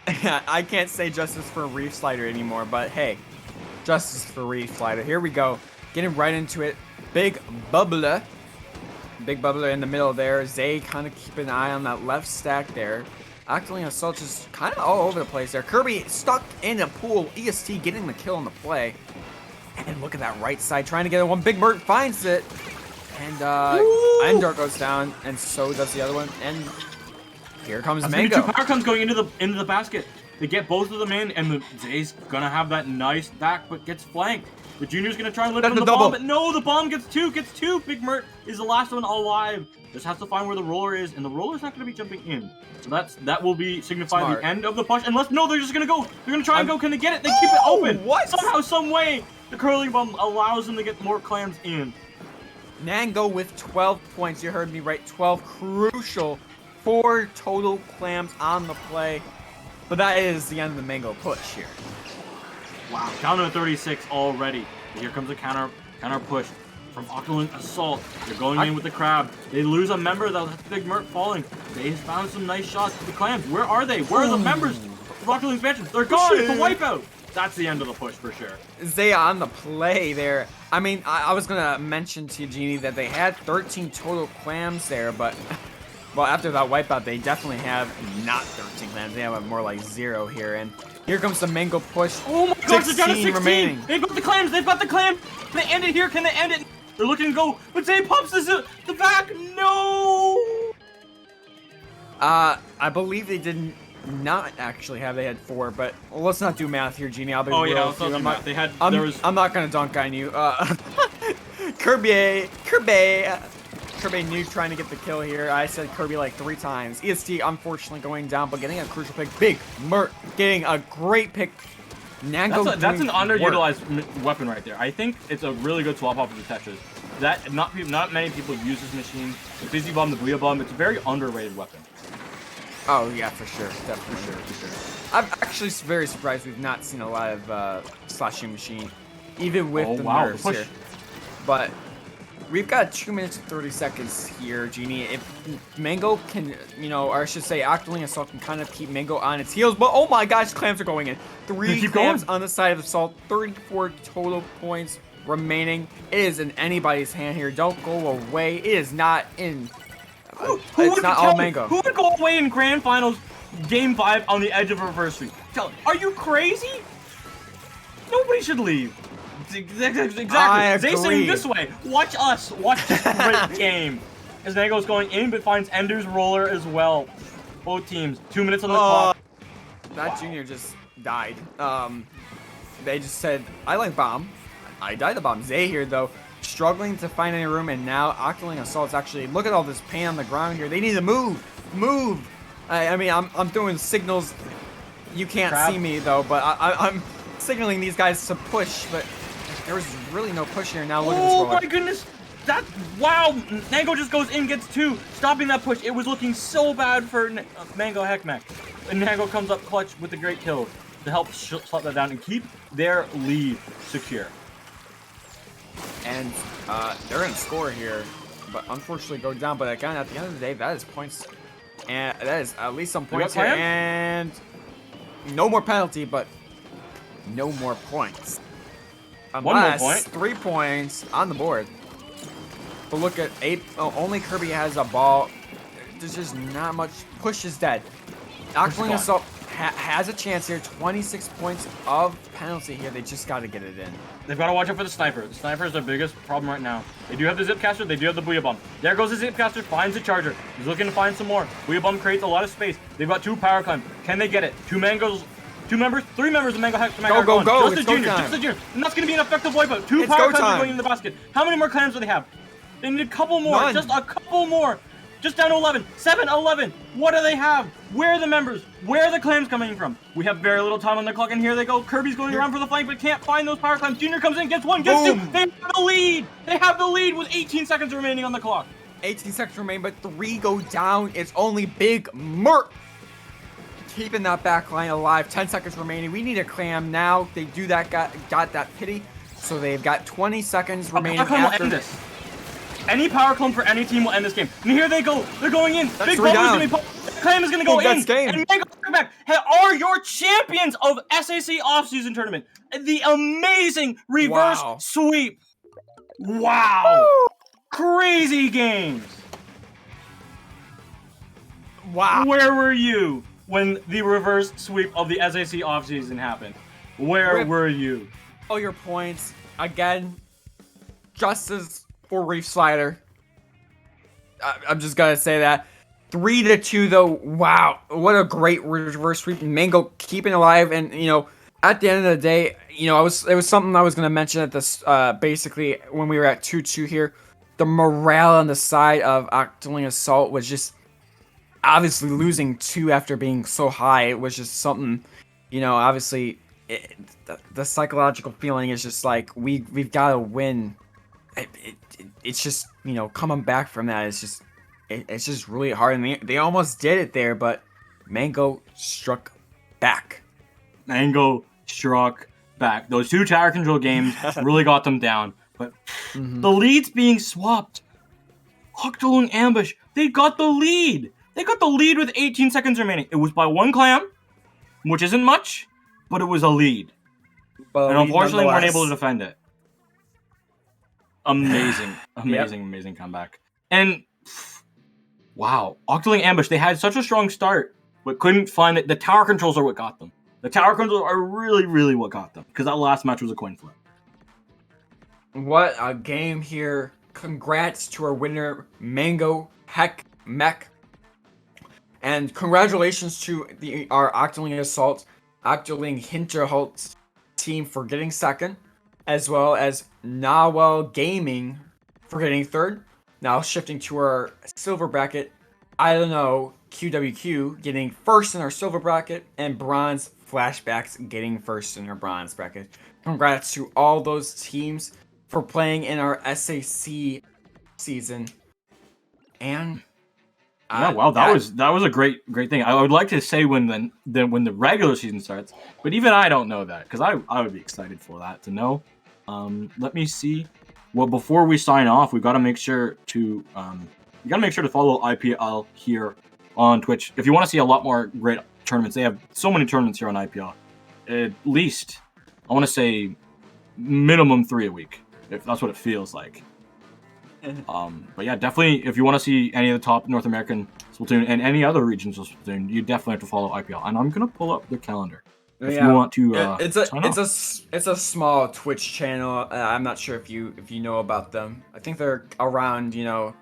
I can't say justice for Reef Slider anymore, but hey, justice for Reef Slider. Here we go, getting right into it. Big Bubbler in the middle there. Zay kind of keep an eye on that left stack there. Octoling Assault just kind of all over the place there. Kirby stuck in a pool. EST getting the kill on the play. And look at that right side, trying to get it one. Big Mert finds it. And Endor goes down, and so does the other one. And here comes Mango. Two power comes going into the basket. They get both of them in, and Zay's gonna have that nice back, but gets flanked. The Junior's gonna try and lift from the bomb, but no, the bomb gets two. Big Mert is the last one alive. Just has to find where the roller is, and the roller's not gonna be jumping in. So that will be signify the end of the push. Unless they're just gonna go. They're gonna try and go. Can they get it? They keep it open. What? Somehow, some way, the curling bomb allows them to get more clams in. Nango with 12 points. You heard me right. 12 crucial. 4 total clams on the play. But that is the end of the Mango push here. Wow, down to 36 already. Here comes a counter push from Octoling Assault. They're going in with the crab. They lose a member, though. That's Big Mert falling. They found some nice shots to the clams. Where are they? Where are the members of Octoling Expansion? They're gone. It's a wipeout. That's the end of the push for sure. Zaya on the play there. I mean, I was going to mention to you, Genie, that they had 13 total clams there, but... Well, after that wipeout, they definitely have not 13 clams. They have more like 0 here. And here comes the Mango push. Oh my gosh, they're down to 16 remaining. They've got the clams. They've got the clams. Can they end it here? Can they end it? They're looking to go. But Zay pops the back. No. I believe they did not actually have. They had 4, but let's not do math here, Genie. I'll be real yeah, with you. let's not do math. I'm not gonna dunk on you. Kirby Nuke trying to get the kill here. I said Kirby like 3 times. EST unfortunately going down, but getting a crucial pick. Big Mert getting a great pick. Nango that's an underutilized weapon right there. I think it's a really good swap off of the Tetris. That not many people use this machine. The Busy Bomb, the Booyah Bomb, it's a very underrated weapon. Oh yeah, for sure, definitely for sure. I'm actually very surprised we've not seen a lot of slashing machine, even with the nerfs here. But we've got 2 minutes and 30 seconds here, Genie. If Mango can, or I should say Octoling Assault can kind of keep Mango on its heels, but oh my gosh, clams are going in. 3 clams on the side of Assault, 34 total points remaining. It is in anybody's hand here. Don't go away. It is not in. It's not all Mango. Who would go away in Grand Finals Game 5 on the edge of a reverse sweep? Are you crazy? Nobody should leave. Exactly. Zay's saying this way. Watch us. Watch this great game. As Mango's going in, but finds Ender's roller as well. Both teams. 2 minutes on the clock. That Junior just died. They just said, I like bomb. I died the bomb. Zay here, though, struggling to find any room, and now Octoling Assault's actually, look at all this pain on the ground here. They need to move. Move. I mean, I'm doing signals. You can't see me, though, but I'm signaling these guys to push, but there's really no push here. Now look at this roller. Oh my goodness. Wow. Mango just goes in, gets 2, stopping that push. It was looking so bad for Mango Heckmech. And Mango comes up clutch with a great kill to help slap that down and keep their lead secure. And they're going to score here, but unfortunately go down. But again, at the end of the day, that is points. And that is at least some points here. And no more penalty, but no more points. Unless 1 more point. 3 points on the board. But look at 8. Oh, only Kirby has a ball. There's just not much. Push is dead. Octoling Assault has a chance here. 26 points of penalty here. They just got to get it in. They've got to watch out for the sniper. The sniper is their biggest problem right now. They do have the Zipcaster. They do have the Booyah Bomb. There goes the Zipcaster. Finds the Charger. He's looking to find some more. Booyah Bomb creates a lot of space. They've got 2 power climb. Can they get it? 2 members. 3 members of Mango Heck. Go. Just the Junior. And that's going to be an effective wipeout. 2 power climbs are going in the basket. How many more clams do they have? They need a couple more. None. Just a couple more. Just down to 11. 7, 11. What do they have? Where are the members? Where are the claims coming from? We have very little time on the clock, and here they go. Kirby's going around for the flank, but can't find those power claims. Junior comes in, gets one, gets two. They have the lead. They have the lead with 18 seconds remaining on the clock. 18 seconds remain, but 3 go down. It's only Big Merc keeping that back line alive. 10 seconds remaining. We need a clam now. They do that. Got that pity. So they've got 20 seconds remaining after this. Any power clone for any team will end this game. And here they go. They're going in. That's Big 3 Bubble is down. going to be claim is going to go in. Game. And Mango back are your champions of SAC offseason tournament. The amazing reverse sweep. Wow. Crazy games. Wow. Where were you when the reverse sweep of the SAC offseason happened? Where were you? All your points. Again, justice for Reef Slider. I'm just gonna say that. 3-2 though. Wow, what a great reverse sweep. Mango keeping alive, and at the end of the day, it was something I was gonna mention at this. Basically, when we were at 2-2 here, the morale on the side of Octoling Assault was just obviously losing 2 after being so high. It was just something, obviously. The psychological feeling is just like we've got to win. It's just coming back from that. It's just really hard, and they almost did it there, but Mango struck back. Mango struck back. Those 2 tower control games really got them down, but the lead's being swapped. Octolung Ambush, they got the lead. They got the lead with 18 seconds remaining. It was by 1 clam, which isn't much. But it was a lead. And unfortunately, we weren't able to defend it. Amazing, amazing comeback. And, wow. Octoling Ambush, they had such a strong start, but couldn't find it. The tower controls are what got them. The tower controls are really, really what got them. Because that last match was a coin flip. What a game here. Congrats to our winner, Mango Heck Mech. And congratulations to our Octoling Assault Octoling Hinterholtz team for getting second, as well as Nawel Gaming for getting third. Now shifting to our silver bracket, I don't know, QWQ getting first in our silver bracket, and Bronze Flashbacks getting first in our bronze bracket. Congrats to all those teams for playing in our SAC season. And that was a great thing. I would like to say when the regular season starts, but even I don't know that because I would be excited for that to know. Let me see. Well, before we sign off, we got to make sure to follow IPL here on Twitch if you want to see a lot more great tournaments. They have so many tournaments here on IPL. At least I want to say minimum 3 a week, if that's what it feels like. But yeah, definitely, if you want to see any of the top North American Splatoon and any other regions of Splatoon, you definitely have to follow IPL. And I'm gonna pull up the calendar if you want to. It's a small Twitch channel. I'm not sure if you know about them. I think they're around 5.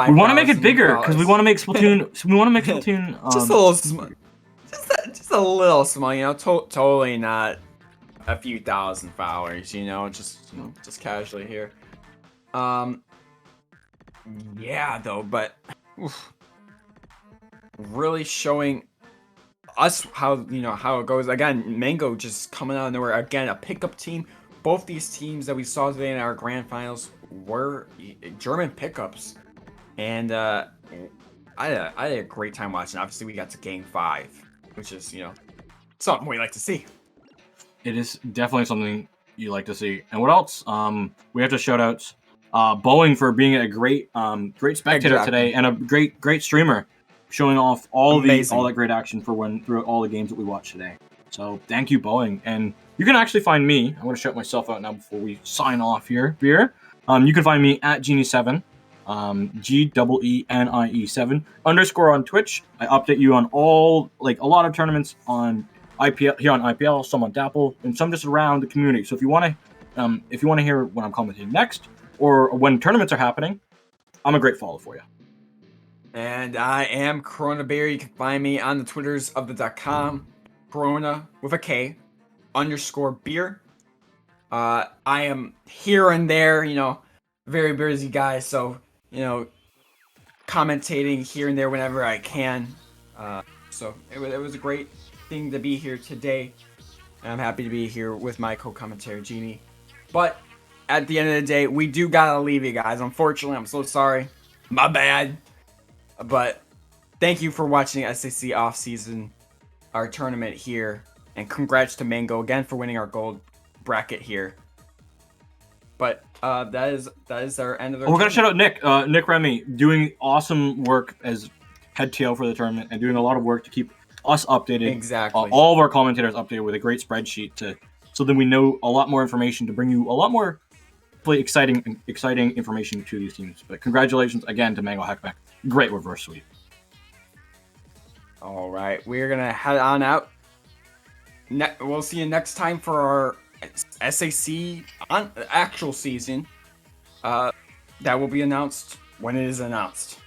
We want to make it bigger because we want to make Splatoon. We want to make Splatoon just a little small. Just a little small. Totally not a few thousand followers. Just casually here. Yeah, though, but really showing us how it goes. Again, Mango just coming out of nowhere. Again, a pickup team. Both these teams that we saw today in our grand finals were German pickups, and I had a great time watching. Obviously, we got to Game 5, which is something we like to see. It is definitely something you like to see. And what else? We have to shout out Boeing for being a great spectator today and a great streamer, showing off all that great action throughout all the games that we watched today. So thank you, Boeing. And you can actually find me. I'm going to shout myself out now before we sign off here. You can find me at Genie7, GEENIE7 _, on Twitch. I update you on a lot of tournaments on IPL here on IPL, some on Dapple, and some just around the community. So if you want to hear when I'm commenting next, or when tournaments are happening, I'm a great follow for you. And I am Corona Bear. You can find me on the Twitters of the .com, Corona with a K _beer. I am here and there, very busy guy, so commentating here and there whenever I can. So it was a great thing to be here today. And I'm happy to be here with my co-commentator, Jeannie. But at the end of the day, we do gotta leave you guys. Unfortunately, I'm so sorry. My bad. But thank you for watching SAC off-season, our tournament here. And congrats to Mango again for winning our gold bracket here. But that is our end of our We're gonna tournament. shout out Nick. Nick Remy doing awesome work as head TL for the tournament and doing a lot of work to keep us updated. Exactly. All of our commentators updated with a great spreadsheet so then we know a lot more information to bring you a lot more exciting information to these teams. But congratulations again to Mango Hackback. Great reverse sweep. All right, we're gonna head on out. We'll see you next time for our SAC on actual season. That will be announced when it is announced.